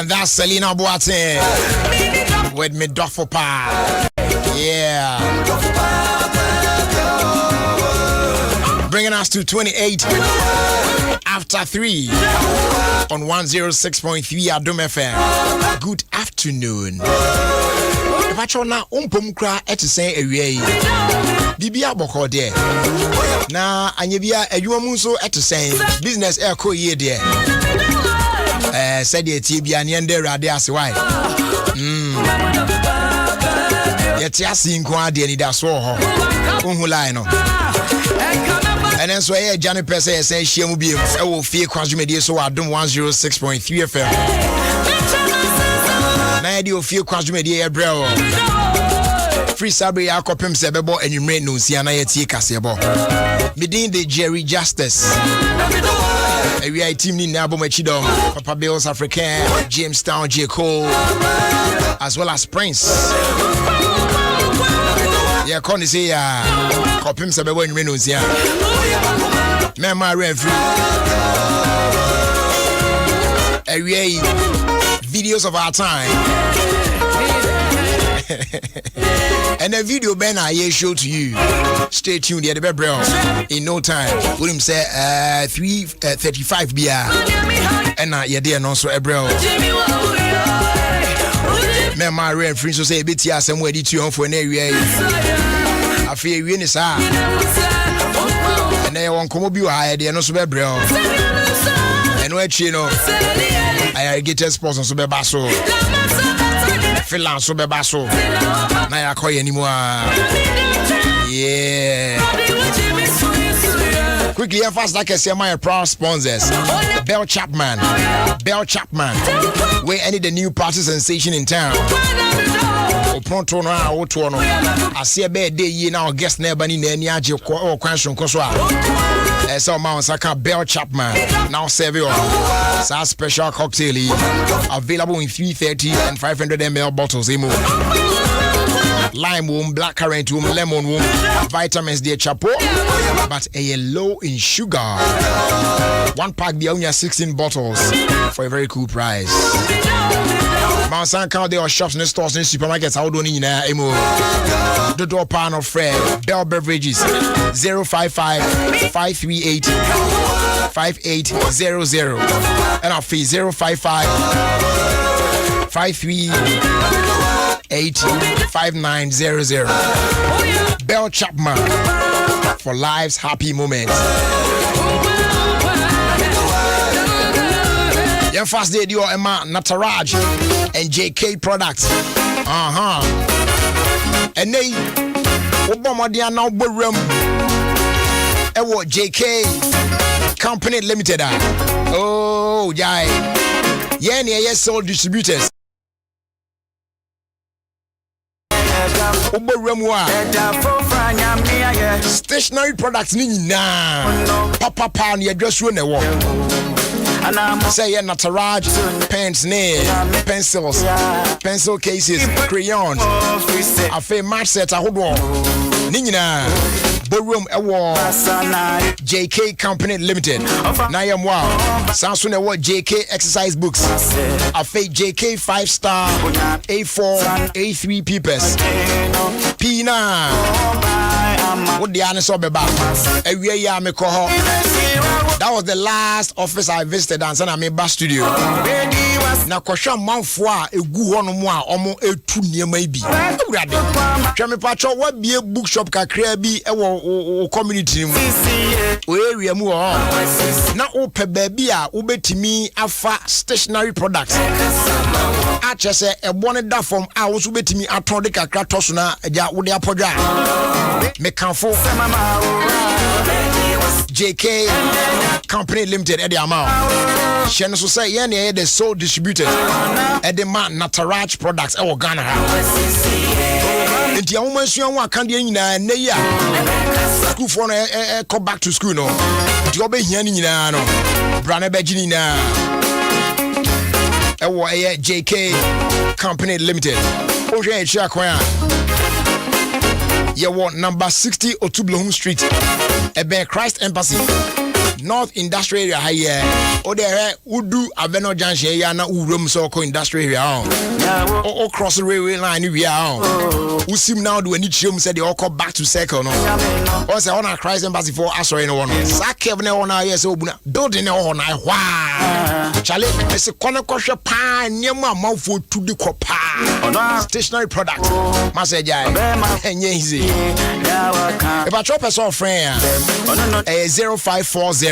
And that's Selena Boateng with me Duffel Pa. Yeah. Bringing us to 28 after 3 on 106.3 Adom FM. Good afternoon. Pachona umpumkra etisay away. Bibia boko de. Na anyebia adwuamunso etisay business airco ye de. Said ye tibia niende rade asewai. Yeti asinko ade ni da so ho. Unhu line no. And then so here Johnny Pese say shemu bi e wo Ofie Kwanso medie so Adom 106.3 FM. Na di Ofie Kwanso medie e brel. Free Sabre akopem se bebo enwumre no nsia na yetie kasebo. Midin the Jerry Justice. We team ni na bomachidom Papa Bills African, Jamestown J Cole, as well as Prince. Yeah, Connie say kopem se bebo enwumre no nsia. Mema referee. We videos of our time. And the video Ben I show to you. Stay tuned here, the bro. In no time. William say 3:35 BR. And yeah, there no so bro. Me my real friends so say bit here somewhere di tu on for na area. Afie wie ni sa. And they won come bi wa there no so be bro. And we chi no. I get sponsor so be baso. Freelance so be baso. Na ya koye anymore. Yeah. Quickly and fast like I say my proud sponsors. Bell Chapman. Where any the new party sensation in town. Pronto no auto no. I see a bad day ye now guest never ni any aje or question koswa. So Mount Saka Bell Chapman now serve you a special cocktail available in 330 and 500 ml bottles. Lime womb, black currant womb, lemon womb, vitamins dear chapo, but a low in sugar. One pack the only 16 bottles for a very cool price. Mount Saka there are shops and stores and supermarkets. How don't you know? The door pan of Fred Bell Beverages 055-538-5800 and our fee 055-538-5900. Bell Chapman for life's happy moments. Your first day you Emma Nataraj and JK products. And they Obama dia now borum. Ewo JK Company Limited. Oh, jai. Yes, sold distributors. Stationery products ni na. Papa pan ye just run a walk. Say yeah, Nataraj, pens, nails, pencils, pencil cases, crayons. A fair match set a hold on. Nina, Borum Award, JK Company Limited. Nayam wow. Samsung Award JK exercise books. A fake JK 5-star A4, A3 papers. Pina. What the answer be back? That was the last office I visited and I made back studio. Na kwasha manfo a egu ho no mo a omo etu niema bi. Ewurade. Hwe me pacho wa bie bookshop kakra bi e wo community mu. O area mu ho. Na o pe ba bi a wo betimi afa stationery products. A chese ebo ne da form a wo so betimi aton de kakra to so na ja wo de apodwa. Me kanfo JK Company Limited at the amount. Shen so say yeah the sole distributed at the man Nataraj products e Ghana. Nti awon suan wa kan de nyina na ya. School for no come back to school no. Nti obehia ni nyina no. Bra na beji ni na. E wo JK Company Limited. O hwe e chia kwan a. Ye wo number 60 Otublehum Street. Ebe Christ Embassy. North Industrial area here. O there Udu Aveno Junction here na urum so ko industrial area. O cross the railway line we are. Usim now do any chum said they all come back to circle no. O say on a Christ embassy for asori no one. Sakev ne on here so building on na wa. Chale ese kono kwhwe pa niam amafo to the kopa. Stationary product. Message enye easy. If I drop a soft friend 0540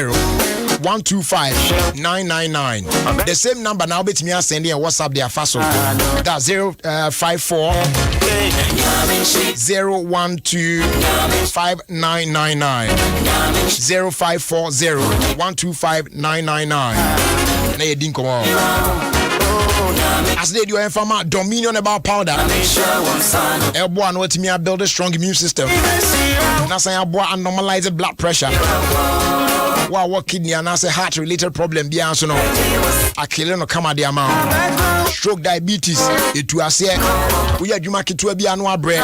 125 999. The same number now bet me sending a WhatsApp there fast. That's 054 012 5999 0540 125 999. Na ye din komo. As they do informa dominion about powder. Elbow and what me build a strong immune system. Na say abo and normalize blood pressure. Wa what kidney and as a heart related problem bi anso no. Akile no kama de ama. Stroke diabetes etu ase. Wo ya dwuma ketua bi anu abre.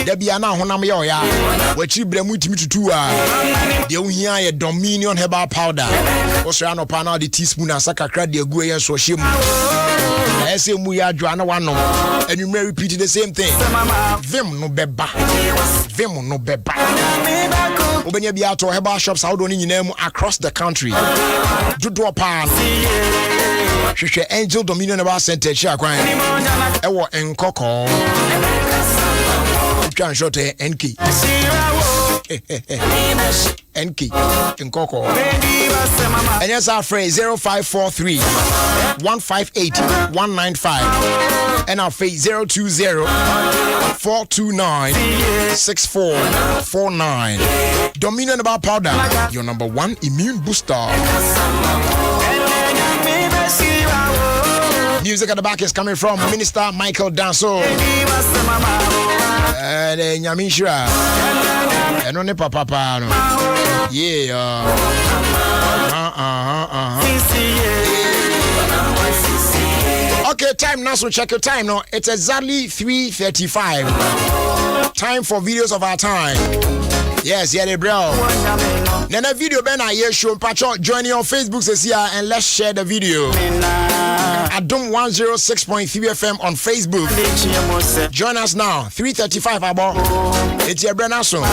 Da bi ana honam ye oya. Wa chi bremu timi tutu a. De ohia ye dominion herbal powder. Wo so no pa na de teaspoon asaka kra de agu ye so hye mu. I say mu ya dwana wanom. And you may repeat the same thing. Vim no beba. Vim no beba. Obenya bi ato herbal shops out on nyinam across the country. Dodo pan. Hwehwe Angel Dominion Herbal Center chia kwan. Ewo enkoko. Twan short NK. NK Nkoko. And yes, our phrase 0543 158 195. And our phrase 020 429 6449. Dominion about powder, your number one immune booster. Music at the back is coming from Minister Michael Danso. And Nyamishra. And on the papa. Yeah. Okay, time now, so check your time now. It's exactly 3:35. Time for videos of our time. Yes, yeah, bro. Then a video ben I hear show Pacho join you on Facebook says here and let's share the video. Adom 106.3 FM on Facebook. Join us now. 3:35 about. It's your brand also.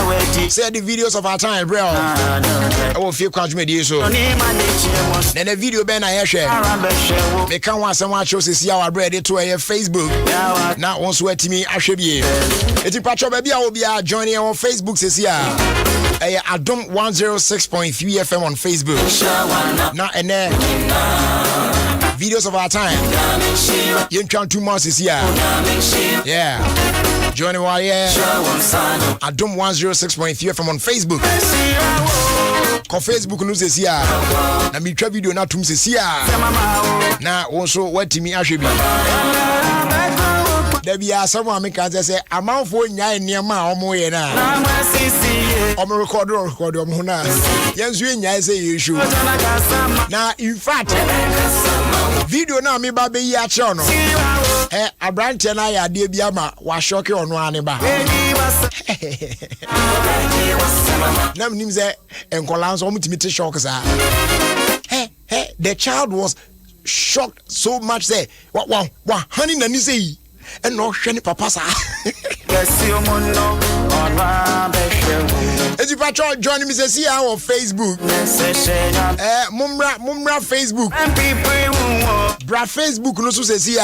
Share the videos of our time, bro. I will feel confident so. Then a video ben I hear share. Me can want someone show says here our bread to your Facebook. Now once we to me I should be. It's Pacho baby I will be joining you on Facebook says here. Adom 106.3 FM on Facebook. Now and then videos of our time. You count 2 months is here. Yeah. Joining while yeah. Adom 106.3 FM on Facebook. Ko Facebook news is here. Na me twa video na tum is here. Na also what me ahwebi. There be someone me can say amanfo nya niam a omo ye na. Omo record omo na. Yensu nya say issue. Na in fact video na me ba be yi a che no. Abrante na ya de bia ma wa shock ono ane ba. Na nim say enkola so mutimi te shock sa. The child was shocked so much say wa honey na ni say and no shany papa sa. As you patrol join me say see our Facebook. Mumra Facebook. Bra Facebook no so say see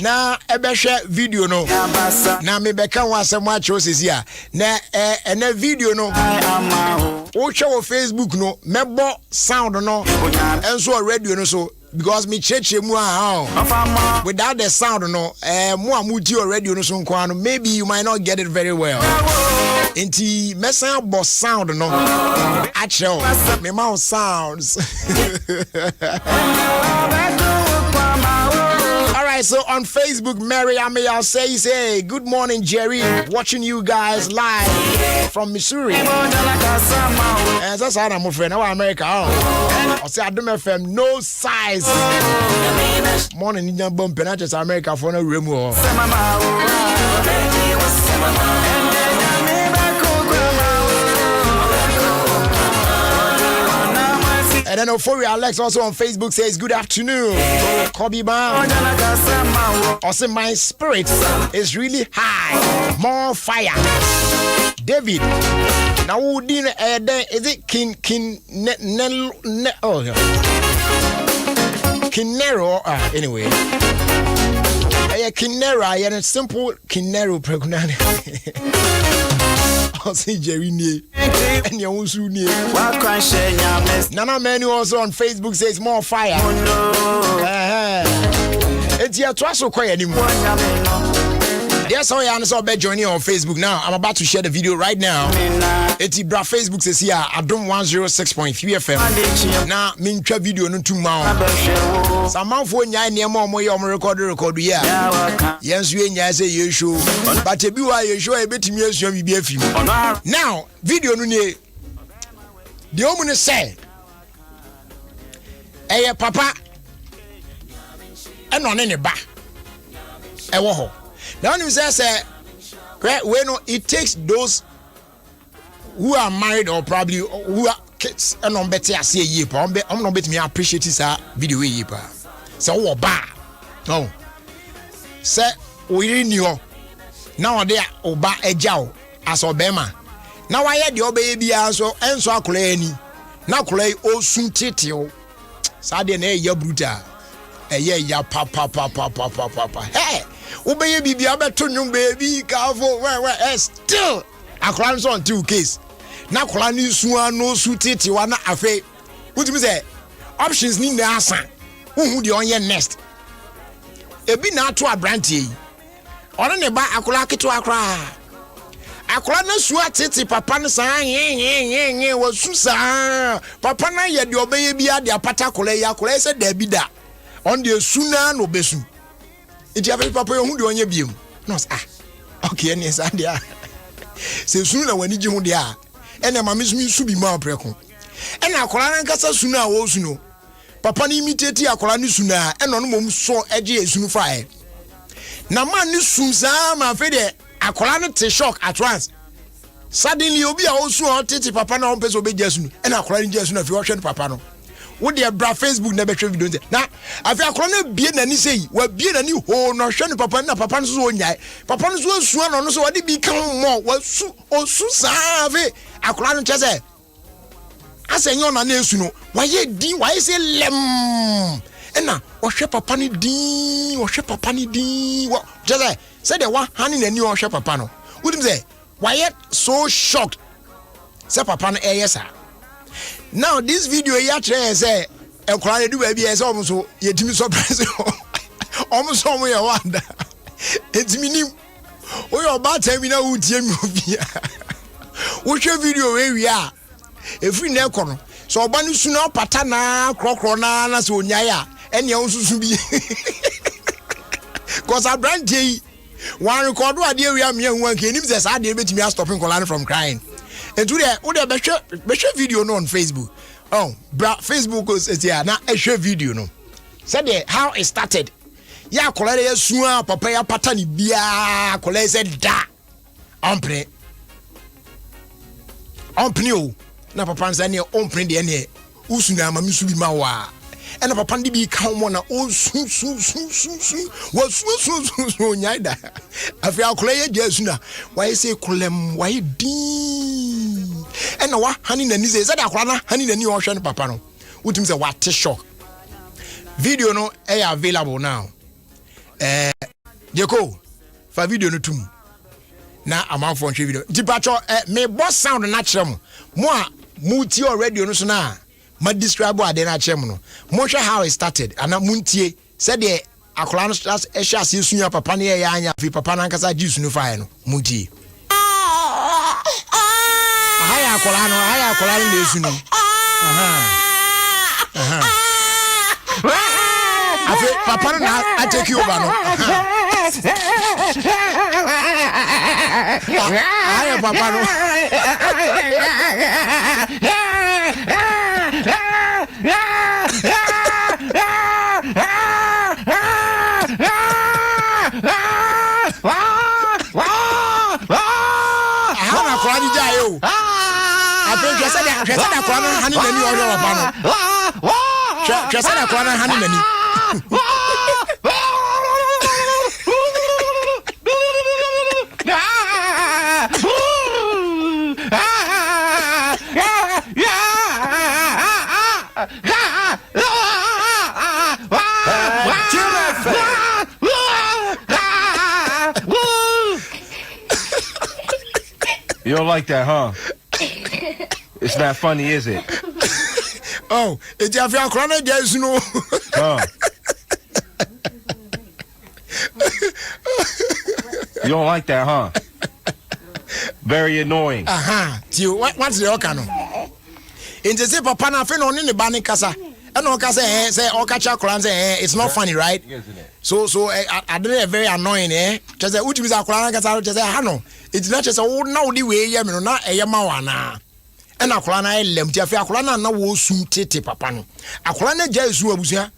na ebe share video no. Na me be kan wasem a cho say see na na video no. O show Facebook no mebo sound no. Enso radio no so because me cheche mu without the sound no mu amuti already no so nko maybe you might not get it very well. Inti mesa bo sound no actual me mouth sounds. Alright, so on Facebook, Mary Ameyal say, good morning, Jerry. Watching you guys live from Missouri. And that's how I'm friend. Now America. I say Adom FM, no size. Morning, Indian bomb penalties America for no remove. And then Ofie Alex also on Facebook says, good afternoon. Kobe Man. Also, my spirit is really high. More fire. David. Now, is it Kinero? Anyway. Kinera, and simple Kinero pregnant. I'll see Jerry near and your own soon near. Nana Menu also on Facebook says more fire. It's your trust so quiet anymore. Yes, I answer by joining on Facebook now. I'm about to share the video right now. It's bra Facebook says here Adom 106.3 FM. Now, me try video no too much. Some man for nya near more record here. Yes, we say you show. But if you are you show a bit me show be a film. Now, video no ne. The woman say, "Hey, papa, and on any back. I wo." Now you say, it takes those who are married or probably who are kids and on better I say ye pa. I'm not bet me appreciate this video ye pa. So what ba? No. Say we knew now there oba ejao as obema. Now I had the baby so enso akole ani. Na akole o sun titio. Sa de na ya bruta. Ya papa. Hey! Obey baby, I bet to you, baby. Careful, where still. I climb on 2 case. Now, Colani Swan, no suited to one affair. What do you say? Options need the answer. Who do on your nest? A be not to a brandy. On the back, I could like it to a cry. I could not sweat it, Papa sang, was Susan. Papa, na your baby at the Patacola, Yacola said, there be that. On the sooner no besu. It you have papa who do on your beam. No, okay, and yes, and yeah. Say sooner when you there. And a mamma's me should be more precon. And I call an cassa sooner also no. Papa imitate a colani sooner and on mum so edgy as soon fire. Now, man, this soon, my fede, a colana te shock at once. Suddenly, you'll be also on Titi Papa no peso be Jason, and I call in Jason if you watch Papa no. What their bra Facebook never show video. Now, I feel corner be any say, well, be a new hole, no shiny papa, no papa's own yai. Papa's one swan on so I did become more. Well, so, oh, Susave, I call Chase. I say, you're not no. Why ye D, why say lem? And now, or shep a panny D, or shep a panny D. What, Jose said there one honey and new or shep a panel. Wouldn't say, why yet so shocked? Sep a pan yes, sir. Now this video ya try say e kwara do ba bia say almost ye timi surprise almost somewhere ya wanda etimi nim o yo ba time na wutie mi obia wo hwe video we wi a efri na ekono so oba ni su na pata na krokro na so onyai a ene ya nsusu bi cause a brand dey one record ade wi am ya hu an ke nim say sa ade betimi stopping Kolani from crying. And today, we share video no on Facebook. Oh, bra, Facebook is here now. I share video no. Said how it started. Ya kolere ya suwa papa ya patani biya kolere said da. Ompre o. Na papa nsa ne ompre de ne. Usu na mami su bi ma wa. And papa ndi bi ka mo na o su. Wa su nyai da. Afi akolere je su na. Why say kolem why di. And now, honey, and he said, honey, and you are showing papa. No, what means a what shock video no available now. Jeko for video no too. Now I'm out for video. Departure me boss sound natural. Moi, multi already no so na. Ma describe what they natural no. More how it started. And na muntie said the akola no ehia se sunya papa na ya anya fi papa na nkasa juice no fire no muntie. Haya kola ni esu no. Afi papa na I take you over no. Haya papa no. Hana kola ni jayo. I think you said that kola no hani na ni oro papa no. Chasana Kwana Hanimani. You don't like that, huh? It's not funny, is it? Oh, it's a few chronic days, no. Huh? You don't like that, huh? Very annoying. What's the okano? In the zip of Panafin on in the banning casa. And Oka say Okacha Kran say it's not funny, right? So I did it very annoying, eh? Just a Uchi Kran Casa, just a Hano. It's not just a old now the way Yaman, not a Yamawana. And Akulana Lemtia Akulana na wo sum tete papa no. Akulana Jesu abusia.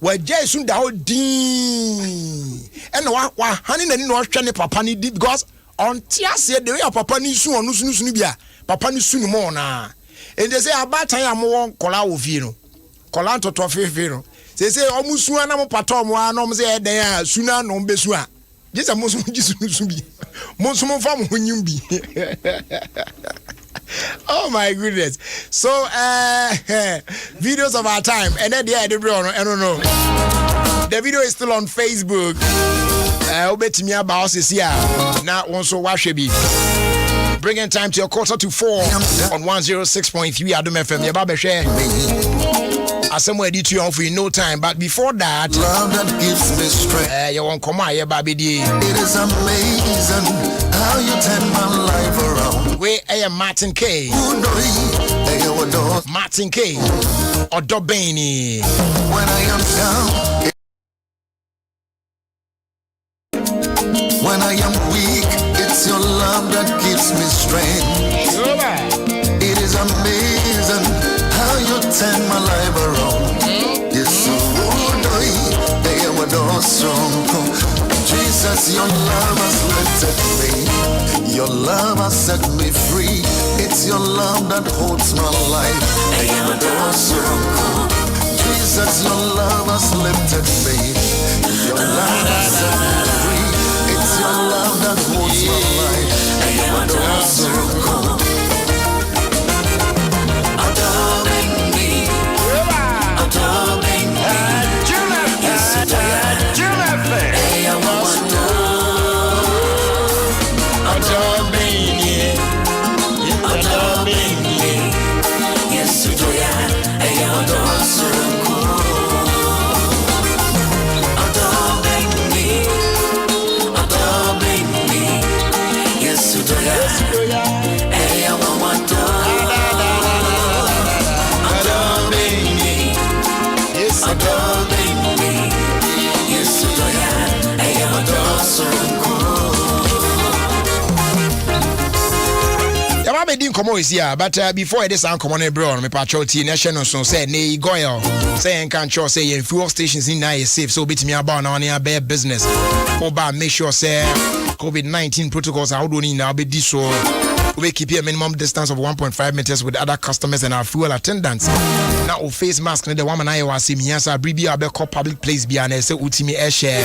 Wa Jesu da odin. And wa hani na ni no hwe ne papa ni because on tiase de we papa ni su onu sunu bia. Papa ni sunu mo na. And they say abatan ya mo won kola wo fie no. Kola ntoto fefe no. Say omusu ana mo pato mo ana mo say eden a suna no besu a. Jesa mo sum jisu bi. Mo sum fam honyim bi. Oh my goodness. So videos of our time and then I don't know. The video is still on Facebook. Obetimi about this year. Now also watch it. Bringing time to a 3:45 on 106.3 Adom FM. Your Baba share. As somewhere did you on for no time, but before that, love that gives me strength. You won't come out here, baby. It is amazing how you turn my life around. Where I am Martin K. Martin K. Or Dobani. When I am down, when I am weak, it's your love that gives me strength. It is amazing how you turn my life around. Yes, so they were strong. Jesus, your love has lifted me. Your love has set me free. It's your love that holds my life. Jesus, your love has lifted me. Your love has set me free. It's your love that holds my life. Didn't come is here, but before this come on bro, me patrol tea national so say ne goyo say can sure say fuel stations in now is safe so bit me about now near bear business over make sure say COVID-19 protocols are doing now be this so we keep a minimum distance of 1.5 meters with other customers and our fuel attendants. Now face mask the woman I was seeing here so bribi abeko public place be and say ultimate air share.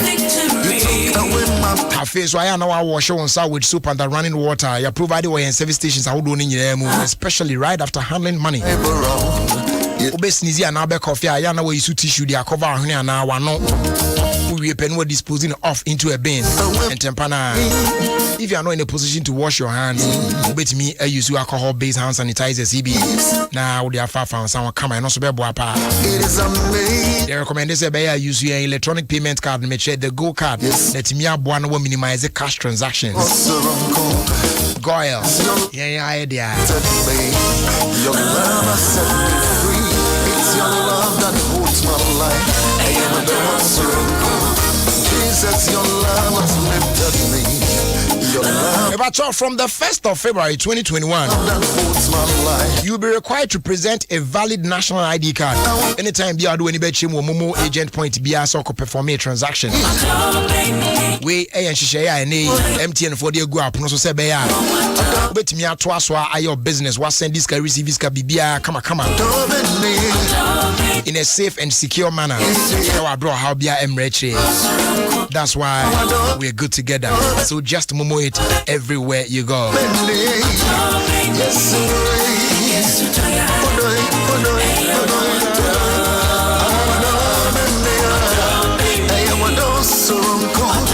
Face why now I wash on sour with soup and the running water. You provided way in service stations are doing in especially right after handling money. Obesity and Abe coffee, I know you tissue they are cover here now one no. We are disposing off into a bin and tempana. If you are not in a position to wash your hands, bet me I use alcohol-based hand sanitizers. CB now they are far from someone come and also be boapa. It is amazing. They recommend this by use your electronic payment card and make sure the Go card. Let me have one will minimize the cash transactions. Goyle, yeah, idea. Your love has set me free. It's your love that holds my life. I am a Jesus, your love has lifted me. Your love. From the 1st of February 2021, you'll be required to present a valid national ID card anytime you are doing any betchim or Momo agent point be so perform a transaction. We and Shishaya and MTN for the go up no so say be ya. Bet me atwa so your business what send this receive this bibia come. in a safe and secure manner. That's why we're good together. So just momo it everywhere you go.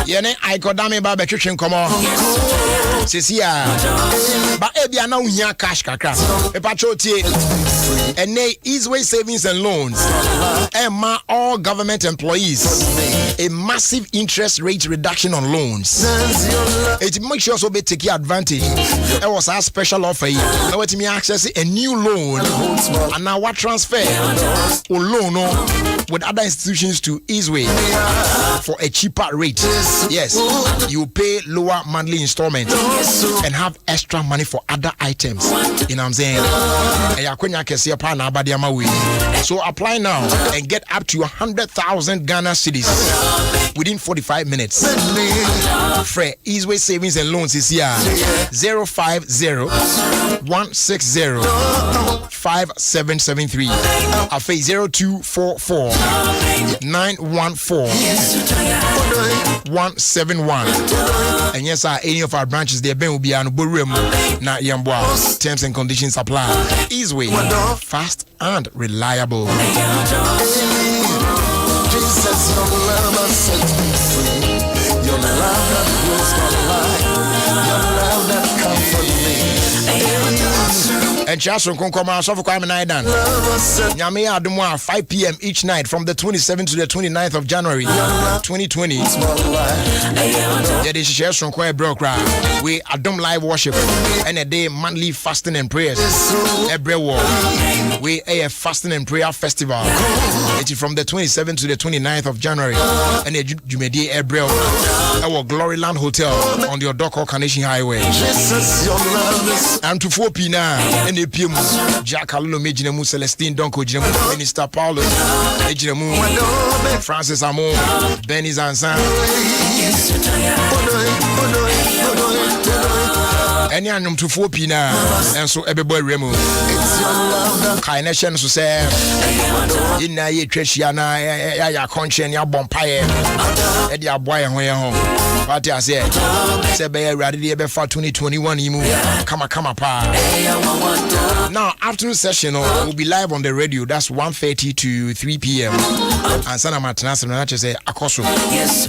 Yene I got dame ba be twetwe nkomo sisi ya ba ebia na uhia cash kakra e pacho tie ene Easeway Savings and Loans emma all government employees a massive interest rate reduction on loans. It make sure so be take advantage. It was a special offer. Now let me access a new loan and now what transfer or loan with other institutions to Easeway for a cheaper rate. Yes, you pay lower monthly installment and have extra money for other items. You know what I'm saying? So apply now and get up to 100,000 Ghana cedis within 45 minutes. Free Easeway Savings and Loans is here 050-160-5773. Afe 0244-914-171. And yes, any of our branches there will be an na yambwa. Terms and conditions apply. Easeway, fast and reliable. Jesus, your love has set me free. Your love that heals my life. Your love that comforts me. And Chason Konkoma, Sofa Kwame Naidan. Nyame Adom 5 p.m. each night from the 27th to the 29th of January 2020. Yeah, this is Chason Kwame Brokra. We Adom live worship and a day monthly fasting and prayers. Every war. We a fasting and prayer festival. It is from the 27th to the 29th of January. And a Jumedi Ebrel, our Gloryland Hotel on the Odoko Carnation Highway. And to 4 p.m. and the PM Jack Aluno Mejinemu Celestine Donko Jinemu Minister Paulo Ejinemu Francis Amo Benny Zansan. Any anum to 4 p.m. and so every boy Remo. Kaination so say in na ye Treshiana ya conscience ya bompire e dia boy ho ye ho what I say be ready be for 2021 imu kama pa. Now afternoon session will be live on the radio. That's 1:30 to 3 p.m. and sana matnas na say akoso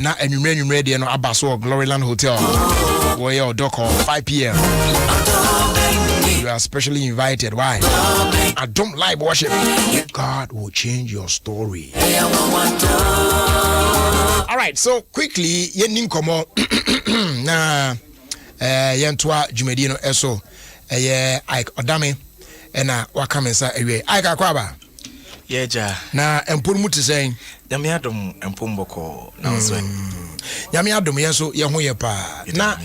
na enwumre radio no abaso Gloryland Hotel where your doko 5 p.m. You are specially invited. Why? I don't like worship. God will change your story. All right, so quickly, yenim komo na yentwa jumedino eso Ike Odame na wakamensa ewe Ike akwaba. Yeja. Na empon muti saying Nyame Adom empomboko na oswe. Nyame Adom yeso ye ho ye pa. Na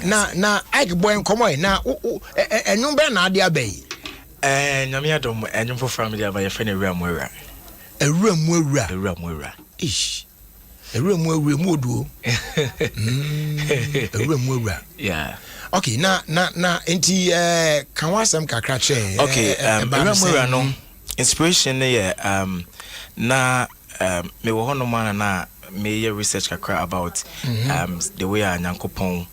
Ike boy nkomo na enwum be na ade abai. Nyame Adom enwum for family aba ye fe na ewura mwura. Ewura mwura. Ewura mwura. Ish. Ewura mwura mu oduo. Ewura mwura. Yeah. Okay, na enti kan wasem kakra che. Okay, ewura mwura no inspiration ne na me wo hono man na me research kakra about the way Nyankopon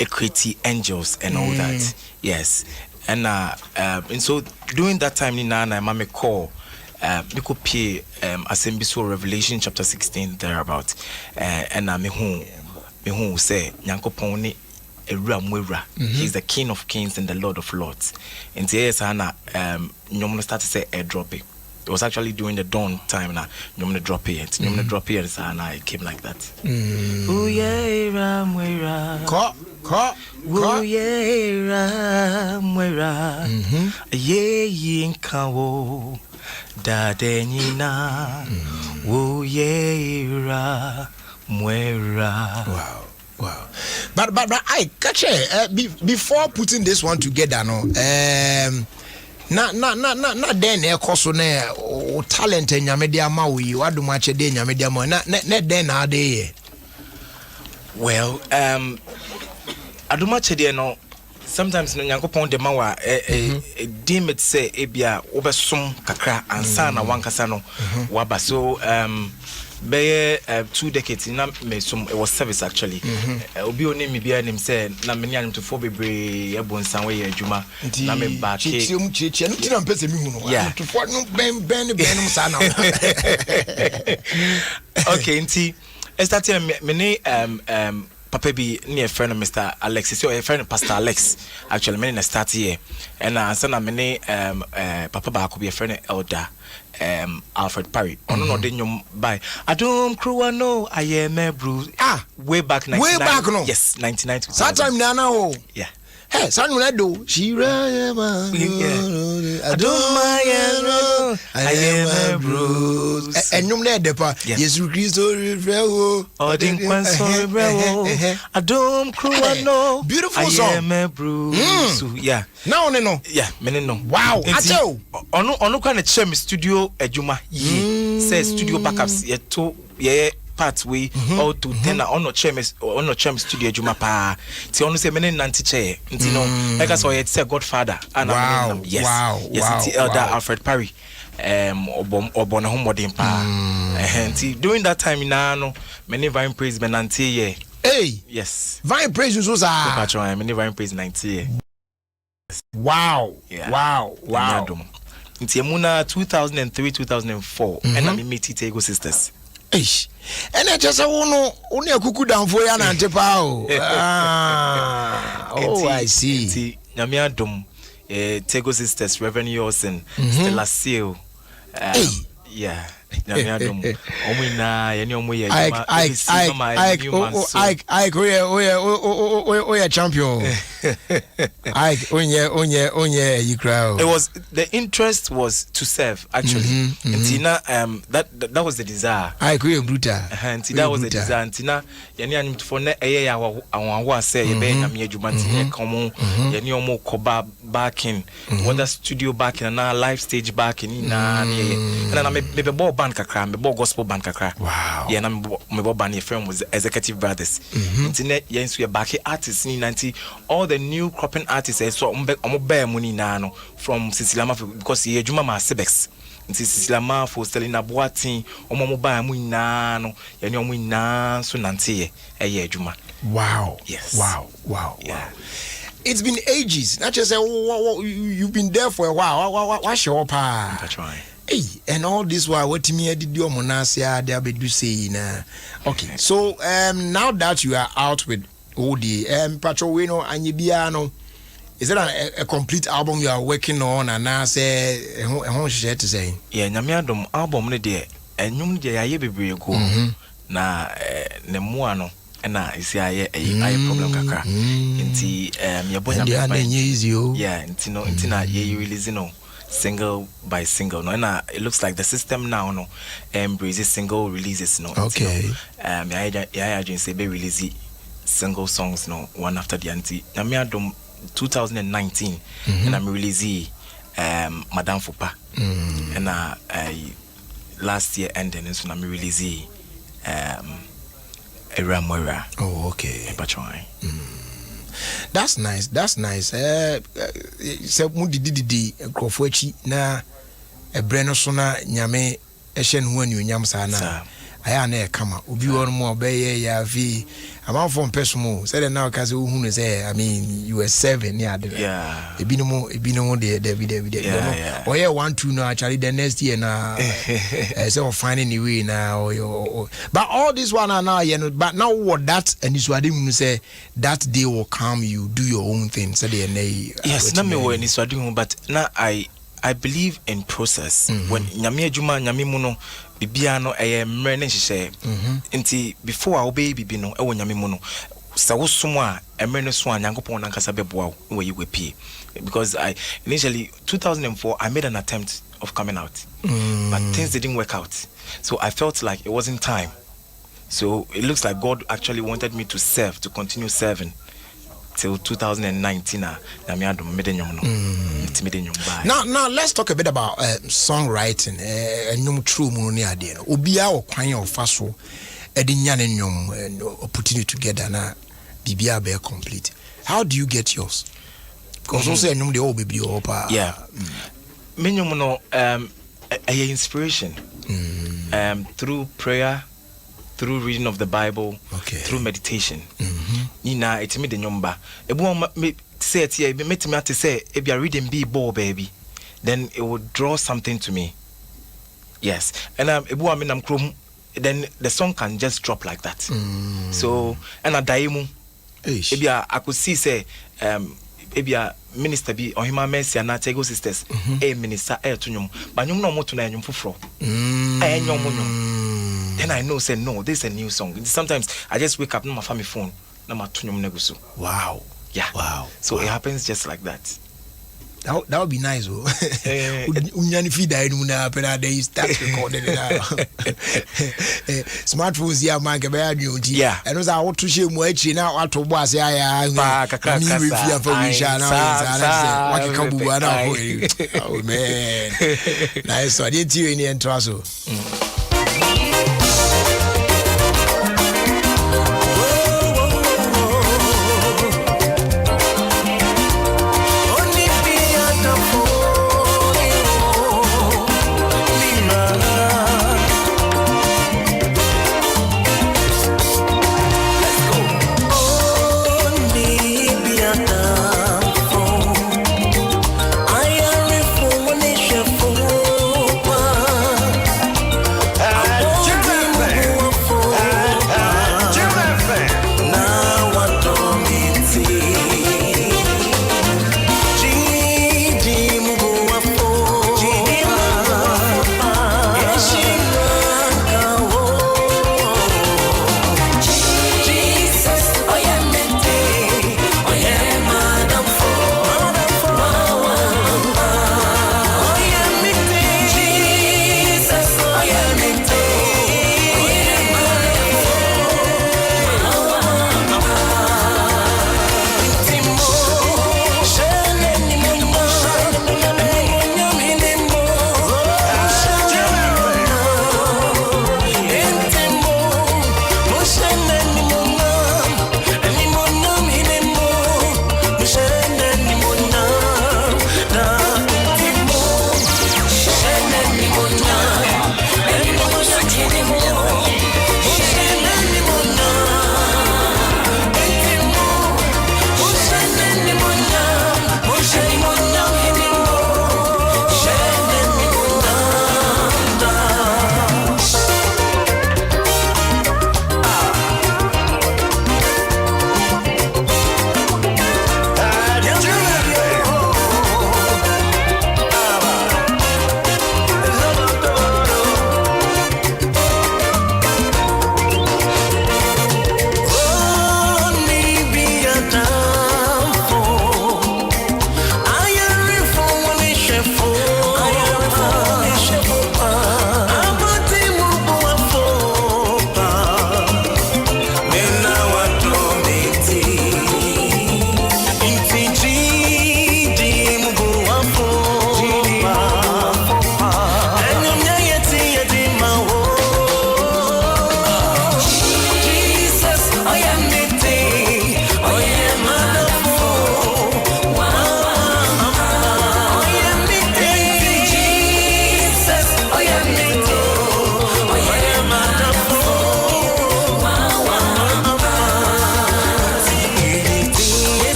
equity angels and all that. Yes. And so during that time na mama call me could pay assembly so Revelation chapter 16 there about and me who say Nyankopon ni he's the King of Kings and the Lord of Lords. And yes, Anna, you start to say airdrop it. It was actually during the dawn time now. You want to drop it. You want to drop it, and I came like that. Oh yeah, Ramwera. Ko. Oh yeah, Ramwera. Yeah, yinkawo. Dadenina. Oh yeah, Ramwera. Wow. But I catch it before putting this one together, no. Na den e koso na o talent nyame dia ma wo yi wadu ma che de nyame dia ma na den na ade ye. Well, aduma che de no sometimes no Yankopon de mawa dim it say ebia obesom kakra ansa na wankasa no waba. So be 2 decades na me some it was service actually. Obi oni me bia nim say na me nyanim to for bebre ebonsan we adwuma na me back chichium no tina mpese mi hu no to for no ben sa na. Okay, nti started me ne Papa be near friend of Mr. Alex. So a friend of Pastor Alex. Actually, me in start here. And son of me Papa ba could be a friend of Elder Alfred Parry. Oh no, then you buy. Adom crew no, I am a bruise. Way back 99. Way back no. Yes, 99. That time now. Yeah. Hey, son, when I do, she ran. I am a bruise. And no matter the yes, Christo, Odin Kwanso, Adom crew no. Beautiful song. I am a bruise. Yeah. Now, no. Yeah, men no. Wow. I tell. On kind of chair studio ejuma. Says studio backups. Yeah. Part we all to then on no chair studio juma pa ti onu say menen nanti chair nti no like I saw it say Godfather and yes Elder Alfred Parry obon ho modern pa nti during that time na no many vine praise benanti ye yes vine praise so sa patron many vine praise 90 ye wow nti emuna 2003 2004 and I meet Tego sisters. And I just only a cuckoo down for yan and oh, I see. Adom Tego sisters, Reverend Yosen, Stella Seal. Yeah. Adom. I champion. You crowd. It was the interest was to serve actually. And that was the desire. I agree, brutal. And that was the desire. And Tina, yani for ne I say you be na me adwumanti come yani omo koba backing, whether studio backing na live stage backing na and na me be band kakra, me gospel band kakra. Wow. Yeah, na me band your friend was Executive Brothers. Internet yensu ye backing artists ni 90 all the new cropping artists so omo bear money na no from Sisilama because ye adwuma ma Sebex. Nti Sisilama for Selina Boatin omo ba mu na no ye ni omo na so nante ye adwuma. Wow. Yes. Wow. Yeah. It's been ages. Not just say you've been there for a while. What's your pa? That's right. Hey, and all this while what me did your monasia there be do say na. Okay. So now that you are out with OD Patrol Wino and Yibiano, is it a complete album you are working on and now say share to say? Yeah, Adom album ne de enum de aye bebre go na ne muano na isi aye problem kakra. Nti yebonya yeah, nti na ye release no single by single no na it looks like the system now no embraces single releases no. Okay. Yeah, say be release single songs no one after the anti Adom 2019 and I'm releasing Madame Fupa and last year ending so I'm releasing Eramora. Oh, okay. That's nice. Se mu didi krofo na ebreno so na nyame ehye no anu nyam sa na aya na e kama obi won mo obeye ya vi am from personal say now cause who know say I mean you were 7 yeah ebino de oh yeah 1 2 no actually the next year na so finding a way now but all this one now you know but now what that and this one say that day will come you do your own thing say the yes na me we ni so but now I believe in process when nyame adwuma nyame mu no bibia no mre ne hyehyɛ nti before I obey bibi no ewo nyame mu no sa wosom a mre ne so a nyankopɔn nankasa beboa wo we pie because I initially 2004 I made an attempt of coming out but things didn't work out so I felt like it wasn't time so it looks like God actually wanted me to serve to continue serving till 2019 now let's talk a bit about songwriting and true money idea obia wo kwan o faso edinya ne nyom putting it together na bibia be complete. How do you get yours? Because also nyum de obebi opa. Yeah. Me nyum no a inspiration. Through prayer, through reading of the Bible, through meditation. Nina it's me the nyumba. Ebu me say it here, me to me to say if you are reading B-ball baby, then it would draw something to me. Yes. And ebu am krom, then the song can just drop like that. So and a daimu. Maybe I could see say maybe a minister be or him mercy and Tego sisters a minister to nyum but nyum no mo to na nyum fufro then I know say no this is a new song. Sometimes I just wake up no my family phone na ma to nyum neguso. Wow. Yeah. Wow. So it happens just like that. That would be nice. Unyani feed I do now, but they start recording it out. Smartphones, yeah, man, can be a new. Yeah, and as I want to show more now, I told was I oh man, nice. So I didn't see any entrance.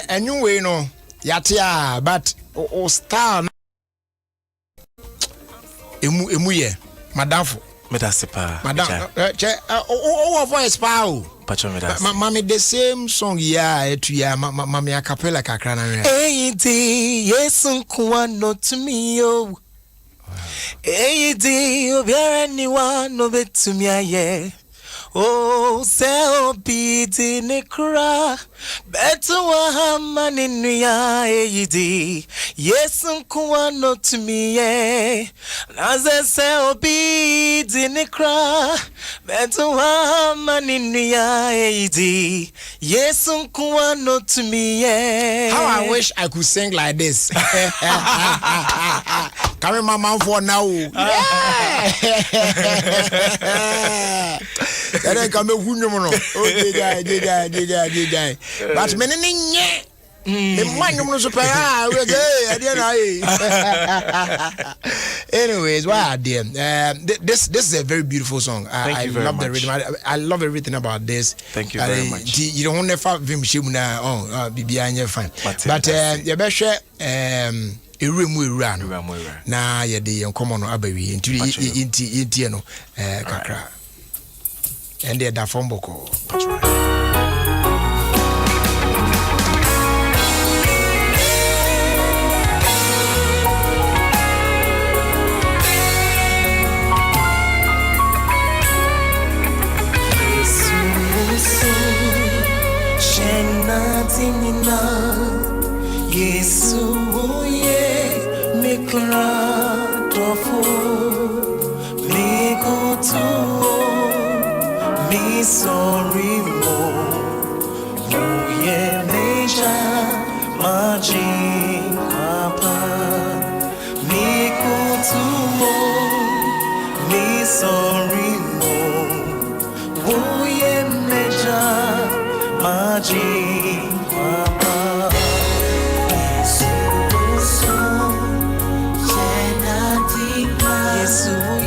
And you know, yatia, but o star emu ye madam madam oh voice power pacho me das mama the same song ya to ya mama a cappella kakra na Eyidi Yesu Kwanso to me yo Eyidi obiara ni wa no betumi aye Oh, so be the cra, better one in Nia, yes, Kwanso to me, eh. As I say, be the cra, better one in Nia, yes, Kwanso to me, eh. How I wish I could sing like this. Coming my mom for now. Ere ka me hunyo mo no o jeja but me ne nye me manyo no super we dey na anyways why there this is a very beautiful song. I love the rhythm. I love everything about this. Thank you very much. You don't never vim shemu na bibia anya fine but you be hwe ewura no na ye de yenkomo no abawi inti no kakra and they are from Boko. Yesu ye mikra tofu mikutu mi sorry mo ye meja maji papa mikutu mo mi sorry mo ye meja maji papa Sorry.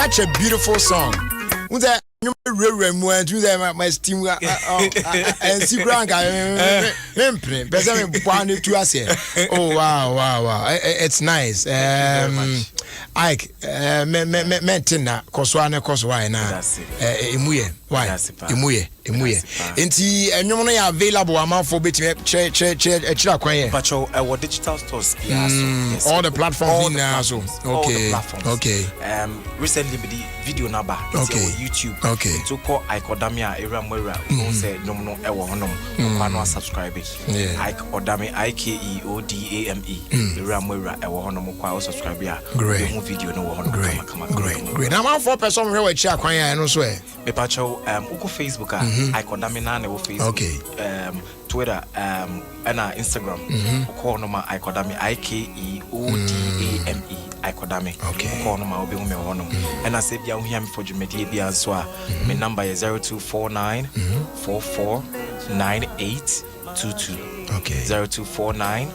such a beautiful song. My steam and see grandpa. Oh wow. It's nice. Ike, Mentina, Koswana, Imuye, why? Imuye. Inti, and you are available amount for between church, but our digital stores, all the platforms in now. Okay. Recently, the video number, YouTube. Okay. To call Ikodamia, Eramwera, who said, no, Honum, subscribe it. Ike Odame, IKEODAME, Eramwera, Ewohonom, subscribe. Great. Video no Great. Now, I'm 4 person here with Chia Kwanya and also. Mepacho, Uko Facebook, Ikodame Nana, Facebook. Okay. Twitter, and Instagram. Uko Noma, Ikodame, IKEODAME. Ikodame. Okay. Uko Noma, Obi Honum. And I said, you hear me for Jumedi Bianswa. My number is 0249 44 9822. Okay. 0249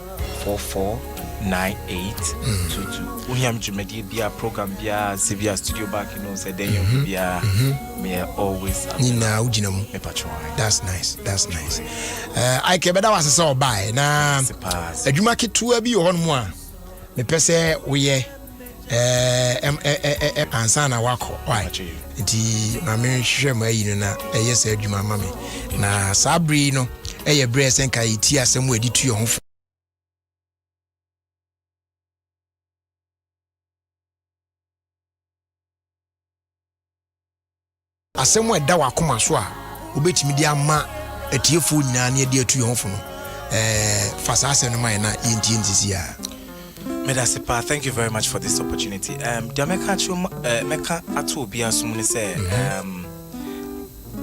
44 9822. We have Jumedi Bia program Bia Sevilla Studio back, said then you be me always. That's nice. I can better was so by now. A Jumaki to be on one. The pese we ansana wako. Why? The Mammy Shema, yes, Juma Mammy. Na Sabrino, a breast and Kaitia, some way to your home. Asɛm da wakoma so a obetimi dia ma etiefo nyina na de atu yon fo no fasa asɛm no mai na yenti a Medasipa, thank you very much for this opportunity. Meka atu obi asum ne say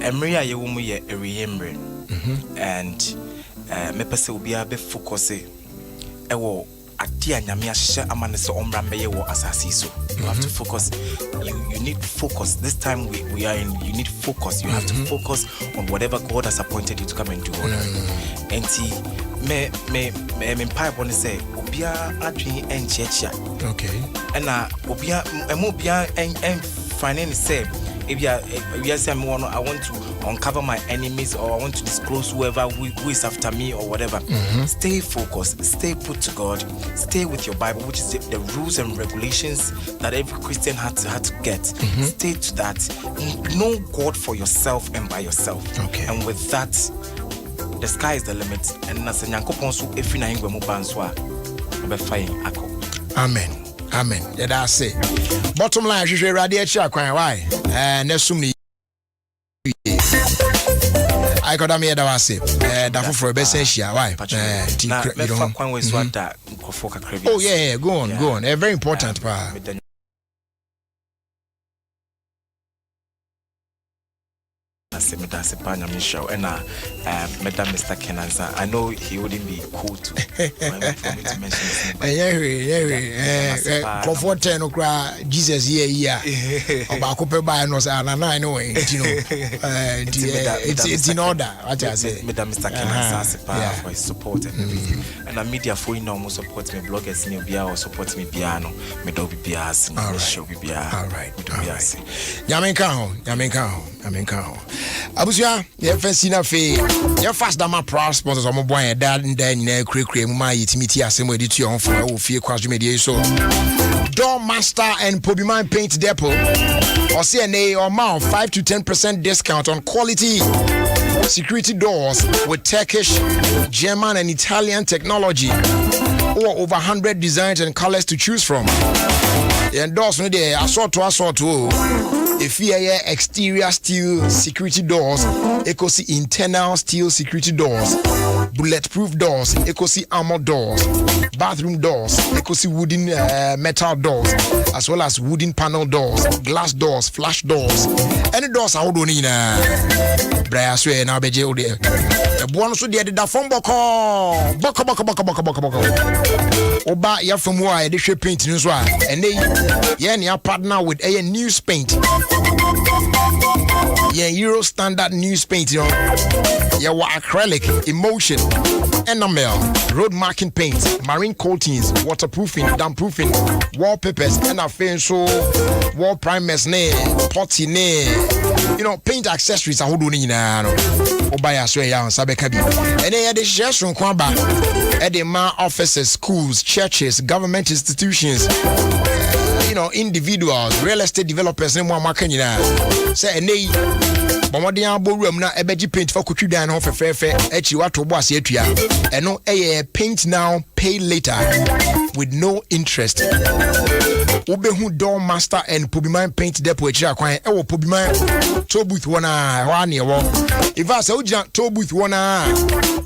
emre a ye wo mu ye erihemre and me pese obi a be focus ewo ade anyame ahye amane se omra meye wo asasi so. You have to focus. You need focus. This time we are in, you need focus. You have to focus on whatever God has appointed you to come and do on earth. And me pipe want to say obia adwin enchechia. Okay. And obia en finance say if you say I want to uncover my enemies, or I want to disclose whoever who is after me or whatever. Stay focused, stay put to God, stay with your Bible, which is the rules and regulations that every Christian had to get. Stay to that. Know God for yourself and by yourself. Okay. And with that, the sky is the limit. And as a Nyankopon so if na ingwe mo banswa, obefai akọ. Amen. Yeah, that's it. Bottom line, you should radiate your crying. Why? Nesumi. I got a mere that was it. That for a best issue. Why? Oh, yeah, go on. A very important part. Madam Mr. Kenanza. I know he wouldn't be cool to for me to mention his name. Comfort 10 okra Jesus here. About copper by no say na know it's in order. What I say. Madam Mr. Kenanza for his support and everything. And the media for you support me, bloggers in Bia or support me piano. Me do be bias. Show be bia. All right. Yamenka. Abusia, ye fancy na fe. Ye fast da ma proud sponsors omo boy e dad nda nyina krekre mu ma yitimiti asem edi tu on for Ofie Kwanso media so. Door Master and Pobiman Paint Depot. Or CNA or mount 5 to 10% discount on quality security doors with Turkish, German and Italian technology. Or over 100 designs and colors to choose from. Doors no dey asort to. If you are exterior steel security doors, eco-see internal steel security doors, bulletproof doors, eco-see armored doors, bathroom doors, eco-see wooden metal doors, as well as wooden panel doors, glass doors, flash doors. Any doors are holding in Brea swear now be jail there. The one so the phone boko. Oba ya from why they should paint news one. And they partner with a news paint. Yeah, Euro standard news paint, you know. Yeah, acrylic, emulsion, enamel, road marking paint, marine coatings, waterproofing, dampproofing, wallpapers, and a so wall primers, potty, you know, paint accessories. I hold on in Obaya Sway on Sabekabi. And then the shares from Kwamba at the offices, schools, churches, government institutions, you know, individuals, real estate developers, and one market. Say, nay, Bomadian Borum na ebeji paint for kuchu dan ho fefefe echi wato bo ase atua eno paint now pay later with no interest. Ubehu door master and Pobiman paint depot echi akwan e wo Pobiman toll booth wona ho ane wo if I say ujina toll booth wona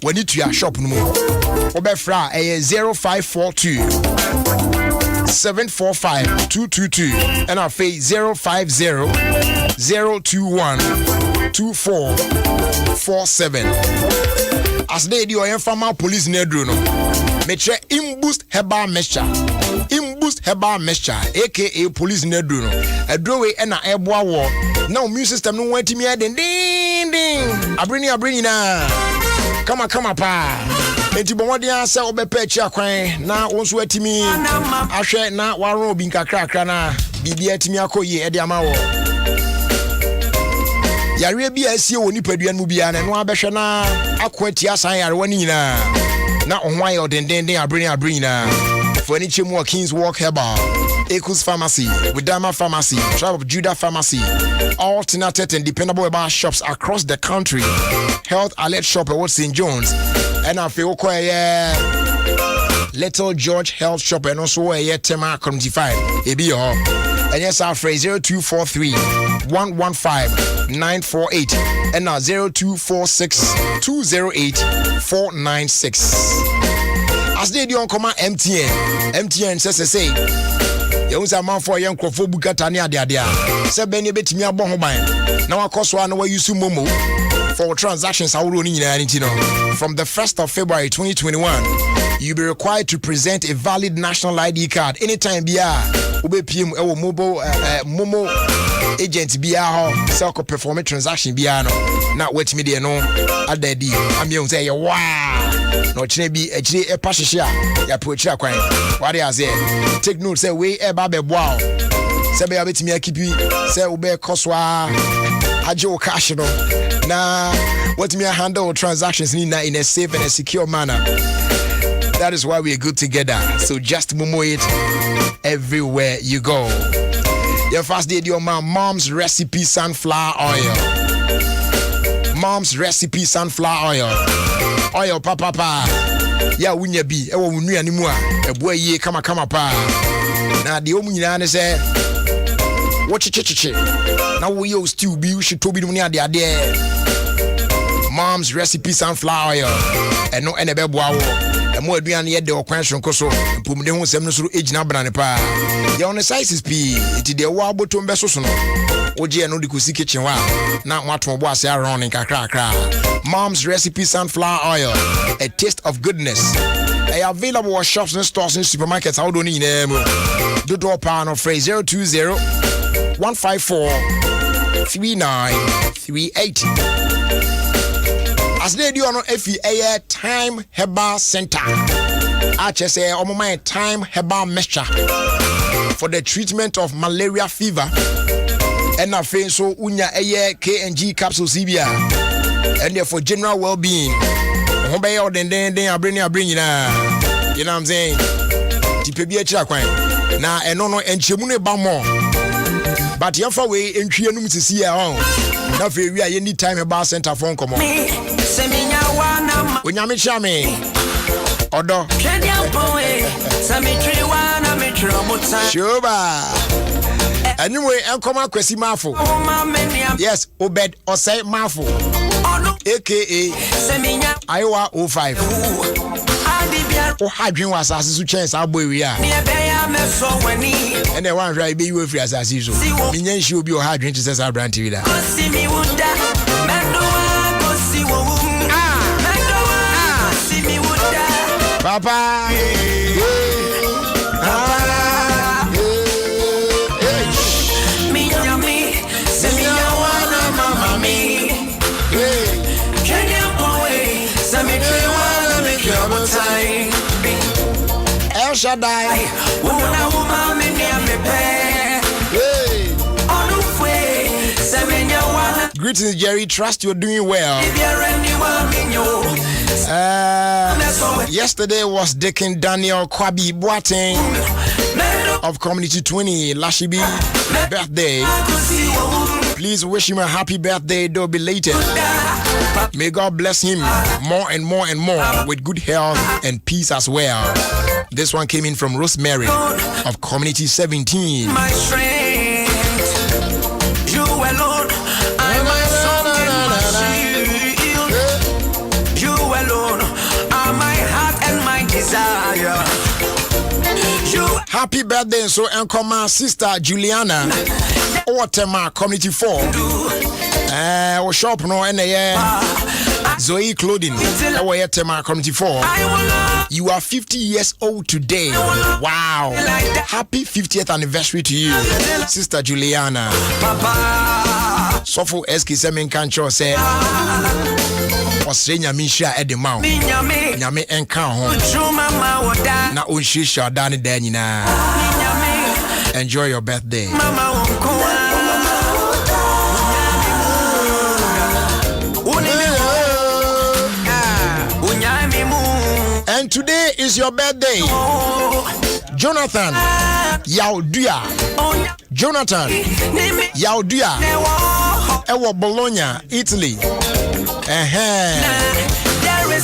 wani tua shop no mo obefra 0542 745-222 and our face 050-021-2447. As they do, I am from our police near Bruno. Metre imboost herbal mixture, aka police near Bruno. A drawway and a airboa war. Now, music system no want to me at the ding ding. I bring you now. Come on, pa. Enti bomwadia se obepe chi akwan na wonso atimi ahwe na waro bi nkakrakra na bibia atimi akoye e de ama wo yare bi asie woni padua mu bia na no abehwe na akwati asan yare wani nyina na onwan odendenden abrin na for any chemu Kings Walk Herbal, Echoes Pharmacy, Widama Pharmacy, Tribe of Judah Pharmacy, alternative and dependable herbal shops across the country. Health Alert Shop at St. John's, and I feel quite Little George Health Shop, and also a Tema 25. ABO, and yes, our phrase 0243 115 948 and now 0246 208 496. As they do on command MTN says say you use a man for young crofo bukatania dia say beni betimi abon ho ban na wakoso an we use momo for transactions awuro ni nyina ntino. From the 1st of February 2021 you'll be required to present a valid national ID card anytime bia obepiem e wo mobile momo agent bia ho sell ko perform transaction bia no na wetimi de no adadi am say wow no chine bi echire e pahihye a ya po echire akwan wade aze take note say we e ba be boa say be abetimi akipi say we be koswa ajo cash no na wetimi handle transactions in a safe and a secure manner. That is why we are good together. So just momo it everywhere you go. Your first day your mom's recipe sunflower oil. Mom's recipe sunflower oil. Oil papa. Ya wunya bi. Ewo wunu ani mu a. Ebo aye kama pa. Na de omu nyina ne se wo chichichichi. Na wo yo stew bi wo shito bi mu ade ade. Mom's recipe sunflower oil. Eno ene be boa wo. Emo aduane ye de okwan sonko so. Mpomde ho sem no so ejina brane pa. Ya on sizes pi. Iti de wo abotom be so so no. Oje no de kosi kitchen wa na wato bo ase around nkakra. Mom's recipe sunflower oil, a taste of goodness. They are available at shops and stores and supermarkets. How do you name? The door pound of phrase 020 154 3938. As they do on FEA Time Herbal Center. I just say on my Time Herbal Mixture for the treatment of malaria fever. And I feel so unya KNG capsule CBA. And for general well-being. Then I bring you na. You know what I'm saying? Tipebia chakwan. Na eno and chemune bamo. But yafa we entry no to see on. Na fe wi any time about center phone come on. Unyame chame. Odo. Shuba. Anyway, Enkoma Kwesi Mafo. Yes, Obed Osei Mafo. AKA Iowa 05. Oh, Hadrin was as a chance, our boy, we are. And the one right be with us as usual. Minion should be your hydrin to say our brand TV. Papa. Shaddai. Hey. Greetings, Jerry. Trust you're doing well. Yesterday was Deacon Daniel Kwabi Boateng of Community 20 Lashibi birthday. Please wish him a happy birthday, though belated. May God bless him more and more and more with good health and peace as well. This one came in from Rosemary of Community 17. My strength, you alone. I'm my song and my shield. You alone are my heart and my desire. Happy birthday, so and my sister Juliana. Otema Community 4. Shop no and Zoe Clothing. Tema Community 4. You are 50 years old today. Wow. Happy 50th anniversary to you, Sister Juliana. Sofo SK Semen Kancho say Australia Misha Edemau. Nyame enka ho. Na unshisha dani denina. Enjoy your birthday. And today is your birthday. Jonathan Yaudia. Jonathan Yaudia. Ewo Bologna, Italy.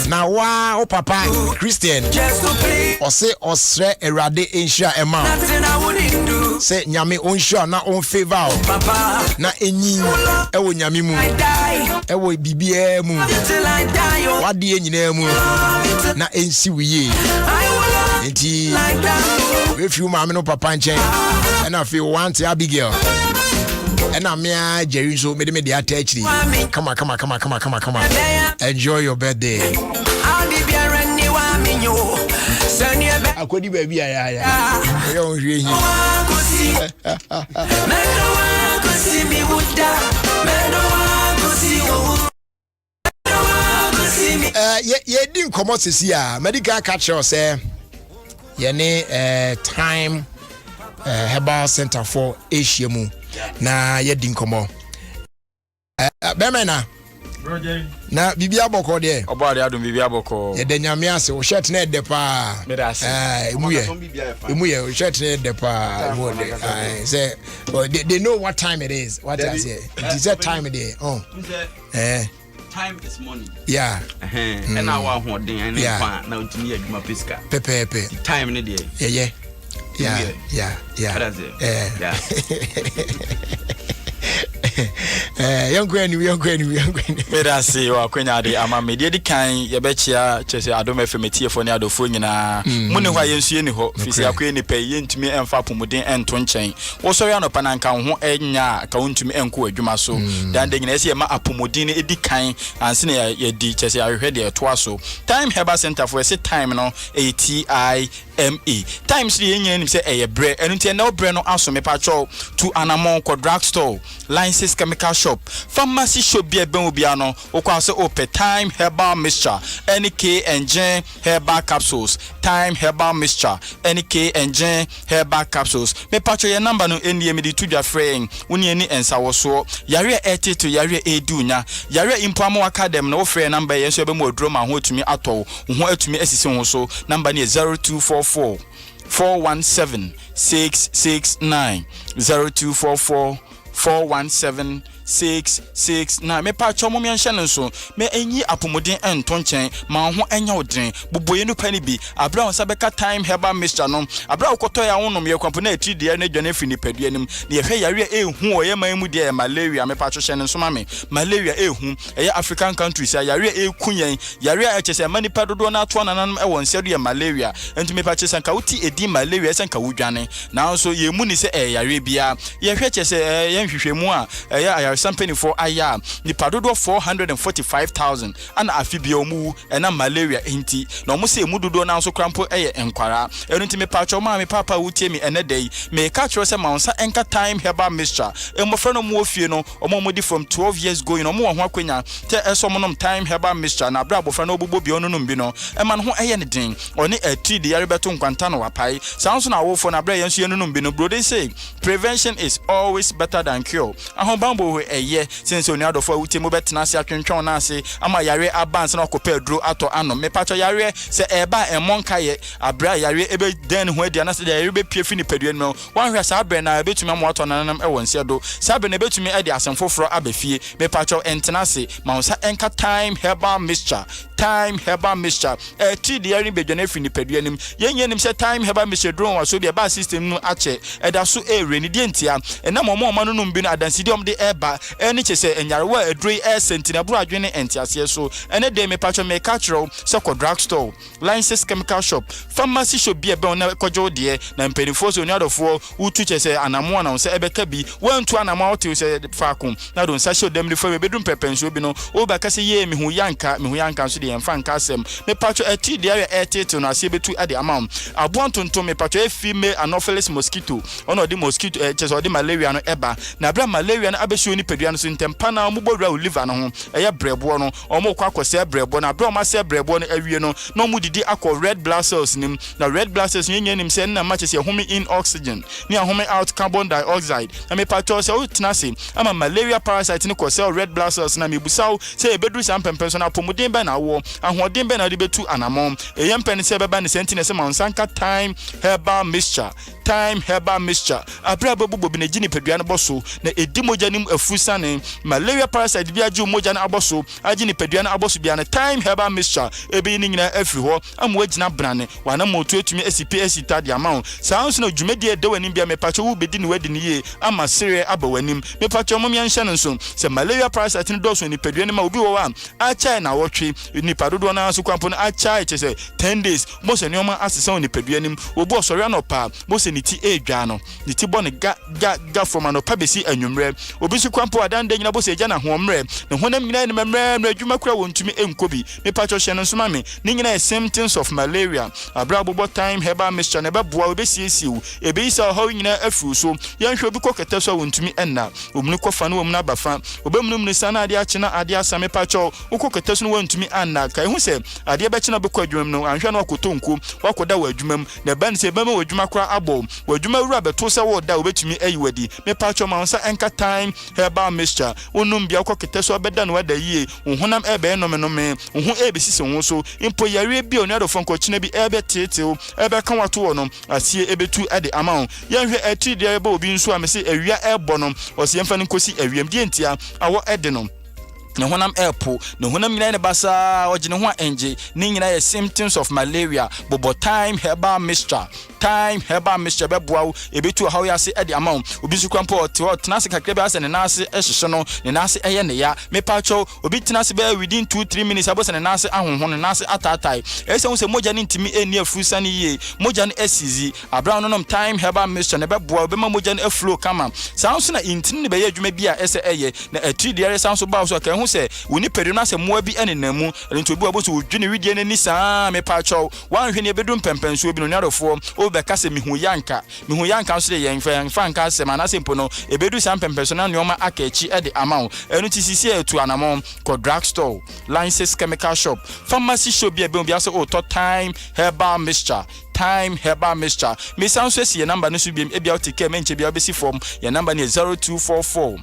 Now wow, Papa Christian. Or say Osre Erade Insha Emma. Say Nyame Onsha na on favor. Na enyi ewo Nyame mu. Ewo bibie mu. Wadi enyina mu. Na ensi wiye. Enti if you mama no papa nchen. And I feel want Abigail. And I'm here, Jerry, so me the attach. Come on. Enjoy your birthday. I could baby. Yeah, didn't come out this year. Medical catcher say, time Herbal Center for Asia. Na yedin komo bemena na bibia boko de obade adom bibia boko ye de nyame ase o shirt na de pa emuye o shirt na de pa say they know what time it is. What I say it is that time it is. Time is money. Yeah. And now I want den and na untimi adwuma pesika pepe time ne de yeah. That's it. Yeah. Young Granny. That's it. Wa kwenya de ama me de kan ye be chia chese Adom FM tiefo ne adofo nyina mune hwa yensu ni ho fisi akwe ni pe yentumi emfa pomuden ento nchen wo so ya no pananka ho enya ka wontumi enko adwuma so dan de nyina ese ye ma apomuden edi kan anse ne ye di chese ahwehwe de eto so time Herbal Center for ese time no ATIME times the yen say a bre and no bre no aso me patrol to Anamon drugstore license chemical shop pharmacy shop be ben obiano okwa say ope time Herbal mixture NK engine herbal capsules time Herbal mixture NK engine herbal capsules me patrol your number no eni me di to dwa frame woni ani ensa wo so yare eti to yare edunya yare impamo academy no frame number yen so be mo odro ma ho tumi atọ ho atumi asisi ho so number ne 0244 417 669 0244 417 669 me pa chomo me nhye nso me enyi apomuden ento nchen ma ho enya odren boboye no pani bi abra won sabeka time Herbal mixture no abra ukoto ya wonom ye kwampo na eti de na dwane fini padua nim na ye hwe yare ehu oye man mu de malaria me pa chohye nso ma me malaria ehu eye African countries ya yare ekunyen yare a chese mani padodo na ato nananum e won sedu ye malaria enti me pa chese nka uti edi malaria senka wudwane na so ye mu ni se yare bia ye hwe chese ye nhwehwemu a eye nyaresampani for aya nipa dodo 445,000 ana afibia mu ena malaria enti na omo se mu dodo na so krampo eye enkwara enu nti me pacho ma me papa wutie mi ene dey me ka kiro se maunsa enka time herbal mixture emofra no mu ofie no omo modi from 12 years going omo ho akwanya te esomo nom time herbal mixture na abra abofra no obobo bi ono no mbi no ema no ho eye ne den oni ati de yare beto nkwanta no wapai sanso na wofo na abra yenso yenu no mbi no bro they say prevention is always better than cure ahobambo ho eye since oni adofo awutie mo betena se atwentwon na ase ama yare abanse na okopa aduro ato ano me pacho yare se eba emonka ye abra yare ebe den ho adia na se yare be pie fi ni padua no wan hwe sa abra na betumi amo ato nanam e wonse do sa abra na betumi ade asemfoforo abafie me pacho entena se ma wonsa enka time herbal mixture ti de yare be dwane fi ni padua nim yenyenim se time herbal mixture drone wa so bi ba system no ache eda so reni die ntia ena momo ma no no mbi no adansi de de eba eni chese enyarewa adroi sentina bro adwene entiase so ene de me pacho me catchro se ko drugstore license chemical shop pharmacy shop bi ebe na kojo de na mpenifo so nyadofo utu chese anamo na se ebeka bi wantu anamo hotel se fakum na don sa show dem le fo bedum pepenso bi no o ba kase ye me hu yanka so de emfa nka asem me pacho eti de ya etete no ase betu ade amam aboan tonton me pacho female anopheles mosquito ono de mosquito chese de malaria no eba na bra malaria no abehio ni pedua no so ntempa na omubodura oliver no ho eye brebo no omo kwa kwose brebo na bra ma se brebo no awie no na omudidi akọ red blood cells nim na red blood cells nyenyenim se na ma chese home in oxygen ni home out carbon dioxide na me pacho se o tenase ama malaria parasite ni kwose red blood cells na mebusaw se ebedu sam pempenso na pomuden be na wo ahoden be na de betu anamom eyem pen se beba ne sentine se ma nsanka time herbal mixture abra babu bobi na gini pedua no boso na edi moja nim afusa ne malaria parasite bia ji moja na aboso agini pedua na aboso bia na time herbal mixture ebe ni nyina afri ho amwa gina brane wana moto etumi SPS tadi amount sounds no dwumedie de wani bia mepacho wo bedi ni wadi ni ye ama sere abawanim mepacho mom yanhye nso se malaria parasite ni doso ni pedua ni ma obi wo wa acha na wotwe ni padodo na so kwampo na acha chese 10 days mo se nyoma asesa ni pedua nim obi osori anopa mo se ni ti edwa no ni ti bone ga from anopa besi anwumre obi so kwampo adande nyina bo se gya na homre ne honam nyina ni memre adwuma kura wontumi enkobi mepacho hye nso ma me ni nyina symptoms of malaria abra bobo time herbal mixture ne beboa obesiesiu ebe isa ho nyina afuru so yanhwe obi kokete so wontumi enna omunu kofa no omunu abafa obemunu ni sana ade ache na ade asame pacho ukokete so no wontumi anna kai hu se ade be chena bekọ adwumam no anhwe na wakotonku wakoda wa adwumam na ban se bema wadwuma kura abo wadwuma wura beto se wo da obetumi ayiwadi me pacho ma nsa enka time herbal mixture onum bia kokete so beda no wada yie honam ebe no me ho ebesisi ho so impo yare bi onu adofo nkochina bi ebe tetew ebe kan wato wo no asie ebetu ade amount yanhwe ati de ebe obi nso amese awia ebo no ose yemfa nkosi awiam die ntia awo ede no ne honam airpo ne honam nyina ne basa ogine ho enje ni nyina ye symptoms of malaria bobo time herbal mixture beboa ebetu hawo ya se ede amount obi su kwampo te tenase kakra be ase ne nase ehhye no ne nase eye ne ya me pacho obi tenase be within 2-3 minutes abose ne nase ahonhon ne nase atatai ese hu se moja ne ntimi eni afusa ne ye moja ne asizi abra no nom time herbal mixture ne beboa be ma moja ne aflow kama sounds na intini ne be ye adwuma bia ese eye na atri de sounds ba so kan hu se woni pedu na se moa bi enenamu nti obi aboso odwene widie ne ni saa me pacho wanhwe ne bedum pempenso obi no nyarofo beka se mihu yanka so de yenfa nka se mana sempo no ebedu sam pempeso na nyoma akachi ede amount enu ti sisi etu anamon ko drugstore license chemical shop pharmacy shop bia be so o to time herbal mixture me sound so see your number no so bia e bia otike menche bia obesi form your number is 0244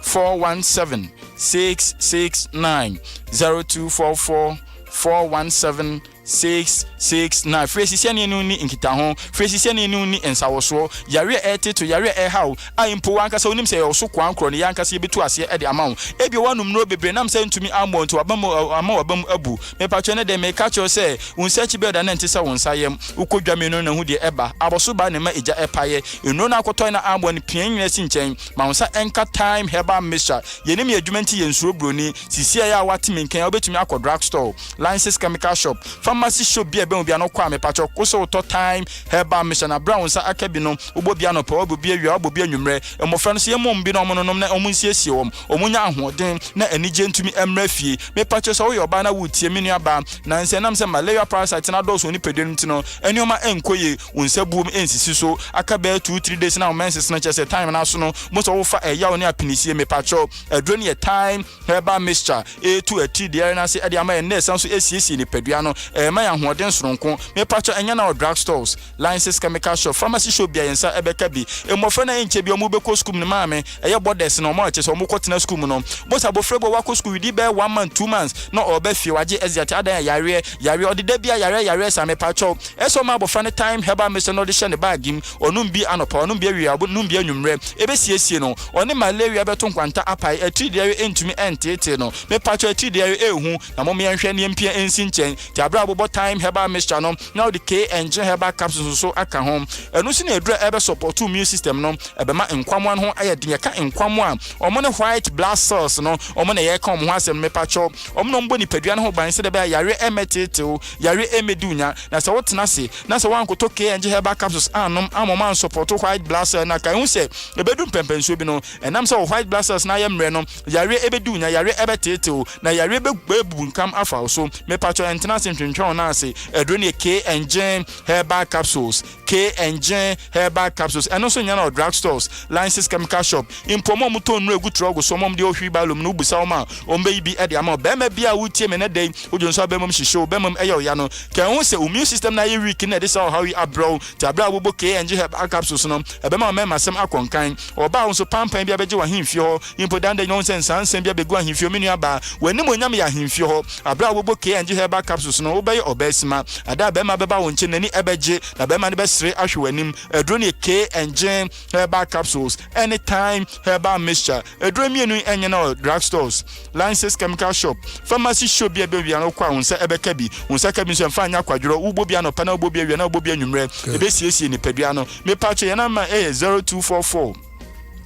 417 669 0244 417 669 Fresi ni ni nkita ho Fresi ni ni ensawoso yare ete to yare how impo wanka sa onim se oso kwankro ne yanka se betu ase e de amao ebi wanum no bebre nam se ntumi ammo nto wabam abu me pacho ne de me ka cho se unsearch be da na ntisa wonsayem ukodwame no na hu de eba aboso ba ne ma eja epaye eno na akoto na ammo ne pian nyina si nchen ma wonsa enka time herbal mixture yenim adwumenti yensuro broni sisia ya watime nkan obetumi akọ drugstore license chemical shop pharmacy shop bia be obi no kwa me pacho ko so to time herbal mission brown sa akabi no obo bia no pa obo bia wi obo bia nwumre emofra no se yemom bi no omo no na omo nsiesie wom omunya ahoden na anije ntumi emra fie me pacho so wo yoba na wutie me nuaba na nse nam se malaria parasite na doso ni pedenu ntino enioma enkoye unsabuom ensisi so akabe 2-3 days na menses na chese time na so no mo so wo fa eya oni apinisie me pacho adro ne time herbal mixture e2 ati de na se ade ama e nurse so esiesi ni pedua no ma ya ahoden soronko me pacho enya na drug stores licenses chemical shop pharmacy shop bia yensa ebeka bi emofra na enche bi omo be ko school ni maame eye borders na omo chese omo kwotena school no bo sa bo frebo wa ko school di be 1 month 2 months no obe fie waje eziate adan yare odide bia yare sa me pacho eso ma bofra ne time herbal mixture no de she ne bagim onum bi anopa onum bi awia onum bi anwumre ebe siesie no oni malaria beto nkwanta apai ati de entumi entete no me pacho ati de ehu na mo me nhwe ne mpia ensi nchen ti abra bobo time herbal mixture no now the K engine herbal capsules so aka hom enu si na edura ebe support immune system no ebe ma nkwamo ho ayede ka nkwamo a omo ne white blood cells no omo na ye ka omo ho asem me pacho omo no mbo ni padua no ho ban se de be yare emetete o yare emedunya na se wotena se na se wankoto K engine herbal capsules anom amoma support white blood cell na ka hu se ebedum pempenso bi no enam se white blood cells na ye mre no yare ebedunya yare ebetete o na yare bebu nkam afa so me pacho entena se ntwentwon na ase edro ne K engine herbal capsules K engine herbal capsules eno so nya na drug stores licenses chemical shop impomo muto nru egu trogo so mom de ohwi balum no busa ma ombe yi bi e de ama be ma bia wutie me ne dey ojonso abemom hihye obemom eyo ya no ka hu se immune system na ye weak na this how we abro ti abra bobo K engine herbal capsules no ebema ma masem akonkan oba hu so pampan bia beje wa himfie ho impodande no sense ansem bia begu ahimfie menu aba wani mo nyam ya ahimfie ho abra bobo K engine herbal capsules no obey obesima ada be ma beba won che nani ebeje na be ma ne besre ahwewanim edro ne K engine herbal capsules anytime herbal mixture edro mienu enye na drug stores licenses chemical shop pharmacy shop bia bia no kwa won se ebeka bi won se ka bi so mfa anya kwadworo ubo bia no pa na ubo bia wi na ubo bia nwumre ebesiesie ni padua no me pacho ye na ma 0244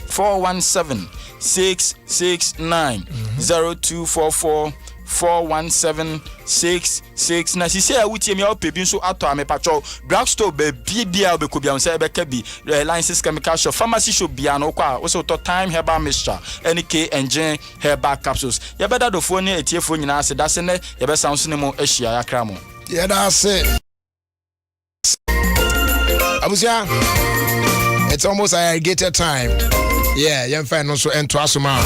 417 669 0244 41766 na sisi a wutie mi opebi nso ato ame pacho drugstore be bia obekobia nse ebeka bi licenses chemical shop pharmacy shop bia no kwa wo so to time herbal mixture NK engine herbal capsules ye beda dofo ne etiefo nyina ase dase ne ye be sanso ne mo ahia yakra mo ye da ase abusia it's almost irrigated time yeah you find no so ento asoma.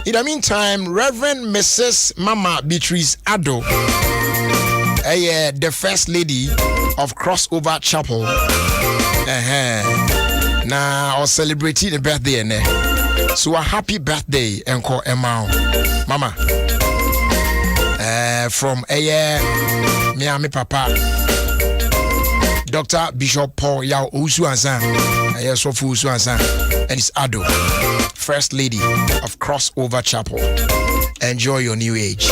In the meantime, Reverend Mrs. Mama Beatrice Addo, the First Lady of Crossover Chapel, now celebrating the birthday, so a happy birthday, Uncle Emma, Mama, from Miami Papa, Dr. Bishop Paul Yao Usuansan, Sofu Usuansan, and it's Addo, First Lady of Crossover Chapel. Enjoy your new age.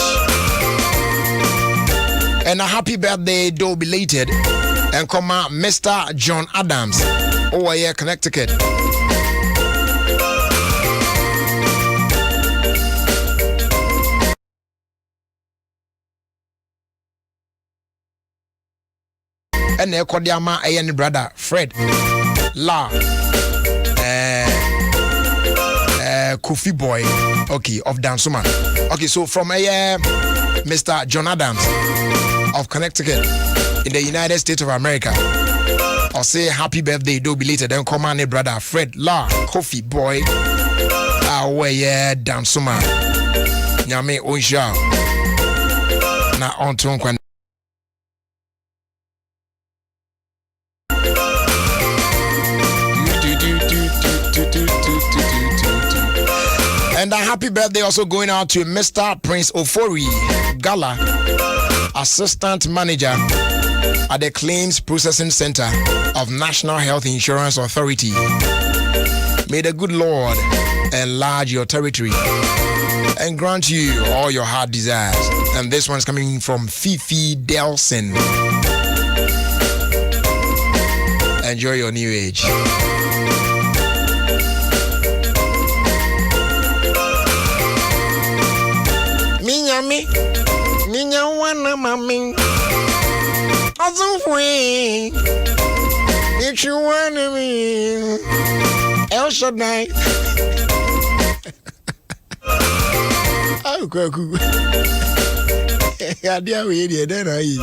And a happy birthday, though belated, and come out Mr. John Adams, over here, Connecticut. And their Kodiama and brother Fred La Kofi Boy, okay, of Dansuma. Okay, so from Mr. John Adams of Connecticut in the United States of America, I'll say happy birthday, do belated, then come on, brother Fred La Kofi Boy, Dansuma. Nyame Onsha na Anton Kwan. And a happy birthday also going out to Mr. Prince Ofori Gala, Assistant Manager at the Claims Processing Center of National Health Insurance Authority. May the good Lord enlarge your territory and grant you all your heart desires. And this one's coming from Fifi Delson. Enjoy your new age. Minyami Ninya wana mami. Azufwe. Nichu wana mi. El Shaddai. Kwaku. Adia we dey then ayi.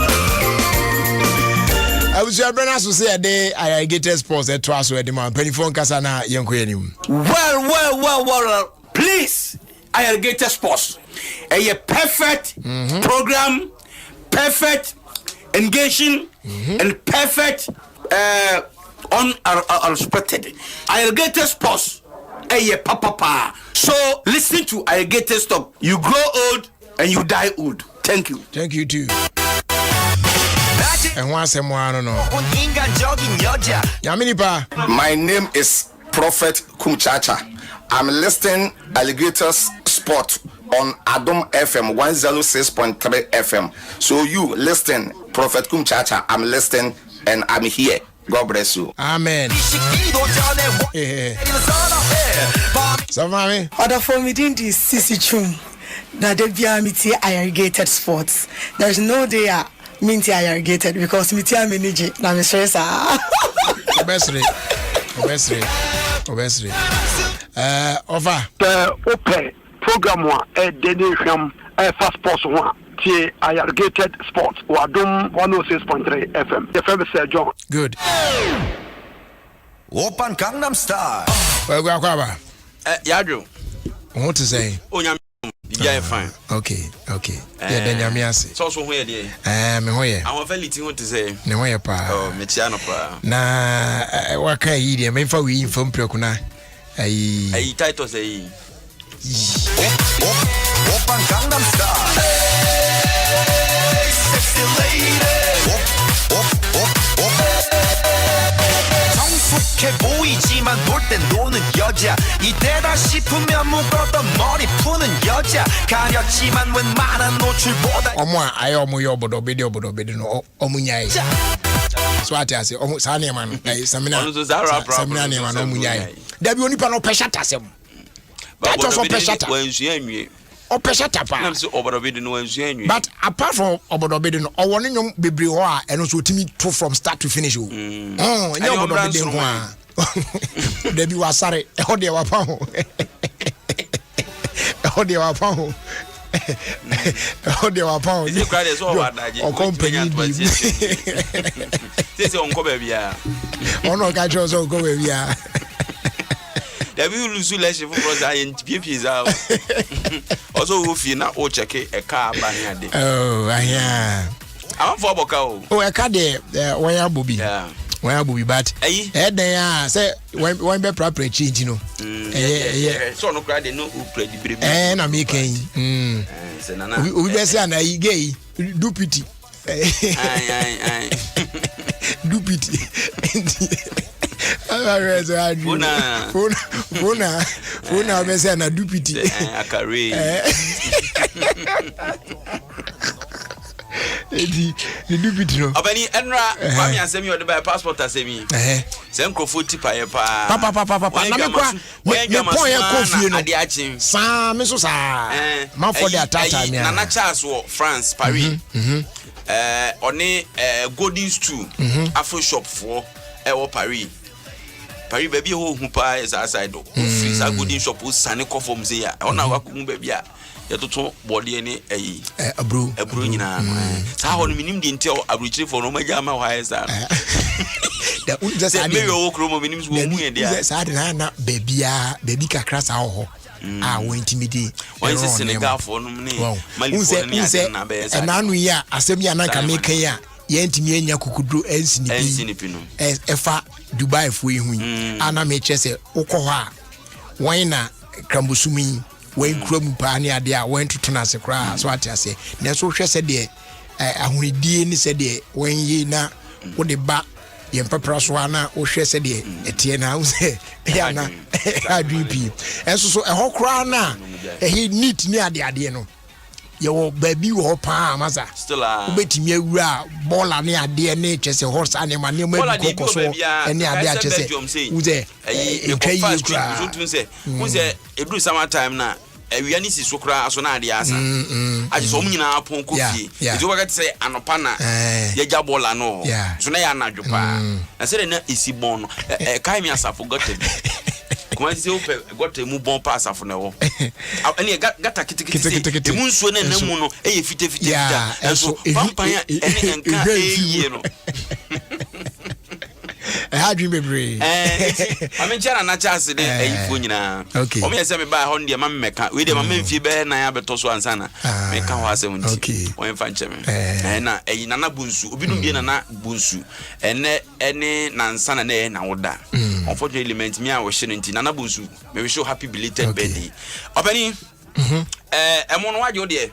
I was your brother to say a day I get sports at twice where the man penny phone kasana yanko yenim. Well. Please, Alligator Sports. A perfect program, perfect engaging, and perfect unexpected. Alligator Sports. Papa. So listen to Alligator Stop. You grow old and you die old. Thank you. Thank you too. And once more, I don't know. My name is Prophet Kumchacha. I'm listening Alligators Sport on Adom FM 106.3 FM. So you listen, Prophet Kumchacha. I'm listening and I'm here. God bless you. Amen. So, mommy. Other for me, didn't this Sissy Chum? That they be a irrigated sports. There's no day minty irrigated because me tia manage na me stress Obesity. Over open program one dedication fast sports one tie irrigated sports Adom 106.3 FM. The famous John. good. Open Gangnam Style. Well, go akwa. Yadro. What to say? Yeah, fine. Okay. Yeah, then you ase. So where dey? Me ho ye. I want validity what to say. Ne ho ye pa. Oh, me tia no pa. Na waka yi dey me fa wi info mpreku na. Ayi title say. Open Gangnam Style. Hey, sexy lady. 성숙해 보이지만 놀 땐 노는 여자 이때다 싶으면 묶었던 머리 푸는 여자 가렸지만 웬만한 노출보다 Omo ayi omo yo obodo bedi no omo nyai. So ati ase omo sa ne man samina. Samina ne man omo nyai. Da bi onipa no peshata asem. That was peshata. Opeshata pa. But apart from obodobedi no owone nyom bebre ho a eno so otimi to from start to finish o. Nya obodobedi ho a. Da bi wasare e ho de wa pa ho. E ho de wa pa ho. Oh, they were pound. Is it quite as well? Or company. This is on baby. Oh, no, catch us all go baby. There will lose less if I ain't PPs out. Also, if you not check a car by day. Oh, yeah. I'm for Bocao. Oh, I can't where Bobby. Where Bobby, but they are say when be proper change, you know. Yeah. So no cry, they know who played the baby. And I'm making. We be say na gay do pity. Do pity. Funa be say na do pity. Akare. The do pity no. Obani enra mami asemi o de buy passport asemi. Se nkrofo tipa ye pa. Papa na me kwa me pon ye kofie no. Ade achin. Sa me so sa. Man for the atata me. Nana Charles wo France Paris. Oni golden stew afro shop for wo Paris baby ho hu pa is outside do free sa golden shop o sane ko form say ya ona wa ku baby a ye toto body ni abro nyina sa ho no minim di ntel abrochire for no maja ma wa esa da un just ade me wo kro mo minim so mu ye dia sa ade na baby kakra sa ho wo intimidate wọ́n ṣe Senegal for no ni Mali for ni na be esa na anu ya asem ya na ka mekan ya ye ntimi anya kukudro ensinipi no efa Dubai fo ehu ana me chese ukọ ha wan na krambosumi wan krom pa ne ade a wan tutuna se kra so ate ase na so hwɛ sɛ de ahunidie ni sɛ de wan yi na wo de ba ye mpapra so ana wo hwɛ sɛ de etie na wo sɛ ya na adp enso so ɛhɔ kra na ɛhe neat ni ade no yo baby wo pa maza obetimi awura bola ne ade ne chese horse animal ne ma bi kokoso ene ade a chese uze etwa yi kra so tun se eduru summer time na ewia ni si so kra aso na ade asa aje so omnyina apon kofie ejo waga say anopa na ye ja bola no so na ya anadwo pa na say na isi bon no kai mi asafo gote kuma si ope gote mu bon pa asafo na wo ani gata kitikiti emu nsuo na namu no eye fite enso pampanya ene enka eye no I dream bebre. I mean, Chana Nachas, a funina. Okay. Omi se me buy Honda, my meka. We de my men fi be na ya beto so ansana. Meka wa se wonti. Okay. O en fan cheme. Na e nana bunsu. Obi no bi nana bunsu. Ene na ansana na e na woda. Unfortunately, element me a wo hye nti nana bunsu. Me wish you happy belated birthday. Opani. Emo no waje o de.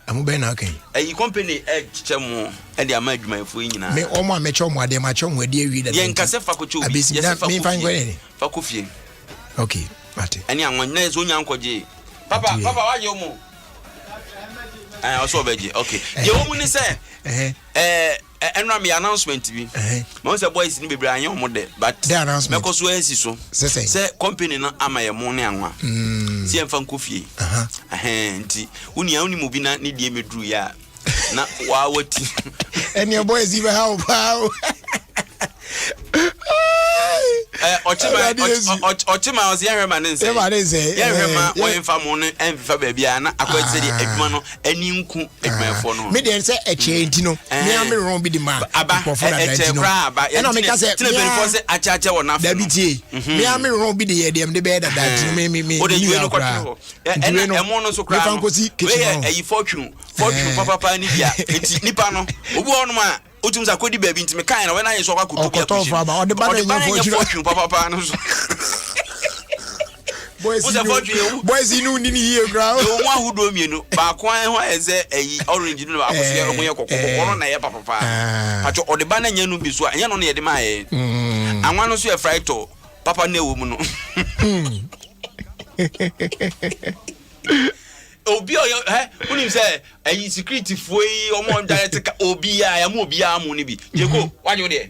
Amu be na okay. E company chemu e de amadwuma fo nyina. Me omo amecho mo ade ma cho mo ade wi da. Ye nkase fa ko chobi. Yes fa me fan gwen. Fa ko fie. Okay, mate. Ani anwan na zo nya nkoje. Papa waje o mo. Also beji. Okay. Ye o mu ni se enra me announcement bi. Mo say boys ni bebre anya o mo de but the announcement. Me ko so asi so. Say company na amaye mo ne anwa. Si en fan ko fie. Nti uni mu bi na ne die medru ya na wa wati. And your boys even how Ochima was young man and say, Yerma, when famone and Fabiana, according to the Edmano, and Ninku, Edman for no. Maybe say a change, no, me won't be the man. About and I make us say, a chacha or not. Deputy, me, I won't be the idiom, the bed that me, or the you and a monoso crown could see a fortune, Papa Nidia, it's Nipano, Ubuanma. Utumza kodi baby nti me kan na when I so kwakutu bi akutu o de ba na fortune papa no so boys inu ni here ground o mo ahudo mienu ba kwan ho eze eyi orange no ba akoso ye mo ye kokoko na ye papa pacho o de ba na nya no bi so anya no ye de ma ye anwa no so ye frito papa na ewo mu no obi unim say ayi security foi omo direct ka obi ya mo obi ya mo ni bi jeko waje de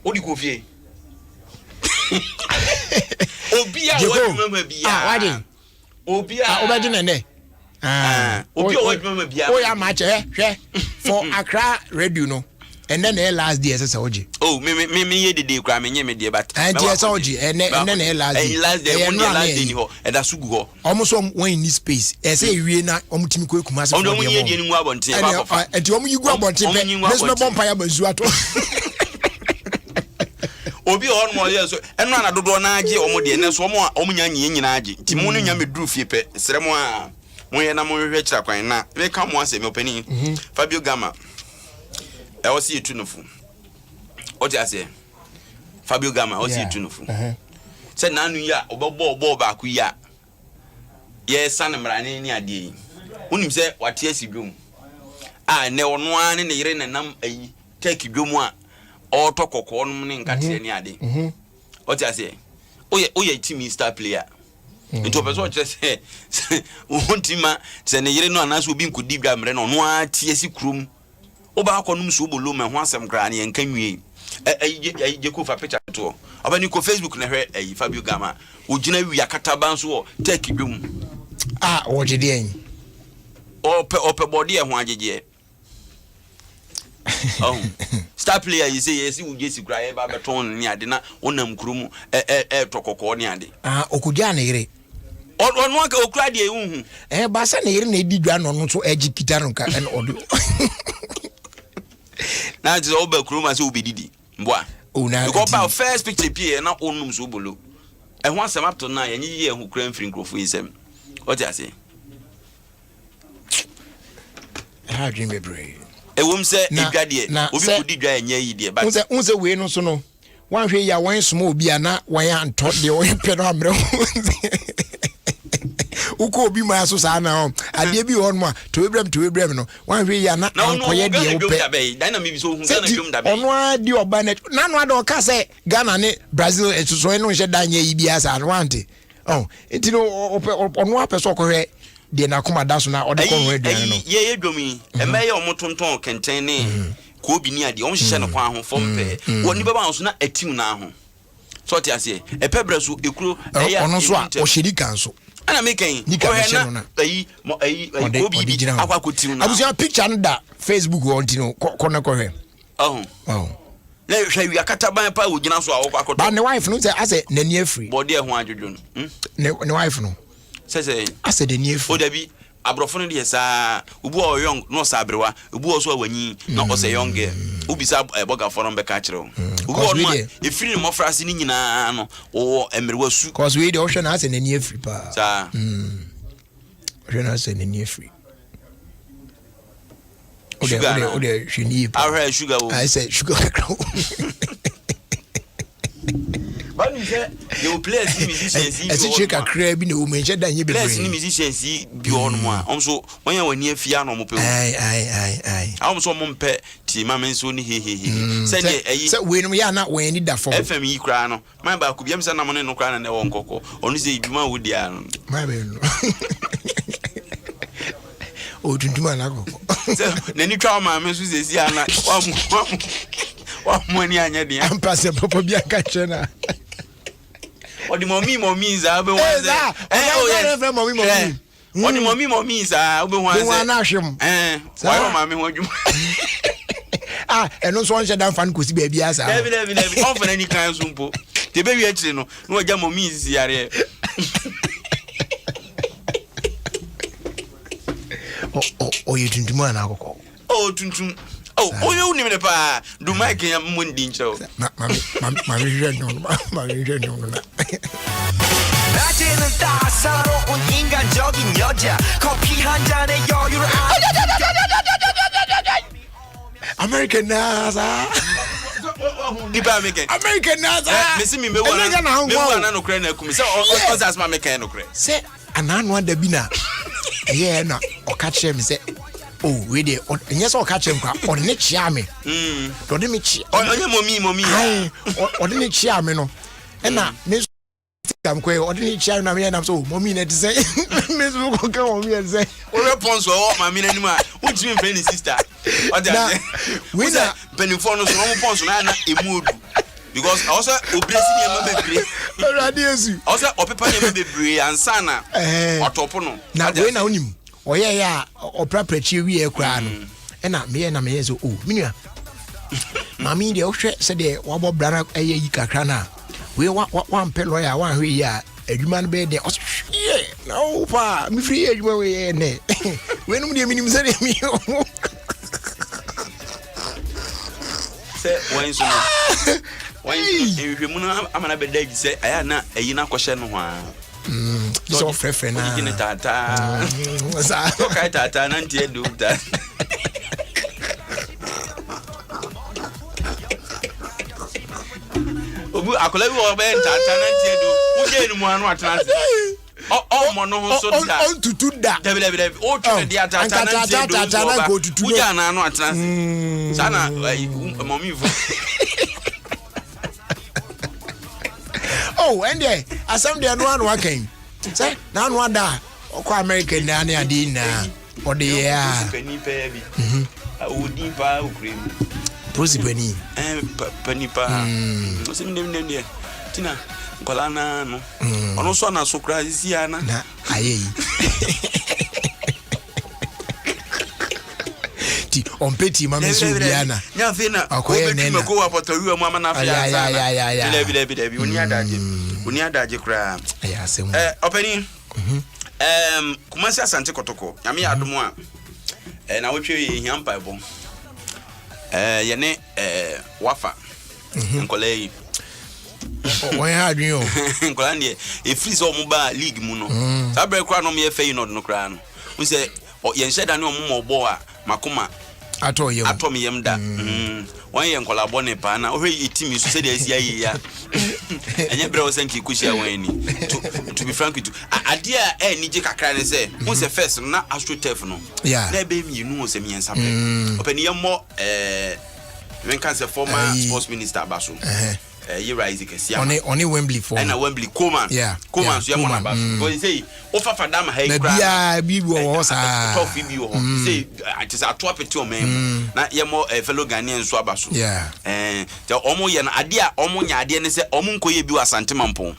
odi ko fie obi ya waje mama bi ya waje obi ya obaje nene obi ya waje mama bi ya o ya ma che hwe for Accra radio no and then the last day say oji me ye de kra me nye me de but and yes oji and then the last day one last day ni ho e da sugu ho almost one in this space e say wie na omutimi ko ekumase for dem omo ye de ni nwa abonte ba fa enti omo yigu abonte pe meso me bompa ya bazu ato obi on mo ye so eno na dodo na age omo de ne so omo nya nyina age ti mu no nya medru fie pe sere mo a mo ye na mo hwe kira kwan na me ka mo ase me opani Fabio Gama I was here to know. What I say, Fabio Gama, I was here to know. Said Nanu ya, Obo back we ya. Yes, son, and Rani near day. When you say what yes, you do. I never know one in the rain and num a take you more or talk of one morning cat any day. What I say, oh, yeah, Timmy star player. Into a person just say, won't him, send a year no answer will be could dig on one TSC crew. Oba konum so bolo me ho asem kra ne enka nwie je ko fa picture to oba ni ko Facebook na hwe Fabio Gama ogina wi akata ban so take dwom o je de en ope body e ho agege oh star player you say yes we just kra e ba beton ni ade na onam kurum tokoko ni ade okuja na ire onu aka okra de ehun ba sa na ire na edi dwa no no so agikita no ka en odo na just oba kuruma so obedidi mboa because by first picture pie na onum so bolo e ho asem up to now yenye ye hu kran free crofo isem what you say ha dream be brave e wom se edwade obi kudi dwa enye yi de but unse we no so no wan hwe ya wan soma obi ana wan anto de o pe no amre uko obi ma so sa na ade bi won ma to ebrem no wan hwe ya na ankoye de o pe dan na me bi so hu Ghana dwom da be ono adi oba na no ade o ka se Ghana ne Brazil etuso no hye dan ye bi asa no wante enti no ono apeso ko hwe de na koma da so na ode ko hwe de no ye dwomi e me ye omotonton kenten ne ko obi ni ade o hye no kwa ho fompe woni baba so na atim na ho so ti ase e pebra so ekuro ono so a o hyedi kan so ana making Nika Bashana. Obi akwakotiu na. Abusia picture no da Facebook on tino kona kohwe. Oh. Na hwe wi akataban pa ogina so akokoto. But the wife no say ase nani afri. Body e ho adwodwo no. Ne wife no. Say ase the near free. Odabi abrofo no de sa ubu o young no sabrewa ubu o so awanyi na o say young girl. Ubisa boga for no be ka kire o. Ubu o no e free mo frase ni nyina no o emerewa su. Cause we the ocean ase nani afri pa. Sa. Ocean ase nani afri. Sugar. She need. I sugar. I said sugar. But you play musicians. As a chick, a crab in the woman, she done you be musicians beyond one. Also, when you were near Fiano, I also mumpe, Timam soon he said, when we are not winning that for FME crown. My back could be some money no crown and no cocoa. Only say you man with the iron. My baby. Oh, to do an alcohol. Then you try my mess with this yana. What money I need? I'm passing Popobia Catchena. What the mommy is, I'll be one. Oh, yes, mommy. What the mommy is, I'll be one. Why, mammy, what you and no one shut down fan could be as I have often any kind of simple. The baby actually no jam is here. Oh, you didn't man alcohol. Oh, Tuntum. Oh, you need pa. Do my game Mundi show. My vision on my vision on that. American NASA. American NASA. Missing me, no credit. So, that's my mechanic. Say, and I want the bina. Yeah, no, or catch him say, oh, we did, and yes, or catch him or next yammy. Don't me cheer. Oh, mommy, or the next yammy, no. And now, Miss I'm quite ordinary chair, and I'm so, mommy, to say, Miss will come on me and say, oh, Ponso, my mean anymore. What's your penny sister? We are Benifono, Ponso, and a mood. Because also obesity also opepa be brave and sana otopono na we na onim oye ya opra chi wi e kra no e na me yeso o minua mami de ohwe se de wabo brana eye yi kakra na we wa mpelo ya wa hwe ya adwuma no be de na o pa mi free adwuma we ne we no de minim se de mi se wan so why you I'm an abed say I am not a yina question one. So friend, tata. Okay, tata, and do that. I could have been tata and do. Who did one what translate? Oh, mono, so to do that. Oh, the tata, go to do not translate. Sana, mommy. Oh, and there, as some day no one working. Say, now one da, or American Danny Adina, or the penny baby. I would deep cream. Pussy penny, and penny pa. What's in them there? Tina, Colana, no. On also not so crazy, Yana. Aye. On petty, Mamma Subiana. Nothing. I'll go up to you, Mamma. We need that you cry. Yes, opening. Kumasi Santa Kotoko. I mean, Adom 1. And I will show you young Bible. Yane Wafa. Nkole. Why had you? Nkolande. A freeze or mobile league muno. Sabre crown on me a fay no crown. We say, oh, yen said I know more boa, Makuma. Atomi yemda. One young collabone pana, or it me so said as ya. And your brother sent you kushia when to be frank with you. A dear any jaka cran say, once a first, not astro telephone. Yeah, there baby, you know, send me and something. Open your more, when can say former sports minister Basu. You rise, only Wembley for and a Wembley Coman. Yeah, Coman, so you're one about. You say, offer for them, hey, be was say, it is a top to a man. Not your more a fellow Ghanaian Swabasu. Yeah, and the Omo yan idea, Omonia, idea, and say, Omunko, you are Santamampo.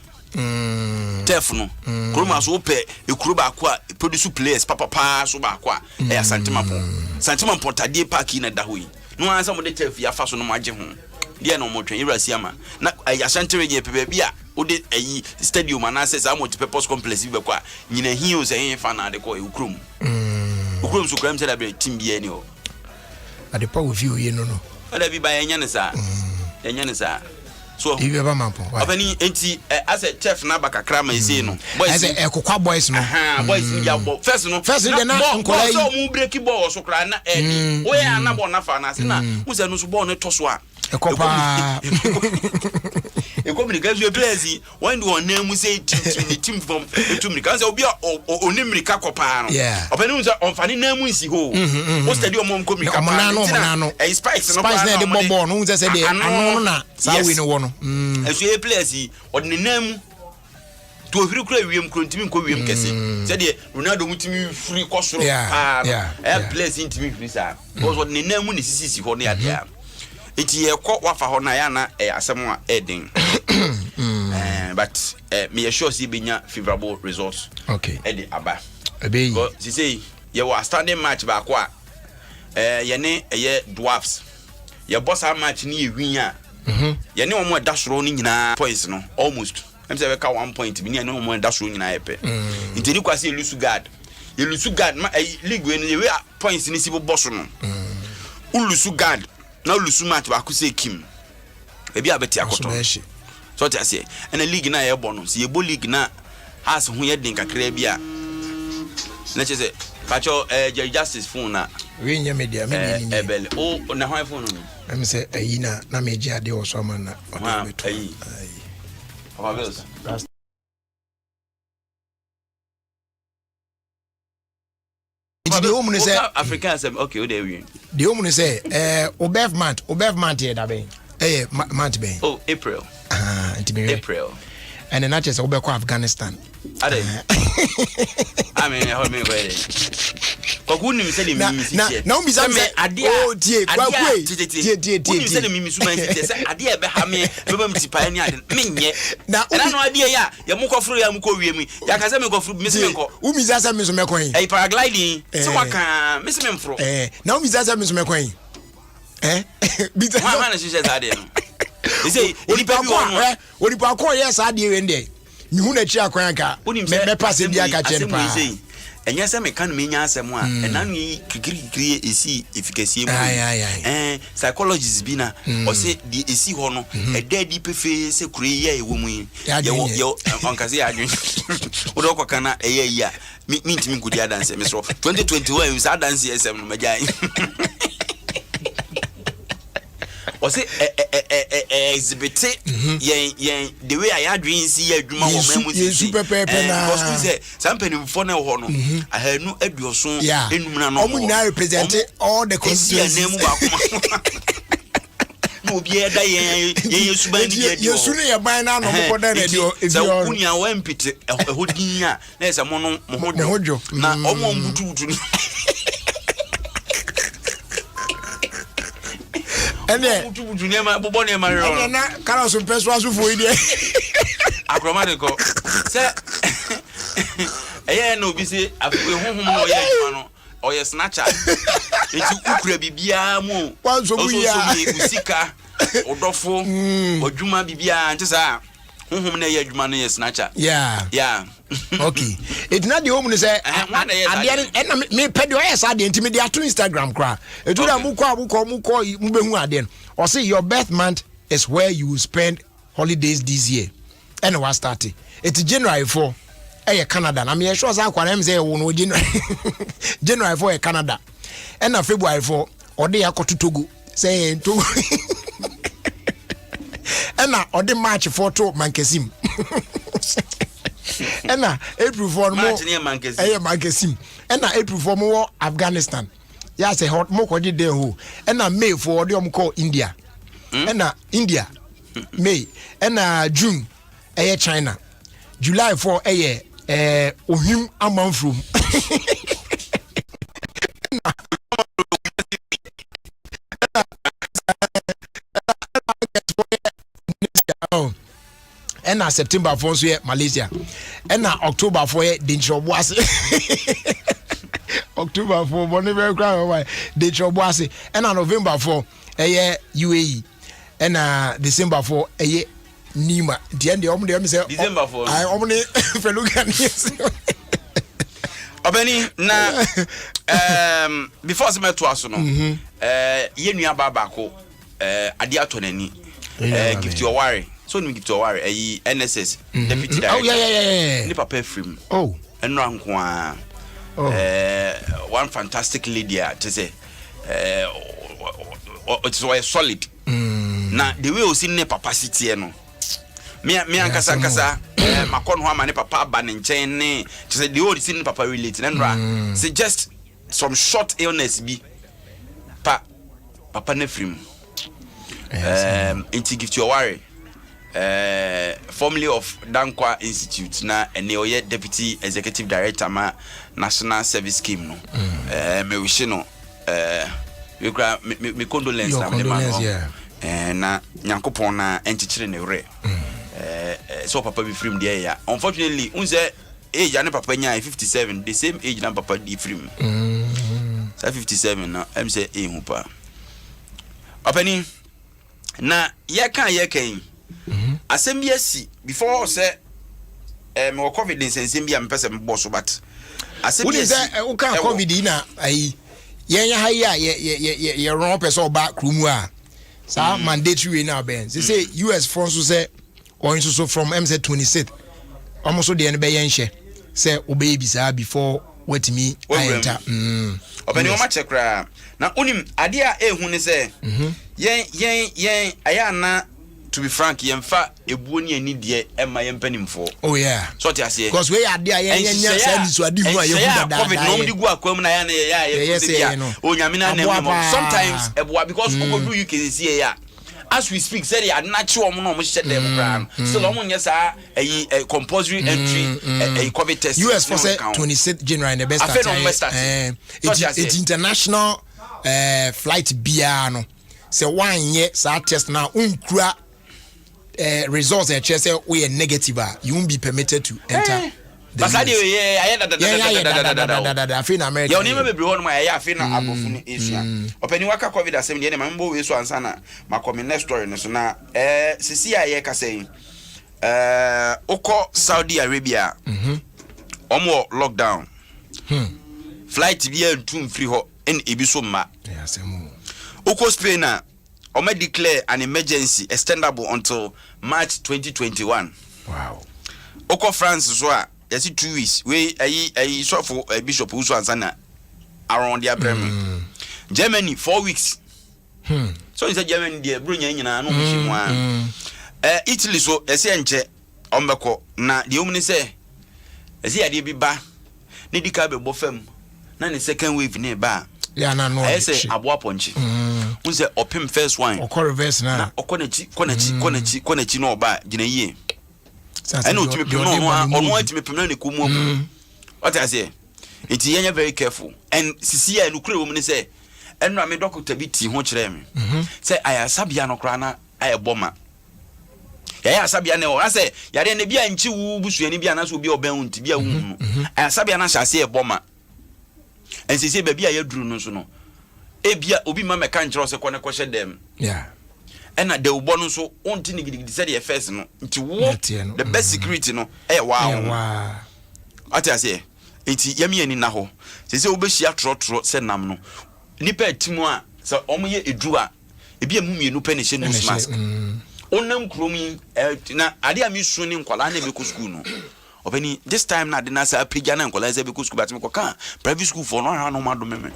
Turf no. Kuroma so pe ekuro ba ko a produce players papa so ba ko a e Santima Portadie Park na da ho yi. No ansa mo de turf ya fa so no mo age ho. Dia no mo twen Irasi ama. Na Ashanti region pe bia ode ayi stadium anase sa multipurpose complex bi be ko a nyina hi o se hin fa na de ko ekuro Ukrom so kram say da be team bi ani o. Ade pa view ye no. Ada bi ba enya ne sa. Enya ne sa. So Ibe ba mampo. Abani enti as a chef na bakakra ma ise no. Boys e kokwa boys no. Boys ni ya bo. First de na nkola yi. So mu break ball so kra na e. O ya na ball na fa na se na. Mu se no so ball no to so a. Ekopa. Ekomunika so players when do on name say team from Etumika say obi onimrika kopa no. Obani unza onfani name nsi ho. O stadium mo komrika pa. No. E spikes no na de ball no unza say de anu na sa we no wo no. Esu e players odne name to ohiri kura wiem kro ntimi nko wiem kese. Say de Ronaldo mutimi free kosoro pa. E players ntimi free sa. Because odne name ni sisi ho ne ade a. Iti ekọ wafa ho na ya na asem a edin. But me sure see benya favorable results. Okay. Edi aba. Ebe. Go si say ye wa standing match ba ko a ye ne ye dwarfs. Ye boss a match ni ye win a. Ye ne omo dashro ni nyina points no almost. Em say we ka 1 point bi ne omo dashro nyina ye pe. Intini kwase lusu guard. Ye lusu guard ma league we ne we points ni si bo boss no. Ulusu guard. Now lusu match ba kuse kim ebi abeti akoto so te ase and the league na ye bono si ye bo league na has ho ye den kakra bia na chese pacho Jerry Justice phone na we nya media me ni ebele o na ho phone no em say ayi na me ji ade o so man na ayi Obabels the home say Africans okay o dey we the home say obef month here da ben month ben oh April April and then not just obeko Afghanistan ade I mean hold me go koku nim say the mimi sit na umi say ade oh tie kwakwe tie umi say the mimi su man sit say ade e be ha me beba mtipa ni ade menye na no ade ya mukofuru ya mukowie ya ka say me kofuru me se menko umi say me so mekon paragliding so waka me se memfro na umi say me so mekon bitter ma na shisha ade no they say onipa ko yes ade we ndey mi hu na chi akwan ka me pass bi aka che pa enya se me kan me nya asem a enanu kikiri esi efikasie mu psychologists bi na o se di esi ho no edadi pefe se kure ye ewo mu ye onkaze adwen o do kwa kana eye yi a mi ntimi nkudi adanse me so 2021 sa adanse esem no majai o se exhibit yen the way I dream see adwuma wo memu see because say sampani for na ho no ahanu aduoso enum na no omu na represent all the constituencies nemu ba kuma no bi eda yen suban di edi yesu ne ye ban na no mo da na di so kunia wa mpite ehodin a na ese mo no mo hojo na omo mbututu ene butu nema bobo nema ro ene na kala so persuasion fo ide akromadiko se eye na obi se afuhunhum no ye no oye snatcher eti ukura bibia mu wanzo mu ya usika odofo odwuma bibia ntisa hunhum na ye adwuma no ye snatcher yeah okay it na the home ni say and me pede o yes ade ntimi dey to Instagram kra etu da mu behu ade no or say your birth month is where you spend holidays this year and what started it's January 4 Canada na me sure say akwa na me say wo no January 4 Canada and na February 4 ode yakoto Togo say Togo and na ode March 4 to Mankesim ena April 4 mo Mankesim ena April 4 mo Afghanistan ya say hot mo ko dey ho ena May 4 dey call India ena India May ena June China July 4 ohim amanfrom ɛna September for nso yɛ Malaysia ɛna October for yɛ Dintroboase October for bɔne bɛ kra why Dintroboase ɛna November for ɛyɛ UAE ɛna December for ɛyɛ Nima the end of the say December for I omni felugan Obeni na before se meto aso no ye nua baba ko ade ato nani gift your worry so no gift your worry NSS deputy director oh yeah ni papa frame oh enra nko a one fantastic lady to say it's so solid na the way o see ne papa city no me ankasa makon ho amane papa ba ne nchen ne to say the old sin papa relate na say just some short illness bi papa ne frim into gift your worry formerly of Dankwa Institute na ene oye deputy executive director ma national service scheme no me wish no me condolence na me na nyankopon na enchichire ne wre so papa be free there ya unfortunately unse age and papa nya 57 the same age na papa di free so 57 na em say hu pa opani na ye kan asem bi asi before say me covid nsensem bi am pese me boss but asem bi asi u kan covid na ayi yen ya ha ye ron pese oba krumu a sa mandatory na ben say US France say or so from MC 26 almost the end be yenhye say obey bisa before wait me enter opani o ma chekra na unim ade a ehu ne say yen aya na to be frank yemfa ebuo ni ani de ema yempanimfo oh yeah so ti ase because we ade a yen say ni so ade hu a yehu da covid no mdi gu akwam na ya na ya o nyame na na sometimes eboa because we go do you can see ya as we speak say ya na chi omo no mo hye dem kran still omo nya sa compulsory entry covid test US for say 26 January the best time it's international flight bia no say one year sa test na unkura results e che say we negative you won't be permitted to enter Basadi da Africa America ya onima bebre ho no ya Africa abofu ni Asia openi waka covid asem de ma mbo we so ansa na makomi next story no so na sisi aye ka say uko Saudi Arabia omo lockdown flight bi antum free ho en ebi so ma uko Spain na omo declare an emergency extendable until March 2021 wow uko France so a yes 2 weeks we ayi so for bishop who so answer na around their brem Germany 4 weeks so is Germany there bro nya nyina no mhim a Italy so ese enche ombeko na the omni say ese ade bi ba ne dika be bofam na ne second wave ne ba ya na no ese abo ponchi unse opim first one okọ reverse na okọ na no ba gina yie and ultimately no ultimately pem na komu what I say it yen very careful and sisi ya nukure wo me say enu me doctor bi ti ho kire me say aya sabia no kra na aya boma ya sabia ne o na say yare ne bia nchi wu busuani bia na so bia oban unti bia wu aya sabia na hyase e boma and sisi ba bia ya duru no so no e bia obi ma me kan kire o se kone ko hye dem yeah and the ubonu so onti ni gidi said the first no nti wo the best security no wow ati ase enti yami ani na ho se obehia trotro se nam no nipa atimu a se omoye edu a ebi emu mienu pe ne hye nose mask onam kromi na ade ami su ni nkwala na be ko school no obeni this time na de na sa apija na nkwala ze be ko school but me ko kan private school for no ha no mado meme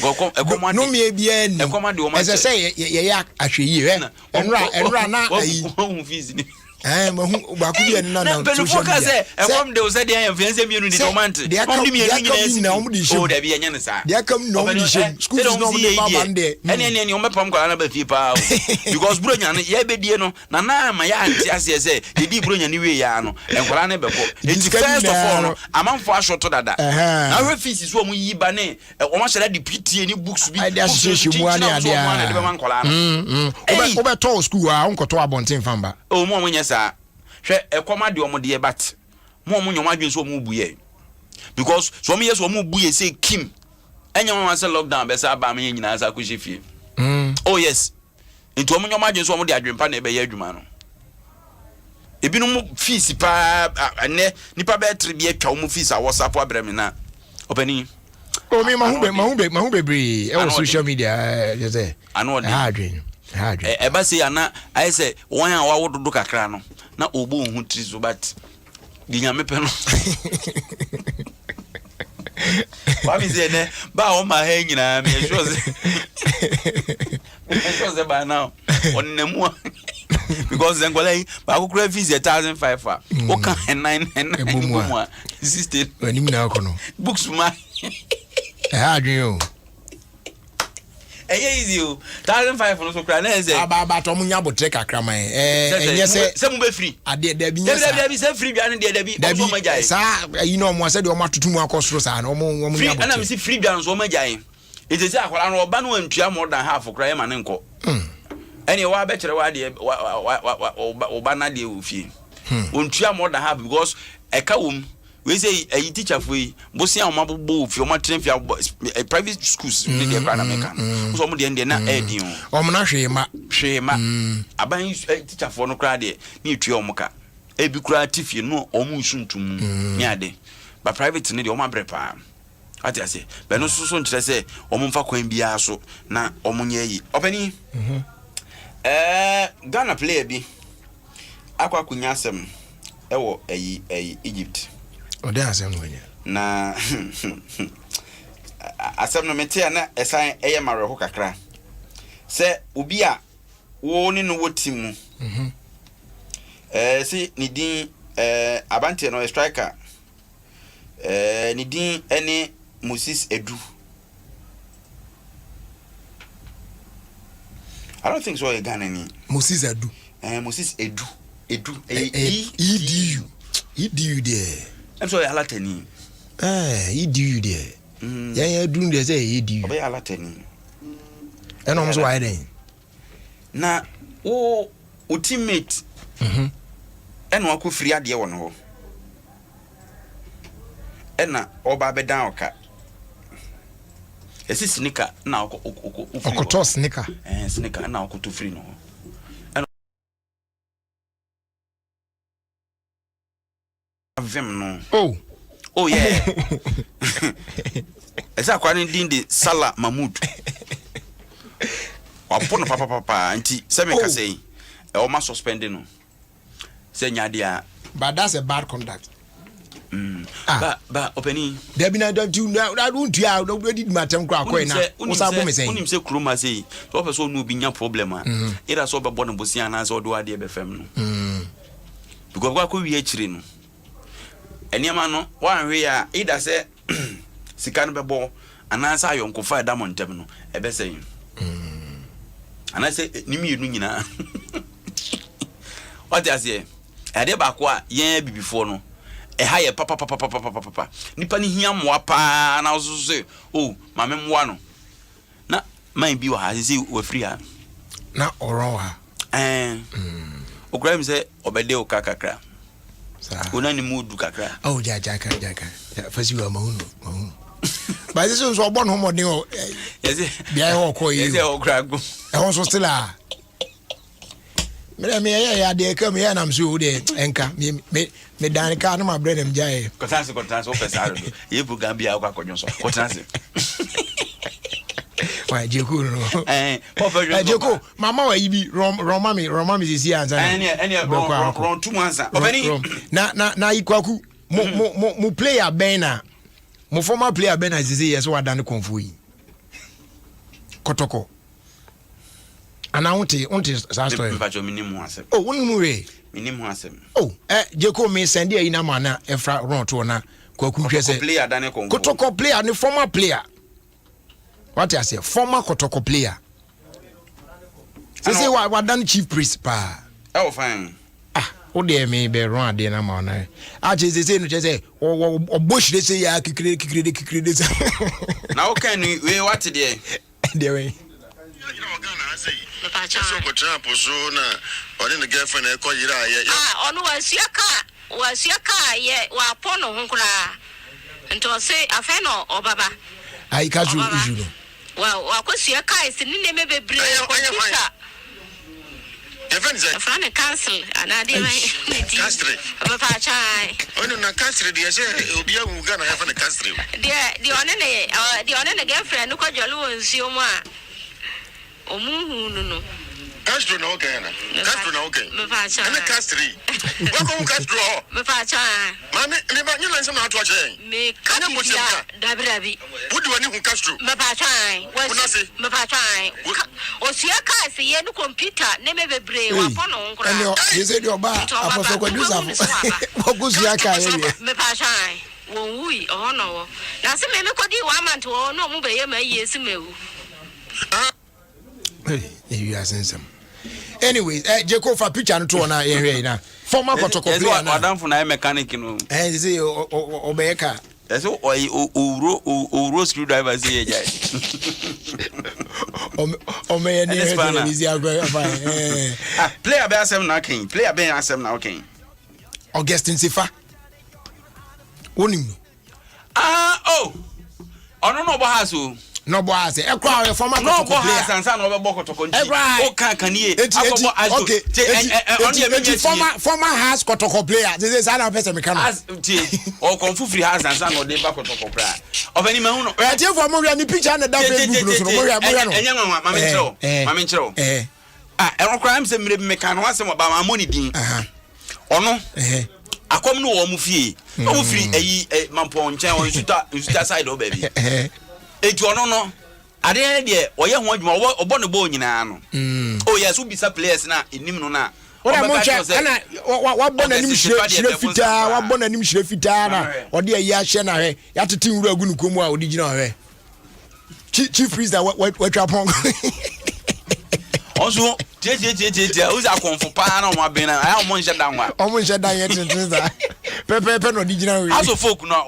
go ekomande no me bia ni ekomande o ma say ye ahweyi enra na ayi fees ni mahu ba ku bia na social media ekom de o say dey influence mienu ni tomante om di mienu nyina o da bia nya ne sa dia kam no di shem school no mo ba bande eni o mepam kwala na ba fi pa because bro nya ye be die no na ma ya anti ase say di bro nya ni we ya no enkwala na be ko enti first of all no amanfo ashoto dada na we fees so mo yi ba ne o ma share di PTA ni books bi association mu ani ade o be to school a onko to abonten famba o mo nya sa hwe ekoma de omo de bat mo nyom adwen so omo buye because so omo yes omo buye say Kim enya mama say lockdown be say aba me nyina sa ko hwefie oh yes into omo nyom adwen so omo de adwenpa na be ye adwuma no ebinum fees pa ane nipa be tribie atwa omo fees a WhatsApp abrami na opani oh me mahu bebre e social media you say ano de adwen eba say ana I say won a wa wododo kakra no na obo hu tri so but di nyame pe no ba mi say ne ba o ma ha nyina me sure say ba now onnemu because then golai ba ko kura fees 1,500 o kan 9 system ani mi na ko no books ma adwen o easy o 1,500 no so kura na say aba to munya botre kakra man enye se mu be free ade da bi nya da bi se free bia no da bi o so magai sa yi no mo se de o matutu mu akosoro sa na o mo nya botre ana mi se free bia no so magai it is akwala no oba no antua more than half kura e ma ne nko any wa be kire wa de oba na de ofie ontua more than half because eka wom we say a teacher for yi bosia o mabbo ofie o matren fia private schools ni de kra na meka so mo de na edi o mo na hwema aban teacher for no kra de ni etua o moka e bi kra tifie no o mu suntum ni ade ba private ni de o mabrepa ati ase be no so nkire se o mo mfa kwan bia so na o mo nya yi opani Ghana player bi akwa kunya asem ewo Egypt ode asem no nya na asem no mete na esan eye mareho kakra se obi a wo ni no wotimu si ni din abante no striker ni din ene Moses Edu. I don't think so a Ghanaian. Moses Edu. Moses Edu. Edu there. I'm sorry, Alateni. Edu there. Yeah, doing the say Edu. Obey Alateni. And almost why then? Na o teammate. And one could free idea one ho. And na oba be down ka. Esi sneaker na okoto sneaker sneaker na okoto free no vim no oh yeah esa kwa din de Salah Mahmoud wapo no papa anti se me ka say e o ma suspend no se nya dia but that's a bad conduct. But openi there be na don't you I don't you don't did matter kwa kwa na what's up me saying unim se kroma say so person no bi nya problem a ira so be born bosia na so do ade be fam no because kwa ko wi akire no eniama no wan hwe a ida se sika no be bo anansa ayonko fa diamond tem no e be say anase nimi enu nyina what you say ade ba kwa yen bibifo no haye papa nipa ni hia moa pa na so say oh mame moa no na man bi wa ha say we free ha na oron ha okra mi say obede o kakakra sa ona ni mudu kakra oh jaka fasi wa mahunu ba this so obon homo den o yes bia ho ko yi yes okra go e ho so still a me ya de ka me ya nam so de enka me dan ka no ma bre dem jae kotanse o pesa do ye program bia akwa konyo so kotanse wa jeku no jeku mama wa yibi roma mi sisi anza ron 2 months obeni na ikwaku mo player bena mo former player bena sisi yes wa dan konfu yi kotoko ana unti sa story mfacho minimu asem oh wonu we minimu asem oh jeko me send e na mana efra ron to na kwaku hwe se player dane konfu kotoko player ni former player what I say former kotoko player say wa dan chief priest pa oh fine o de me be ron ade na ma na je say no je say oboshire say ya kikire na o kan we what there there we pacha so ko tra poso na odi ne girlfriend e ko yira ye onu wasiaka ye wa pono hunkura nto se afeno obaba ai ka ju issue no wa kwasiaka isi ne mebebre computer Frane cancel anadi mai castre pacha onu na castre de se obi awu ga na ya fa na castre de onene girlfriend ko jolu nsuo mu a omuhu no Castro na okay na. Castro na okay. Me pacha. Ana Castri. Welcome Castro. Me pacha. Mane ne ba nyina nsem na ato ache. Me kabia dabrabi. Wodi wani hu Castro. Me pacha. Wasi. Me pacha. Osia ka se ye no computer ne me bebre wa pono nkura. Ene o yese di oba afoso producer fo. Ogusia ka ye. Me pacha. Won wui ohono wo. Na se me kodi wa amant wo no mu be ye ma yesi mewu. Hey, you are saying anyway, Jeko for picture to na area na. Former protocol player na. Adam for na mechanic no. Say obeka. So o screwdriver say jai. O me any easy go fine. Player be asem na king. Player be asem na okay. Augustine Sifa. Onim. Oh. Ono no bo haso. No boy say e kwa former no boy has answer no be kotoko nti o kan kanie akobo azo okay former has kotoko player this is an person me kana as ti o konfufri has answer no de ba kotoko player ofani ma hu no e ti for mo ni picture na da Facebook no so mo ya no enye nwa ma me nchero e crime se mire me kan wa se mo ba ma money din ono akom no wo mu fie o mu firi eyi mampo nchen o nsuta side o baby etu ono no ade de oye ho adwuma obo no bo nyina no oh yes ubisa players na enim no na ora mo che ana wa bo na nim hire fita wa bo na nim hire fita na ode ayi ahye na hwe ya tete nwura agu nukomu a odi gina hwe chief priest we trapon onso tie uza konfo pa na mo abena aya mo nche dan wa o mo nche dan ye tintin za pepe no digina we aso folk no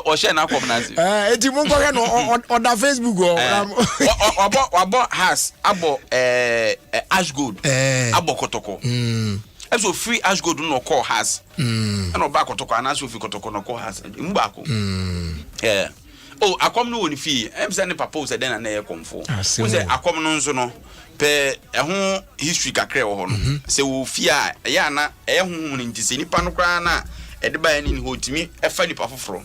o share na kom na zi eti mo ko he no on da Facebook abo has abo ash gold abo kotoko so free ash gold no call has and oba kotoko ana so free kotoko no call has mba ko oh akom no woni fi em say ne papa say den na ye komfo wo say akom no nso no pe ehun history kakra wo ho no se wo fi a ya na ehun ni ntise nipa no kra na ede ba ni hotimi efa nipa foforo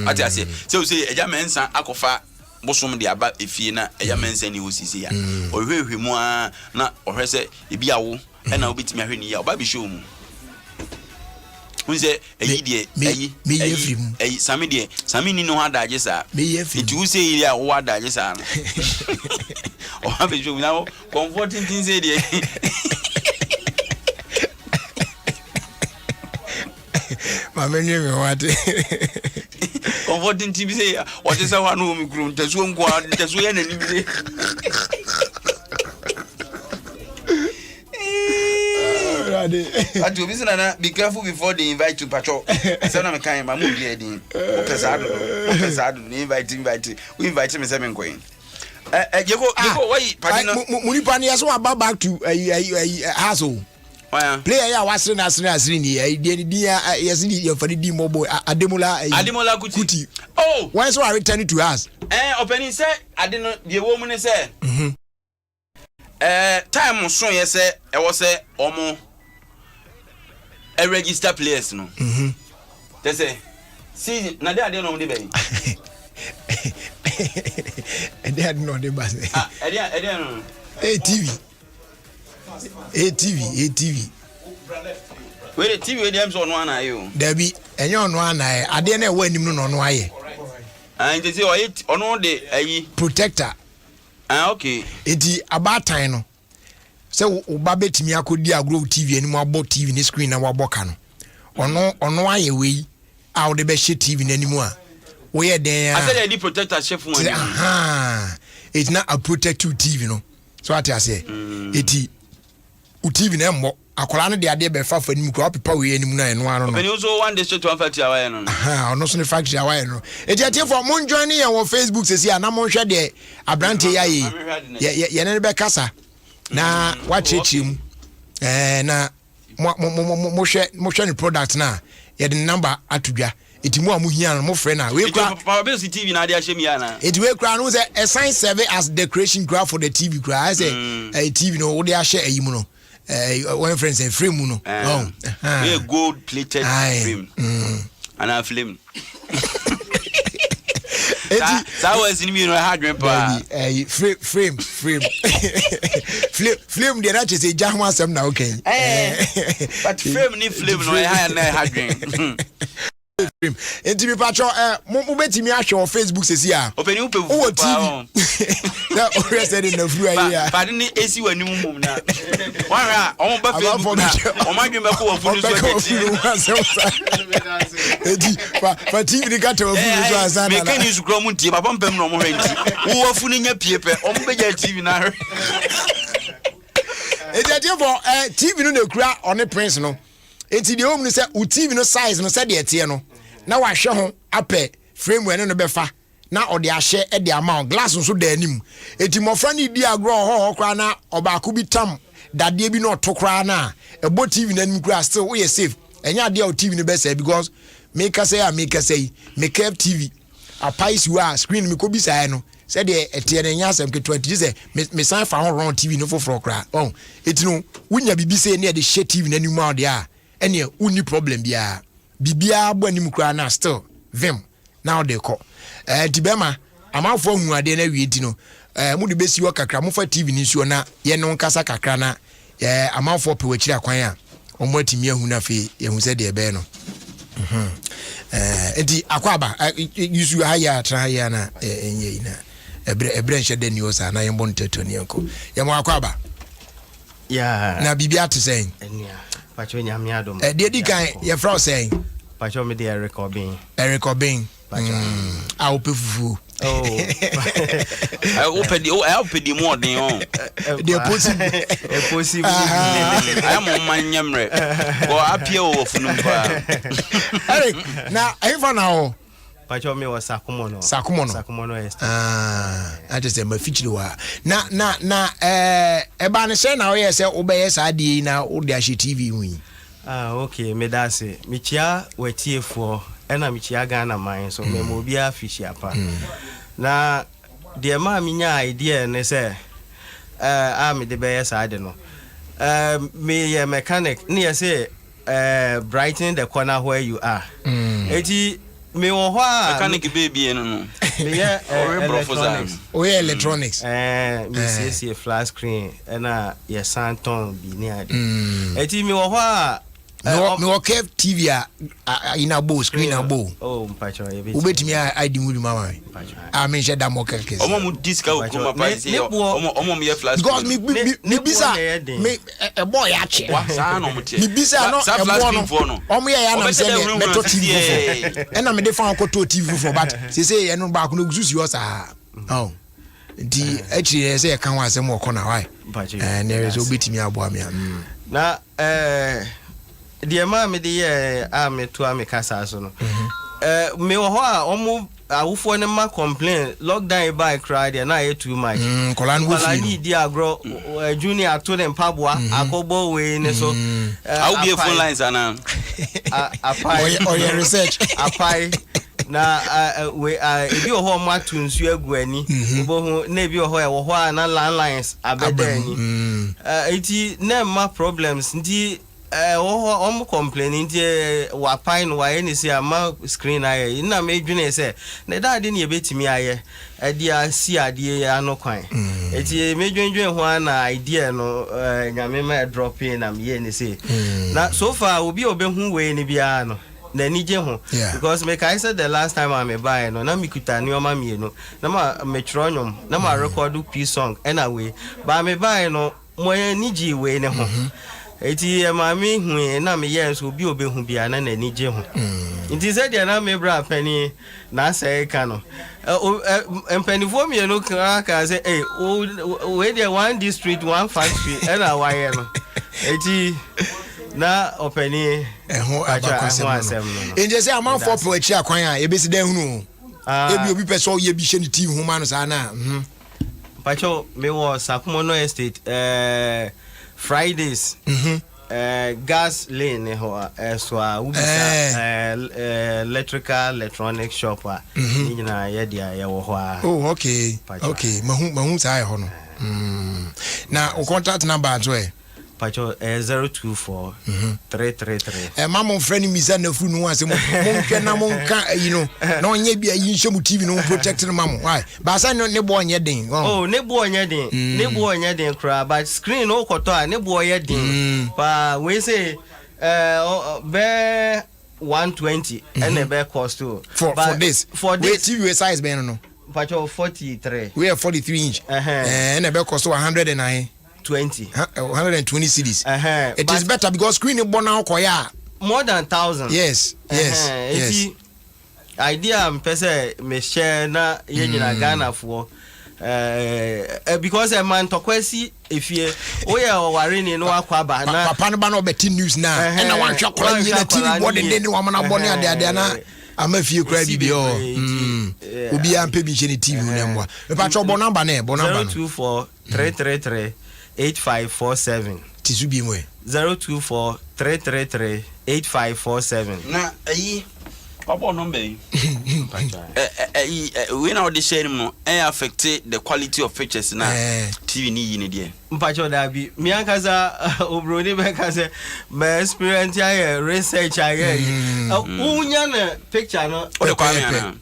ati ase se wo say eja mensa akofa bosom de aba efie na eja mensa ni hosisi ya ohwehwe mu a na ohwe se ebi awo e na obetimi ahwe ni ya oba bi show mu unze eyi de eyi sami de sami ni no adaje sa eti use iri a wo adaje sa no o ha be jomi na comforting things e de mama ni me wate comforting things say what is one no mi group tesu nko tesu ye na ni bi Ati obi na be careful before they invite you patrol. Say na me kan ma mu bi edin. O pesado ni invite. We invite me 7 coin. Jeko why padi no muni pani yaso aba back to haso. Player ya wasre na asre ni di yes ni your fadi di mobo Ademola Kuti. Oh, why so are returning to us? Opening say ade no de wo mu ne say. Time so ye say e wo say omo register players no. They say see na dey no dey be. They had no dey base. Ede no. ATV. Where the TV dem so no ana yo. Dabi enyo no ana ade na e wa nim no no aye. And they say ono de ayi protector. Okay. Eti abatan no. Se wo ba betimi akodi agro TV ani mo abo TV ni screen na wo aboka no. Ono aye we a wo de be she TV na animu a. Wo ye den a. I said the protector chef one. It's not a protective TV no. So what I say. Eti TV na mbo akola no de ade be fa fanim ko opepa we anim na eno ano no. But you so one district one factory away no. Ono so ne factory away no. Eti atie for mon join ye on Facebook sesi ana mon hwe de abrante ya ye ne be kasa. na wachechi mu na mo hwe product na ye the number atudwa itimu amu hia no mo frɛ na we kra Papa TV na dia hye mi ana it we kra no say a sign serve as decoration graph for the TV kra I say TV no wo de ahye ayimu no one friend say frame mu no we gold plated frame ana flame that was in me no hard pa frame flame dey na say jahwa asem na okay but frame ni flame no na hard dream enti mi patro mo betimi ahwe on Facebook sesi a openi wo TV na o reset na fru ayi a pade ni esi wani mum na wanra o ba Facebook na o ma dwen be ko wo funu so eti pa TV ni kata wo funu so asana me kan use kro mu tie papa mpem no mo hwenti wo funu nya pie pe o mo be ja TV na hwe eti for TV no na kura on the prince no enti de home no say u TV no size no say de etie no na wa hwe ho apɛ frame we no befa na ode ahye e de amount glass nso da anim enti mofra ni di agro ho kra na obaako bi tam dade bi no otokra na ebo TV na anim kra still we safe enya de o TV no be say because make say make up TV apais wa screen me ko bi sai no say de etie na nya asem ke 20 say me sign fa ho run TV no foforo kra eti no wunya bibi say na de hye TV na anim out there ene uni problem bibia bo anim kra na still vim now they call tibema amafo hu ade na wie ti no mu de besi wo kakra mu fa TV ni suo na ye no nkasa kakra na amafo pe wachiri akwan a omo atimi ahu na fe ye hu se de ebe no enti akwaba yusu haya tra haya na enye ina ebre nche de news na ye mbon tetoni enko ye mo akwaba ya na bibia to say Pacho nyame Adom. De di kan ye fra say. Pacho me de Eric Obin. Pacho. A opefufu. Oh. I open the more than on. The possible. I am on my nyamre. Go up here of number. Eric, now I now. Pacho me was Sakumono. Sakumono est. I just say my feature wa. Na eba ne say na we say obeye sadi na odi ahye TV wi. Okay, me da say. Me chia wetiefo, e na me chia Ghana man so me mo bia fishi apa. Na de ma me nya idea ne say me de be sadi no. Me mechanic, ne say brighten the corner where you are. Eti me wo hwa mechanic baby no me yeah electronics electronics me see flat screen na ye santon bi ni ade eti me wo hwa me wo kev TV ina bow screen na bow mpacho ye be ubetimi ID mu mama me she da mo kekes omo mu disc o kuma price omo me flat because me bisa me boy ache wa sa no mute me bisa no no omo ye ya na se me to TV fo na me dey fan ko to TV fo but say ye no ba ko no gususi o sa di actually say kan wa asem o ko na why there is obetimi abo me na the ma me dey me to am kasa so no me wo ho a omo awufo ne ma complain lockdown by cry there na too much kola ni di agro junior to them paboa akobo we ne so how be phone lines ana apai or your research apai na we ebi ho ma tunsu aguani obo hu na ebi ho e wo ho na landlines abedani eti na ma problems ndi I'm complaining wa pine wa any say ama screen aye na me dwene say na dade ne yebetimi aye dia si ade ano kwan eti me dwendwen ho na idea no nyame ma drop in am ye ne say na so far obi obehu we ne bia no na ni je ho because me kai said the last time I me buy no na me kuta ni o ma me no na ma me tronyom na ma record peace song anyway ba me buy no mo ni ji we ne ho eti mami hu na me yen so bi obehu bia na nani je ho nti se dia na me bra pani na say ka no empanifo me no ka say we there one district one factory and why no eti na opani ho abakosem no nje say am for pro achi akwan a ebesi dan hunu ebi obi pese o ye bi hye ni TV ho ma no sa na Pacho, me was Sakumono Estate, Fridays. Gas lane so electronic shop oh okay mahum sai ho no na o contact number atwe Pacho 024 333 mama friend mi say na fru no ase mo hwe na mo nka you know na onye bia yi nhwe mu TV no protect no mama why ba say ne bo onye den oh ne bo onye den kra but screen o koto a ne bo onye den pa we say be 120 and be cost too for this wait TV size be no Pacho 43 we are 43 inch and be cost 109 120 cedis. It is better because screen is now koya more than 1,000. Yes. Idea mpese me share na yenyina Ghana for because a man to kwesi if you worry ni no akwaba na papa no ba no beti news na and I want chakra ni na TV board den wa mana bone ade na amafie kra bibi obi ampe bi che ni TV na mwa me pa cho bo number 024 333 8547 Tisubi mwe 024 333 8547 na ayi papa number we na the share no affect the quality of pictures na TV ni yi ne de mpacho da bi mi ankaza obroni be kaze my experience ya research ya unya na picture no o de kwa me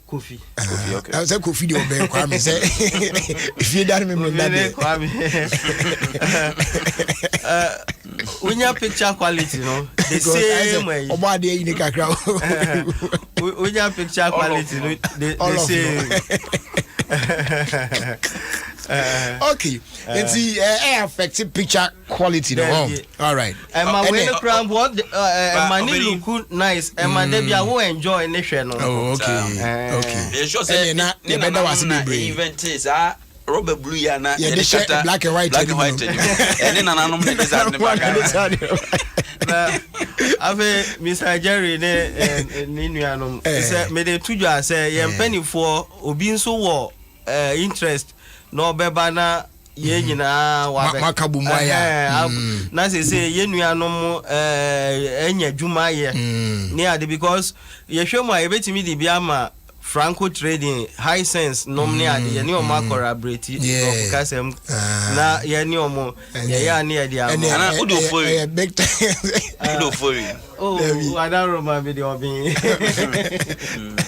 Kofi. Okay. I said Kofi the obey Kwame say if you don't remember that Kwame. Unya picture quality no the same way. Oba dey in kakra. Unya picture quality no the same. Okay. And see affected picture quality no. All right. And my way cram what money look nice and my debut I will enjoy in the no. Oh okay. Okay. Sure say na better was be event is Robert Blue ya na black and white and then nananom na design the back na ave Mr. Jerry ne nuanom say me dey tuju say ye mpani for obi nso wo interest no beba na ye nyina wa be makabu ya na say ye nuanom enya dwuma ye ne ade because ye hwemu a ye betimi di bia ma Franco Trading high sense nomne ade ye ne o ma collaborate no kasem na ye ne o mo ye ya ne ade ana udo for big time udo for oh I don't remember the obi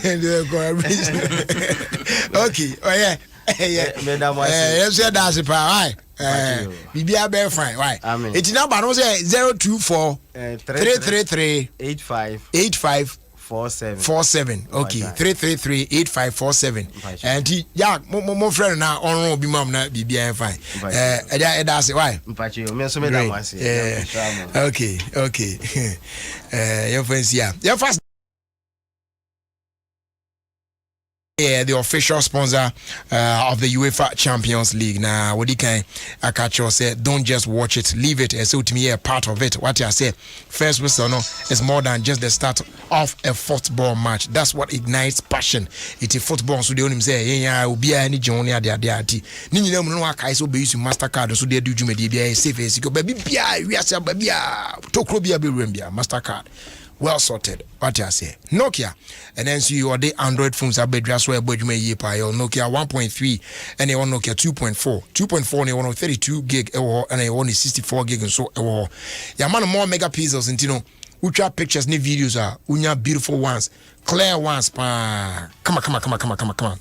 the collaboration okay oh yeah madam yes that's pa why bibia be fine why it number no say 024 333 85 47 okay 333-8547 and yeah mo friend na onro obi mam na bibia fine that's why okay your friends your first the official sponsor of the UEFA Champions League. Now, what you can Akacho said, don't just watch it, leave it. And so to me, a part of it. What I say, first whistle no, is more than just the start of a football match. That's what ignites passion. It's a football. So they only say, yeah, will be any journey at the ati. Nini no no akai so be using Mastercard. So they do jume be safe as you go. Baby, we are say baby, tokro be Mastercard. Well sorted. What I say, Nokia, and then see you the Android phones are better as well. But you may Nokia 1.3 and one Nokia 2.4 and one 32 gig and one 64 gig and so. Yeah, man, more megapixels and you know, ultra pictures, new videos are unya beautiful ones, clear ones. Come on.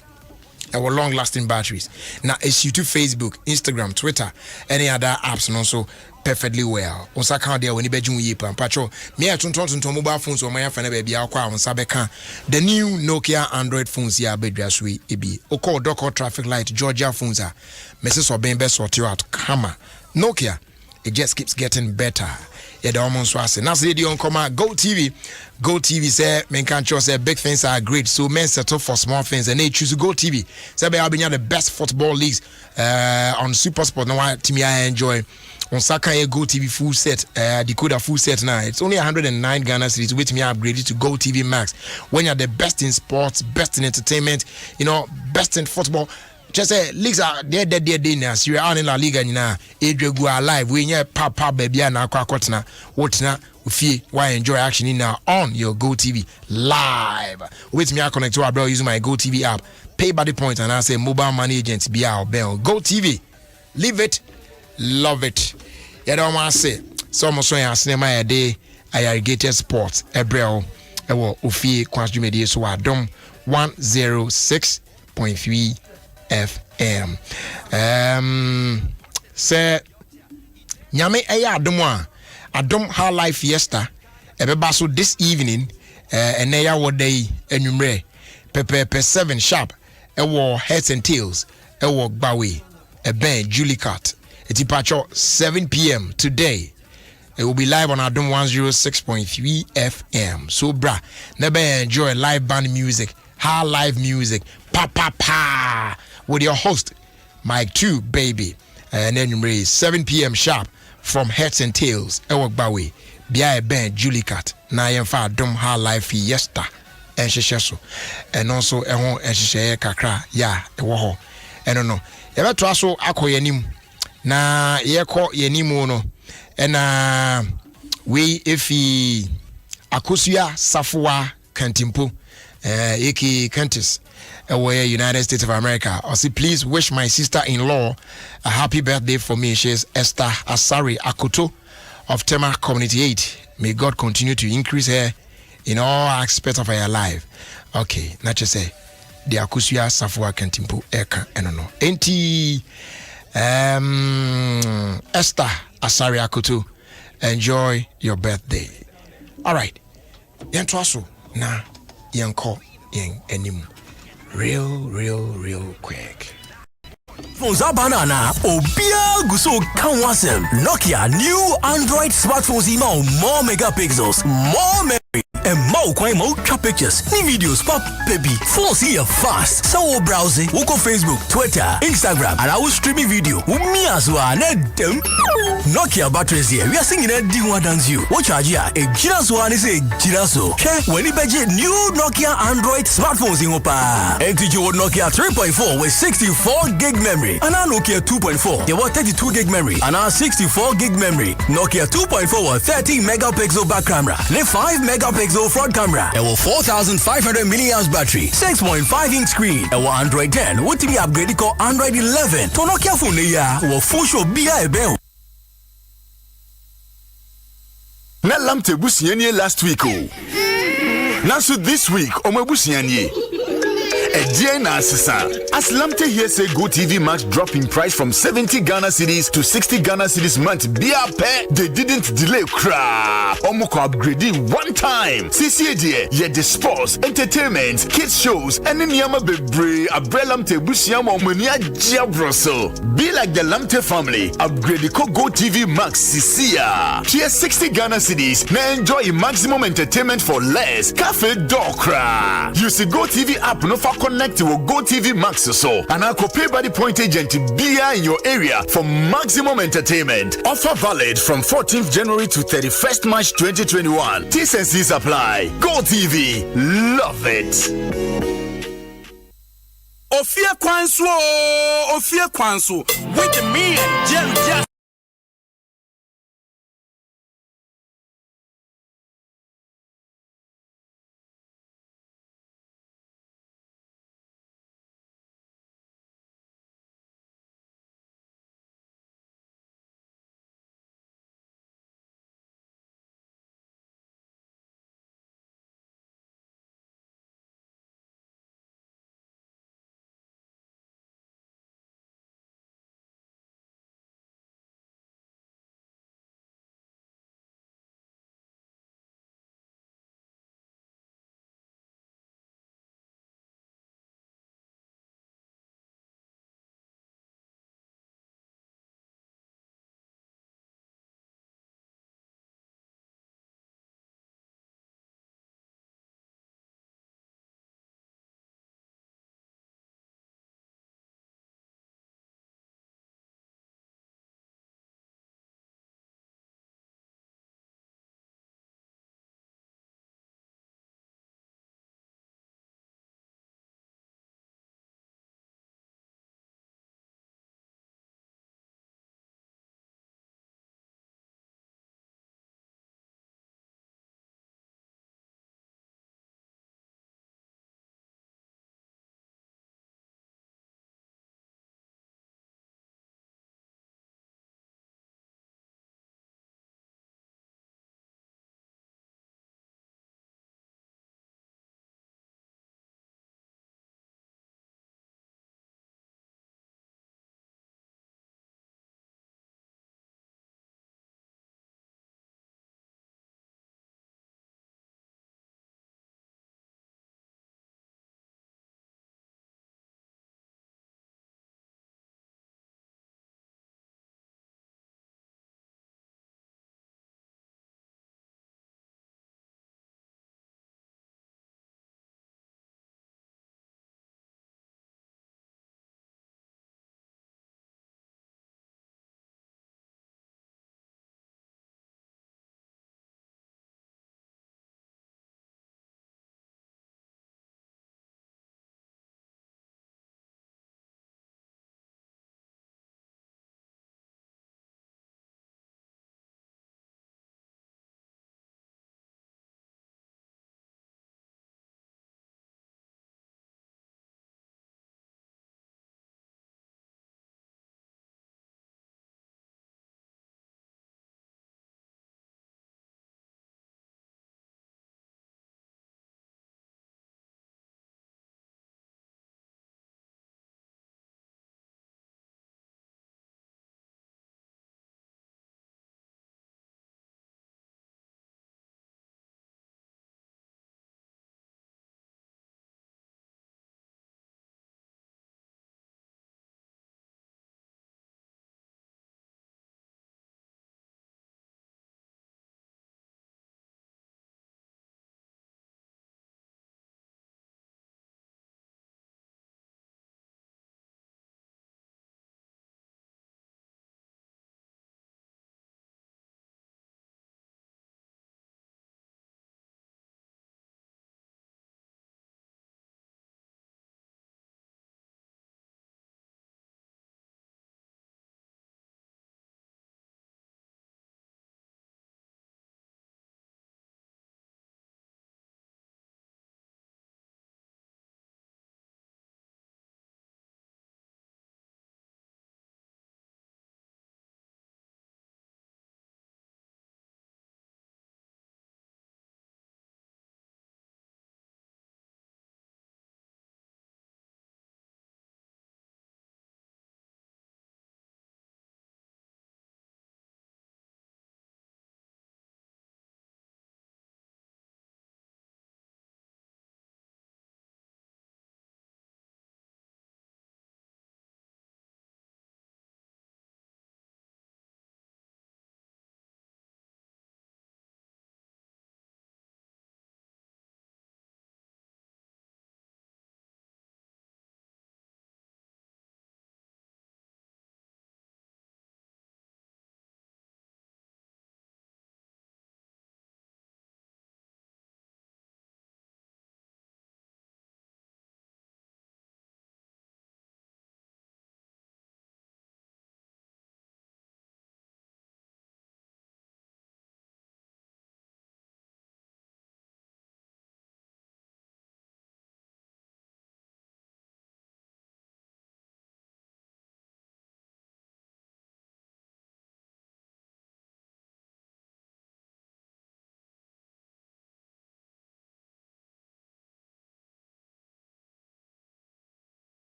Our long-lasting batteries. Now, it's YouTube, Facebook, Instagram, Twitter, any other apps, and also perfectly well. On sa account there, when you be doing yipa, patcho. Me I turn mobile phones or my friend baby akwa on sabeka. The new Nokia Android phones here be dress we ebi. Oko doko traffic light Georgia phones are. Mrs. Obembe sort you out. Hammer. Nokia. It just keeps getting better. Yeah, the almost was it. Now, say the on Go TV say, men can't trust say big things are great. So men settle for small things and they choose to Go TV. Say, they have been the best football leagues on Super Sport. Now, Timmy, I enjoy. On Saka Go TV full set, decoder full set now. It's only 109 Ghana cedis. With me upgraded to Go TV Max. When you're the best in sports, best in entertainment, you know, best in football. just say leagues are dead now. Syria on in La Liga now. Edregua live. We near papa baby and aqua what's now Ofie why enjoy action in now on your Go TV live. With me I connect to our bro using my Go TV app. Pay by the point and I say mobile money agents be our bell. Go TV. Live it, love it. You don't want to say some so ya cinema a day irrigated sports ebrel ewo Ofie Kwanso media so Adom 106.3 FM. Say nyame eya Adom High Life Fiesta ebeba so this evening and eya wodai enumre pepe 7 sharp ewo Heads and Tails ewo Gbawe eben Julie Cat etipacho 7 p.m. today. It will be live on Adom 106.3 FM. So bra, never enjoy live band music, high live music, pa with your host Mike 2 baby. And then you raise 7 p.m. sharp from Heads and Tails. Ewok Bawe, Bia Ben Julie Cat, Nayan Fa Adom High Life Fiesta, and Shesheso, and also Ehon and Sheshe Kakra, ya, Ewoho. And no, ever traso ako yenim na yeko yenimu no. And we ifi Akusuya Safua Kantimpo Eki Kantis away United States of America. I say please wish my sister-in-law a happy birthday for me. She's Esther Asari Akoto of Tema Community 8. May God continue to increase her in all aspects of her life. Okay, not just say the Akusuya Safua Kantimpo Eka enono. Enti Esther Asari Akutu, enjoy your birthday. All right. Yentwaso na yenko yen enim. Real quick. Phones are banana Obia Guso Kanwasem. Nokia new Android smartphones email more megapixels, more memory, and more pictures. New videos pop baby. Phones here fast. So browsing, Woko Facebook, Twitter, Instagram, and I will streaming video. Me as well. Nokia batteries here. We are singing a D1 dance you. What charge ya? A Giraso and is a Giraso. When you budget new Nokia Android smartphones in Opa. NTG Nokia 3.4 with 64 gig memory. And now Nokia 2.4. They were 32 gig memory. And now 64 gig memory. Nokia 2.4 with 30 megapixel back camera. And 5 megapixel front camera. There were 4,500 milliamps battery. 6.5 inch screen. And Android 10. What to be upgraded called Android 11. To Nokia phone ya. Will full show be a bell. Na lamte busianye last week oh. Now so this week omo busianye. Ejie na asesa. As lamte here say Go TV Max drop in price from 70 Ghana cedis to 60 Ghana cedis month. Bia pe they didn't delay cra. Omo ko upgrading one time. CCA ye the sports, entertainment, kids shows, and niyama bebre abre lamte busiamo mania jiabroso. Be like the lamte family. Upgrade ko Go TV Max CCA. Here 60 Ghana cedis. Na enjoy maximum entertainment for less. Cafe Dokra. You see Go TV app no for connect with Go TV Max so and I could pay by the point agent to be in your area for maximum entertainment. Offer valid from 14th January to 31st March 2021. T&Cs apply. Go TV. Love it. Ofie Kwanso with me and Jerry.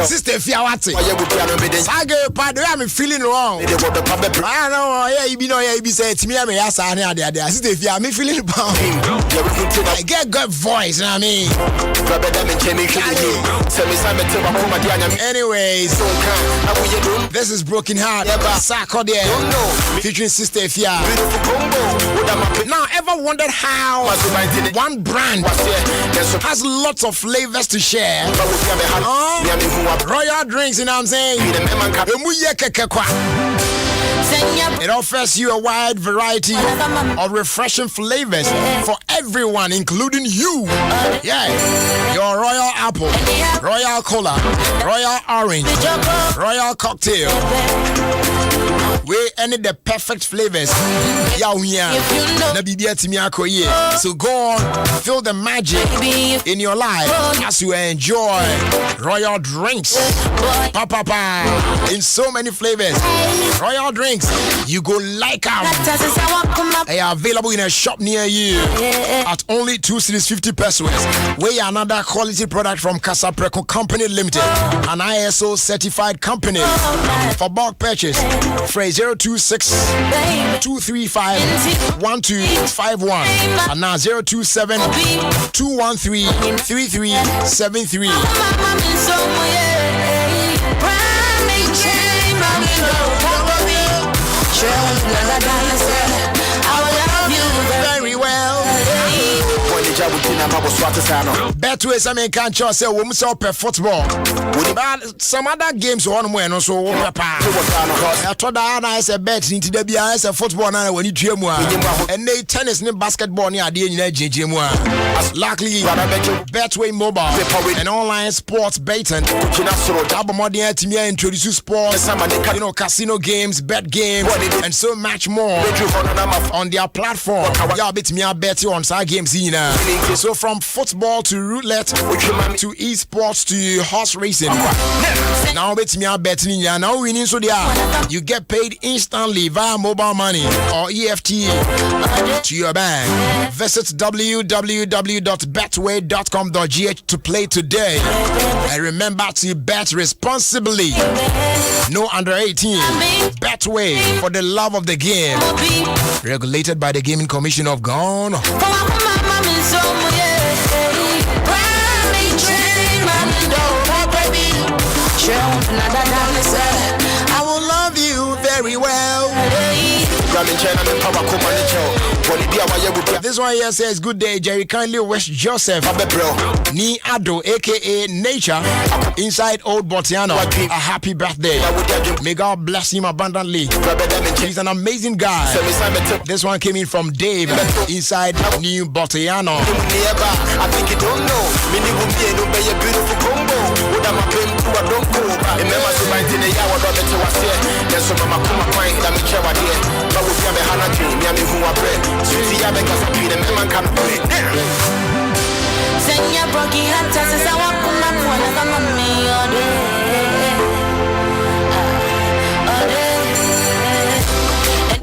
Sister Fiawati. Sage, pardon, I'm feeling wrong. I know, yeah, you know, yeah, you say to me, I'm a Sister Fia, I'm feeling wrong. I get good voice, you know what I mean? Anyways, this is Broken Heart, Sako there, featuring Sister Fia. Now, ever wondered how one brand has lots of flavors to share? Royal drinks, you know what I'm saying? It offers you a wide variety of refreshing flavors for everyone, including you. Yeah, your Royal Apple, Royal Cola, Royal Orange, Royal Cocktail. We ended the perfect flavors. So go on, feel the magic in your life as you enjoy Royal drinks. In so many flavors. Royal drinks, you go like them. They are available in a shop near you at only 2 Cedis 50 pesos. We are another quality product from Casapreco Company Limited, an ISO certified company. For bulk purchase, phrase 026 235 1251 and now 027 213 3373. Very well. Better ways I mean can't just say women so per football. But some other games on when also I told that I said bet into the BIS a football now when you dream and they tennis and basketball near the gym. Luckily, Betway Mobile and online sports betting. Abomodian to me introduce sports, you know, casino games, bet games, and so much more on their platform. Yeah, bet me a bet on side games in. So from football to roulette to esports to horse racing. Now bet me a betting in. Now winning so there, you get paid instantly via mobile money or EFT to your bank. Visit www.betway.com.gh to play today. And remember to bet responsibly. No under 18. Betway for the love of the game. Regulated by the Gaming Commission of Ghana. I will love you very well. This one here says, good day, Jerry. Kindly wish Joseph Ni Ado, aka Nature, inside Old Botiano, a happy birthday. May God bless him abundantly. He's an amazing guy. This one came in from Dave, inside New Botiano.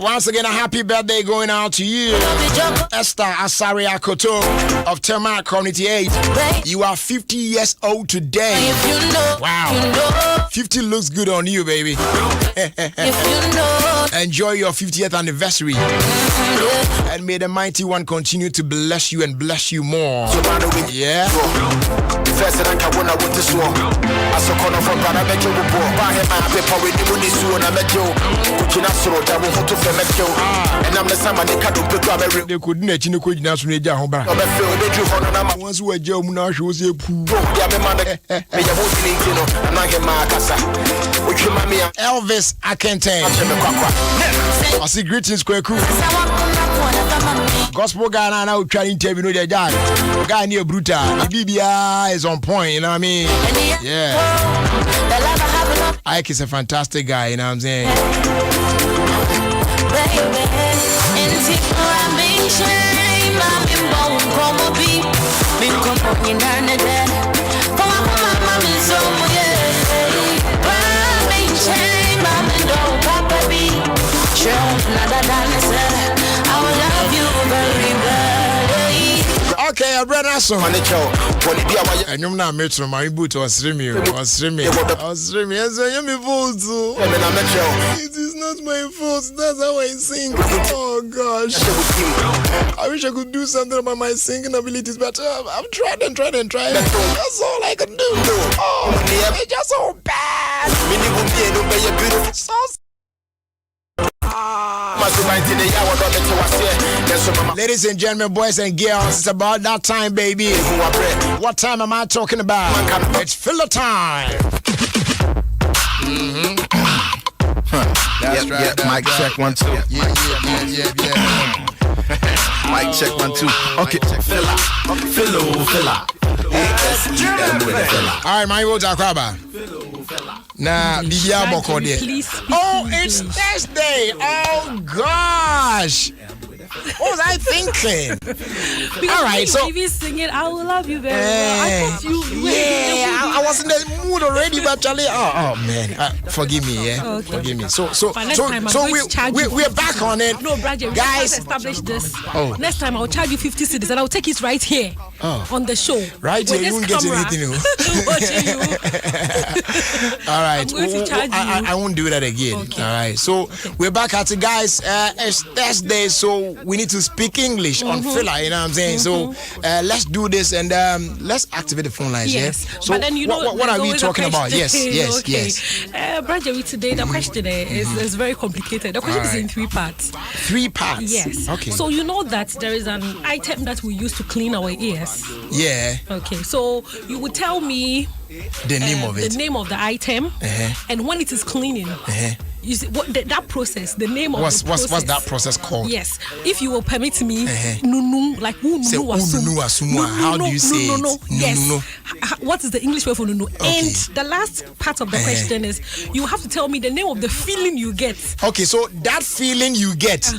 Once again, a happy birthday going out to you, Esther Asari Akoto of Tema Community 8. You are 50 years old today. Wow. 50 looks good on you, baby. Enjoy your 50th anniversary. And may the mighty one continue to bless you and bless you more. Yeah. They couldn't let you know once we job now shows you Elvis Akente. I see greetings, Kweku. Gospel Ghana now trying to interview their dad. Guy near Bruta. The BBI is on point, you know what I mean? Yeah. Ike is a fantastic guy, you know what I'm saying? Okay, brother, so. And you're not metro, my boot was streaming. It is not my fault. That's how I sing. Oh gosh. I wish I could do something about my singing abilities, but I've tried and tried and tried. That's all I can do. Oh, it's just so bad. So ladies and gentlemen, boys and girls, it's about that time, baby. What time am I talking about? It's filler time. That's right. Mic check 1 2. Yeah. Mic check 1 2. Okay, filler. All right, my vote Akraba. Nah, Bibia Boko there. Oh, it's Thursday. Oh gosh. What was I thinking? All right, so singing "I Will Love You Very Well." I thought you. I was in the mood already, but Charlie. Oh man, forgive me, yeah. Okay. Forgive me. So we're back on it. No, Bradley, guys, establish this. Oh. Next time I'll charge you 50 cedis and I'll take it right here on the show. Right here, you won't get anything. All right, I'm going to charge you. I won't do that again. Okay. All right, so we're back at it, guys. It's Thursday, so we need to speak English on filler, you know what I'm saying? So let's do this and let's activate the phone lines. Yes. Yeah? So but then what are we talking about? Yes. Bradley, today the question is very complicated. The question is in 3 parts. 3 parts? Yes. Okay. So you know that there is an item that we use to clean our ears. Yeah. Okay. So you would tell me the name of it. The name of the item and when it is cleaning. You see, that process, the name of the process. What's that process called? Yes. If you will permit me, nunu, like nunu asuma. How do you say it? Yes. Nunu. What is the English word for nunu? Okay. And the last part of the question is, you have to tell me the name of the feeling you get. Okay, so that feeling you get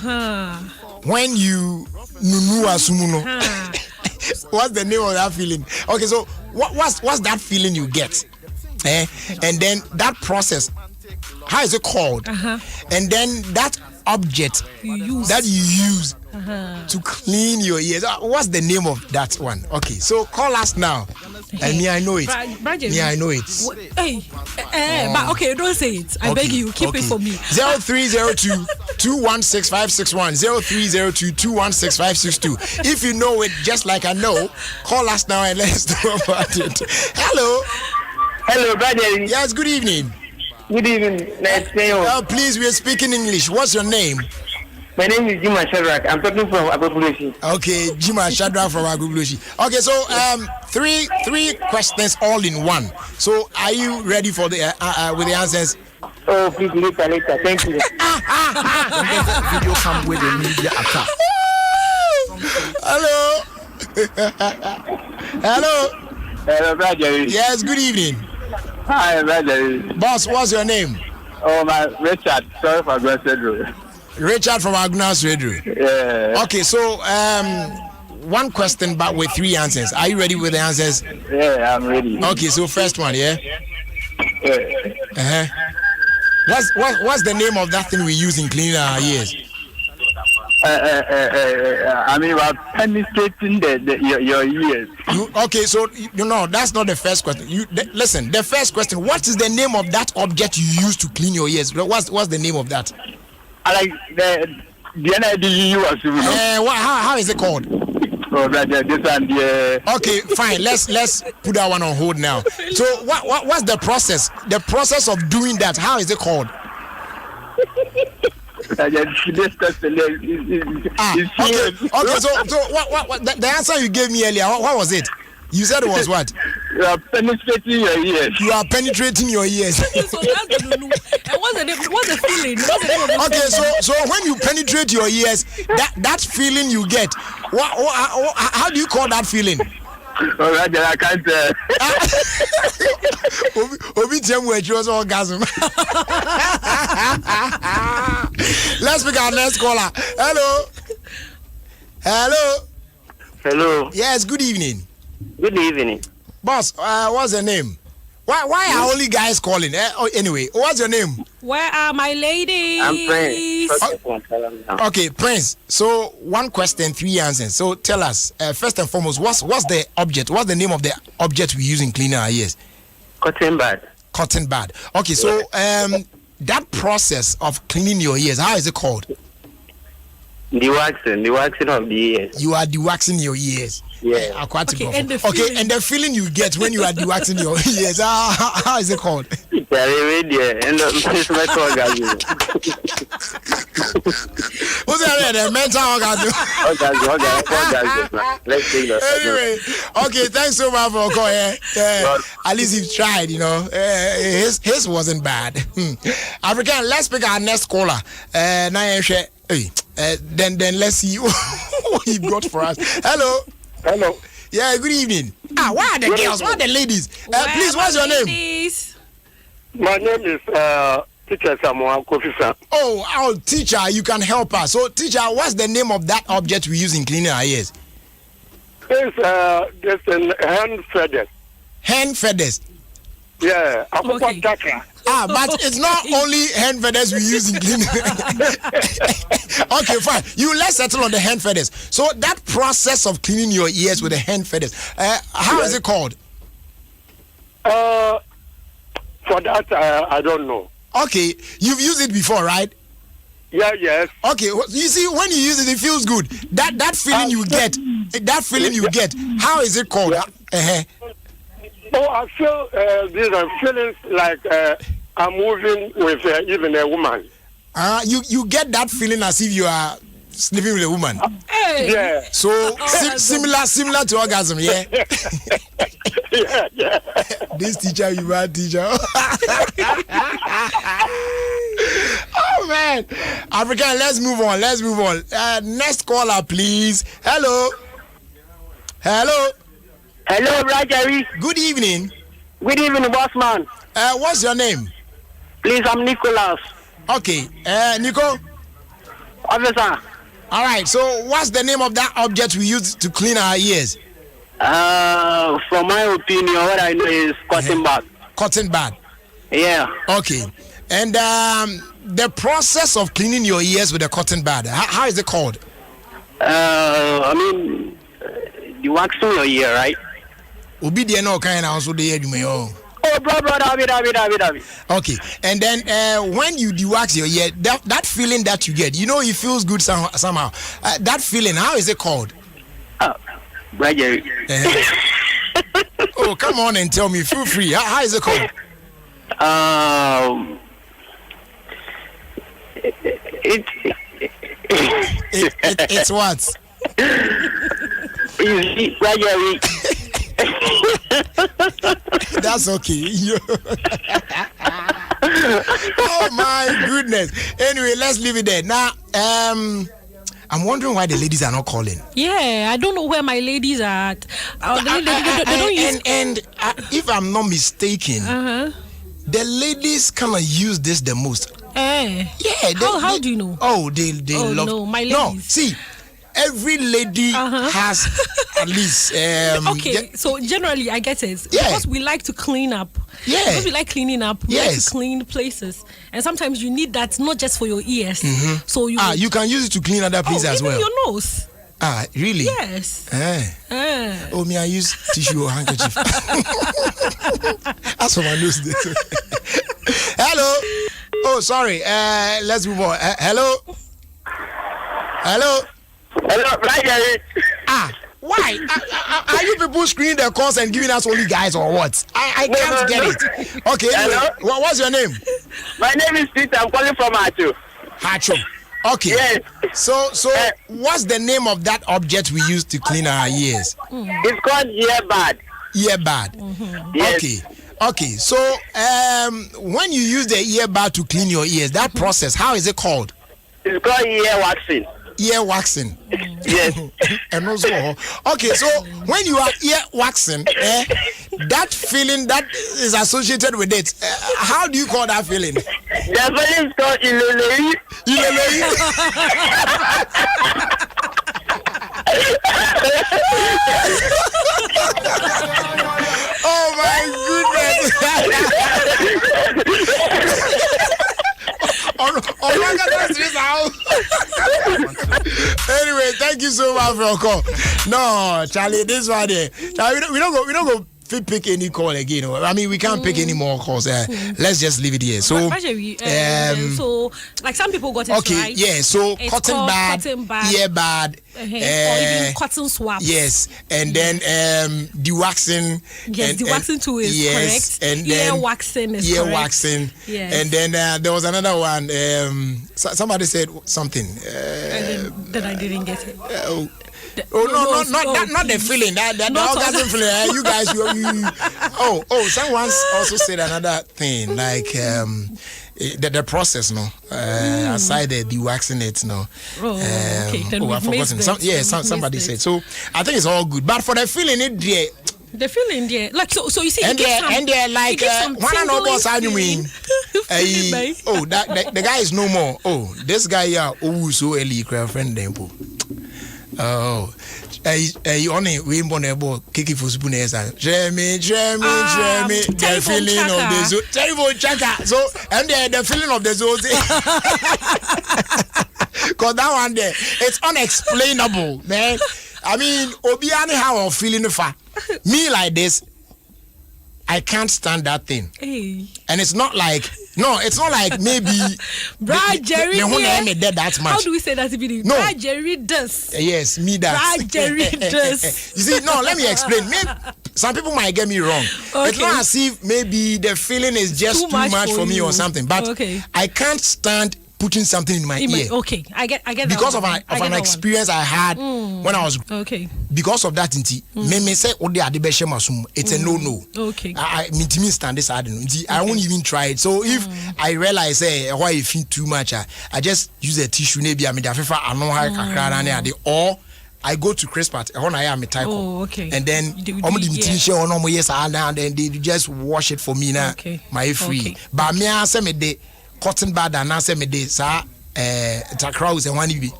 when you nunu asumuno. What's the name of that feeling? Okay, so what's that feeling you get? And then that process, how is it called? And then that object that you use to clean your ears, what's the name of that one? Okay, so call us now. And me, I know it. Me, I know it. But okay, don't say it. I beg you, keep it for me. 0302 216 561 0302 216 562. If you know it, just like I know, call us now and let us know about it. Hello, brother. Yes, good evening. Good evening. Nice to meet you. Please, we are speaking English. What's your name? My name is Jima Shadrach. I'm talking from Agublushi. Okay, Jima Shadrach from Agublushi. Okay, so three questions all in one. So, are you ready for the with the answers? Oh, please later. Thank you. Video come with the media attack. Hello. Hello, brother. Yes, good evening. Hi, brother. Boss, what's your name? Oh, my Richard. Sorry for Aguna. Richard from Aguna Radio. Yeah. Okay, so one question but with 3 answers. Are you ready with the answers? Yeah, I'm ready. Okay, so first one, yeah? What's the name of that thing we use in cleaning our ears? I mean, we're penetrating your ears. Okay, so you know that's not the first question. Listen, the first question: what is the name of that object you use to clean your ears? What's the name of that? I like the NIDU. How is it called? Oh, brother, this one, yeah. Okay, fine. Let's put that one on hold now. So, what's the process? The process of doing that? How is it called? Okay. So what the answer you gave me earlier? What was it? You said it was what? You are penetrating your ears. You are penetrating your ears. So that's the what's the feeling? Okay, so when you penetrate your ears, that feeling you get, how do you call that feeling? Oh, I can't. Obi orgasm. Let's pick our next caller. Hello. Hello. Yes, good evening. Good evening. Boss, what's the name? Why are only guys calling? Anyway, what's your name? Where are my ladies? I'm Prince. Okay, Prince. So 1 question, 3 answers. So tell us, first and foremost, what's the object? What's the name of the object we use in cleaning our ears? Cotton bud. Cotton bud. Okay, so that process of cleaning your ears, how is it called? The waxing of the ears. You are dewaxing your ears. Yeah. Okay, and the feeling you get when you are dewaxing your ears, how is it called? What's that? The mental orgasm. Let's take that. Anyway, okay, thanks so much for calling. At least you've tried, you know. His wasn't bad. African, let's pick our next caller. Then let's see what he got for us. Hello. Yeah, good evening. Why are the girls? Why are the ladies? Please, what's your name? My name is Teacher Samuel Kofisa. Oh, teacher, you can help us. So, teacher, what's the name of that object we use in cleaning our ears? It's hand feathers. Hand feathers. Yeah, okay. But it's not only hand feathers we use in cleaning. Okay, fine. Let's settle on the hand feathers. So that process of cleaning your ears with the hand feathers, how is it called? For that, I don't know. Okay, you've used it before, right? Yeah, yes. Okay, you see, when you use it, it feels good. That feeling you get, how is it called? I feel these are feelings like I'm moving with even a woman. You get that feeling as if you are sleeping with a woman. Yeah. So similar to orgasm, yeah. Yeah. This teacher, you bad teacher. Oh man, African. Let's move on. Next caller, please. Hello, Roger. Good evening. Good evening, boss man. What's your name? Please, I'm Nicholas. Okay, Nico. Officer. All right. So, what's the name of that object we use to clean our ears? From my opinion, what I know is cotton bud. Cotton bud. Yeah. Okay. And the process of cleaning your ears with a cotton bud, how is it called? You waxing your ear, right? Obi de no kind also the ear you David. Okay, and then when you dewax your ear, that feeling that you get, it feels good somehow. That feeling, how is it called? Roger. Oh, come on and tell me. Feel free. How is it called? It's what? That's okay. Oh my goodness. Anyway, let's leave it there. Now, I'm wondering why the ladies are not calling. Yeah, I don't know where my ladies are at. And if I'm not mistaken, the ladies kind of use this the most. Yeah. How do you know? They love. No, my ladies. No, see. Every lady has at least. So generally, I get it. Yeah. Because we like to clean up. Yeah. Because we like cleaning up. We like to clean places. And sometimes you need that not just for your ears. So you can use it to clean other places as well. Your nose. Really? Yes. Oh, me, I use tissue or handkerchief. That's for my nose. Hello. Oh, sorry. Let's move on. Hello. Why? Are you people screening the calls and giving us only guys or what? I can't get it. Okay. Anyway, what's your name? My name is Peter. I'm calling from Hacho. Okay. Yes. So what's the name of that object we use to clean our ears? It's called earbud. Earbud. Yes. Okay. So when you use the earbud to clean your ears, that process, how is it called? It's called ear waxing. Ear waxing. Yes. And also, okay, so when you are ear waxing, that feeling that is associated with it, how do you call that feeling? The feeling is called ilelei. Oh my goodness. you so much for your call. No, Charlie, this one there. Charlie, we don't go pick any call again. I mean, we can't pick any more calls. Let's just leave it here. So, so like some people got it right. Yeah. So cotton bad, ear bad, or even cotton swabs. Yes, and then de-waxing. Yes, de-waxing too is correct. And then ear waxing is correct. Waxing. Yes. And then there was another one. Somebody said something. That I didn't get it. Not the feeling. That the orgasm feeling. You guys, you. Someone also said another thing like the process, no. Aside the waxing it, no. Okay. Then I've forgotten. Somebody said. So I think it's all good. But for the feeling, the feeling there, like so you see, and they're like one and all boss. I mean, the guy is no more. Oh, this guy so early friend them. Only we bonebo kiki for spoon Jeremy, the feeling of the zoo. Terrible chaka. So and the feeling of the zoo. Cause that one there, it's unexplainable, man. I mean, Obiani how I'm feeling me like this. I can't stand that thing. Hey. And it's not like maybe Brad Jerry dead that much. How do we say that? No. Brad Jerry does. Yes, me does. Brad Jerry does. You see, no, let me explain. Maybe some people might get me wrong. Okay. It's not as if maybe the feeling is just too much for me or something. But I can't stand putting something in my ear. Okay, I get because of an experience I had when I was because of that me say it's a no. Okay. I mean to me stand this I won't even try it. So if I realize why you feel too much, I just use a tissue maybe I mean or I go to Crispat when I am a type. And then and then they just wash it for me now. My free. But me I say me de cotton bad and answer me this, crowds and one you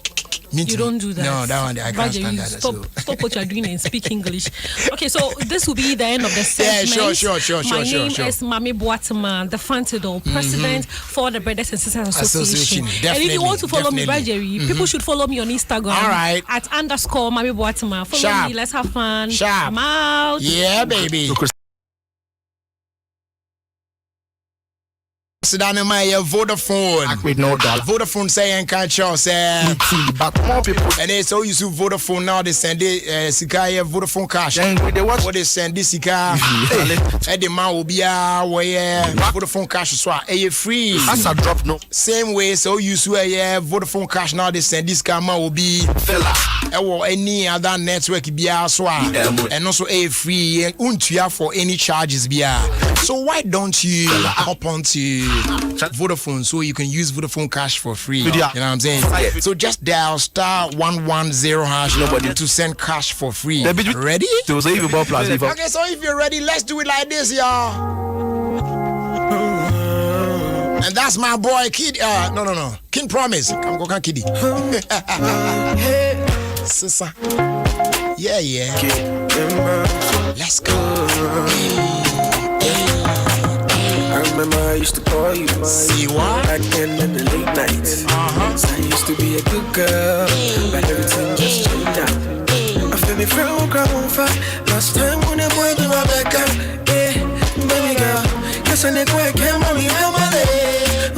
don't do that. No, that one I can't stand that. Stop what you're doing and speak English. Okay, so this will be the end of the segment. Yeah, sure. My name is Mami Boatema, the Fantidol, President for the Brothers and Sisters Association. And if you want to follow me, Jerry, people should follow me on Instagram. All right. At _Mami Boatema. Follow me. Let's have fun. I'm out. Yeah, baby. Sit down in my Vodafone. With no doubt. Vodafone saying can't show say. But more people. And they so use Vodafone now. They send it Sika Vodafone cash. What they send this Sika. And the man will be Vodafone cash so free. As a drop no. Same way so use Vodafone cash now. They send this car will be or any other network be so and also free untia for any charges be. So why don't you hop on to Vodafone so you can use Vodafone cash for free? You know what I'm saying? So just dial *110# to send cash for free. Ready? Okay, so if you're ready, let's do it like this, y'all. And that's my boy Kid. No. King Promise. Come go, Kiddy. Sissa. Yeah. Let's go. I remember I used to call you see what? Back then in the late nights. So I used to be a good girl, but everything just changed now. I feel me from ground fire. Last time when I boy do my back up, baby girl. Yes, I never came on me on my leg.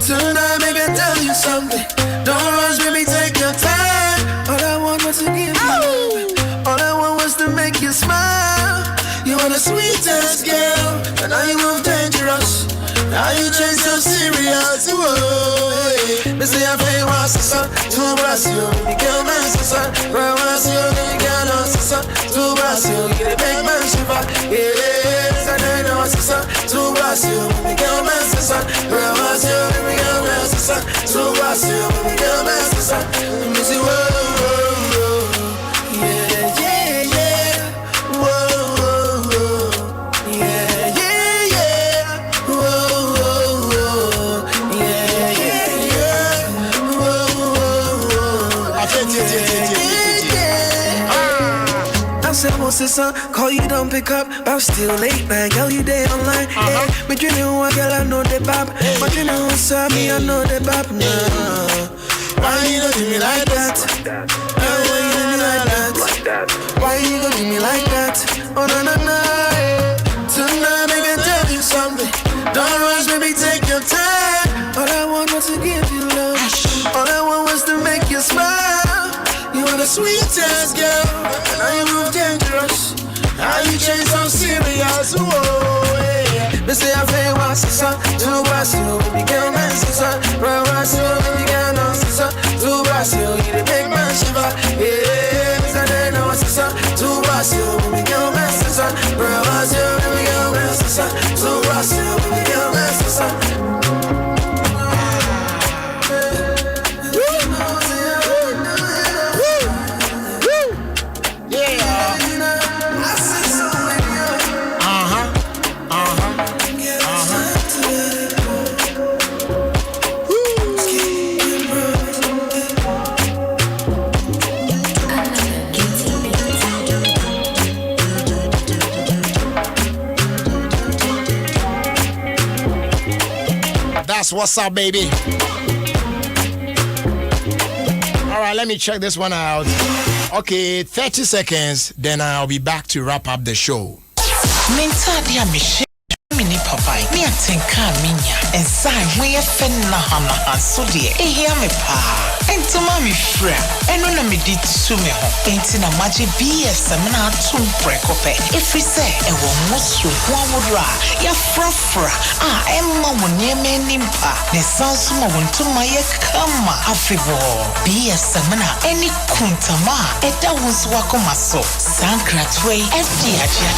Tonight, maybe I tell you something. Don't rush, baby, take your time. All I want was to give you. All I want was to make you smile. You are the sweetest girl, and now you move dangerous. Now you change so serious. Me say I pay once son, two Brazil. The girl man son, where was you? The girl son, two Brazil. Get a big man shiver. Yeah, I know son, two Brazil. The girl man son, where was you? The girl man son, two Brazil. The girl man son. Me say whoa, yeah. Call you don't pick up, but I'm still late night. Girl, you day online. But you know what, girl, I know the bop. But you know what's up, me, I know the bop now. Why you gonna do me like that? Why you gonna do me like that? Why you gonna do me like that? Oh no no no. Tonight I can tell you something. Don't rush, baby, take your time. All I want was to give you love. All I want was to make you smile. You are the sweetest girl, and now you move dangerous. Now you change so serious. Whoa, yeah. They say I feel what's the sun, two was you, baby girl, man, son. Bro, was you, baby girl, no, son. Two was you, you the big man, shiver. Yeah, Mr. Day, no, what's the sun, two was you, baby girl, man, son. Bro, was you, baby girl, man, son. Two was you, baby girl, man, son. That's what's up, baby. All right, let me check this one out. Okay, 30 seconds, then I'll be back to wrap up the show. Mini papai, me atenka minya. Ensai we fenna hana so de. Ehia me pa. Ento ma me fra. Eno na me di tu me ho. Enti na maje BS na atum prekope. Efri se e wo musu ho awodra. Ya frafra. Emma wo nieme nimpa. Ne sansu mo wontuma ye kama afibo. BS na eni kuntama. Eda wonsu wakoma so. Sankratwe FD aja.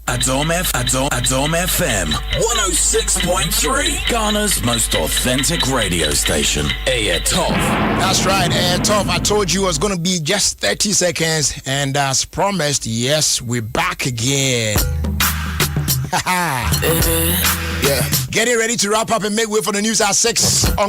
Adom FM 106.3, Ghana's most authentic radio station. Air Top. That's right, Air Top. I told you it was going to be just 30 seconds, and as promised, yes, we're back again. Yeah. Getting ready to wrap up and make way for the news at 6 on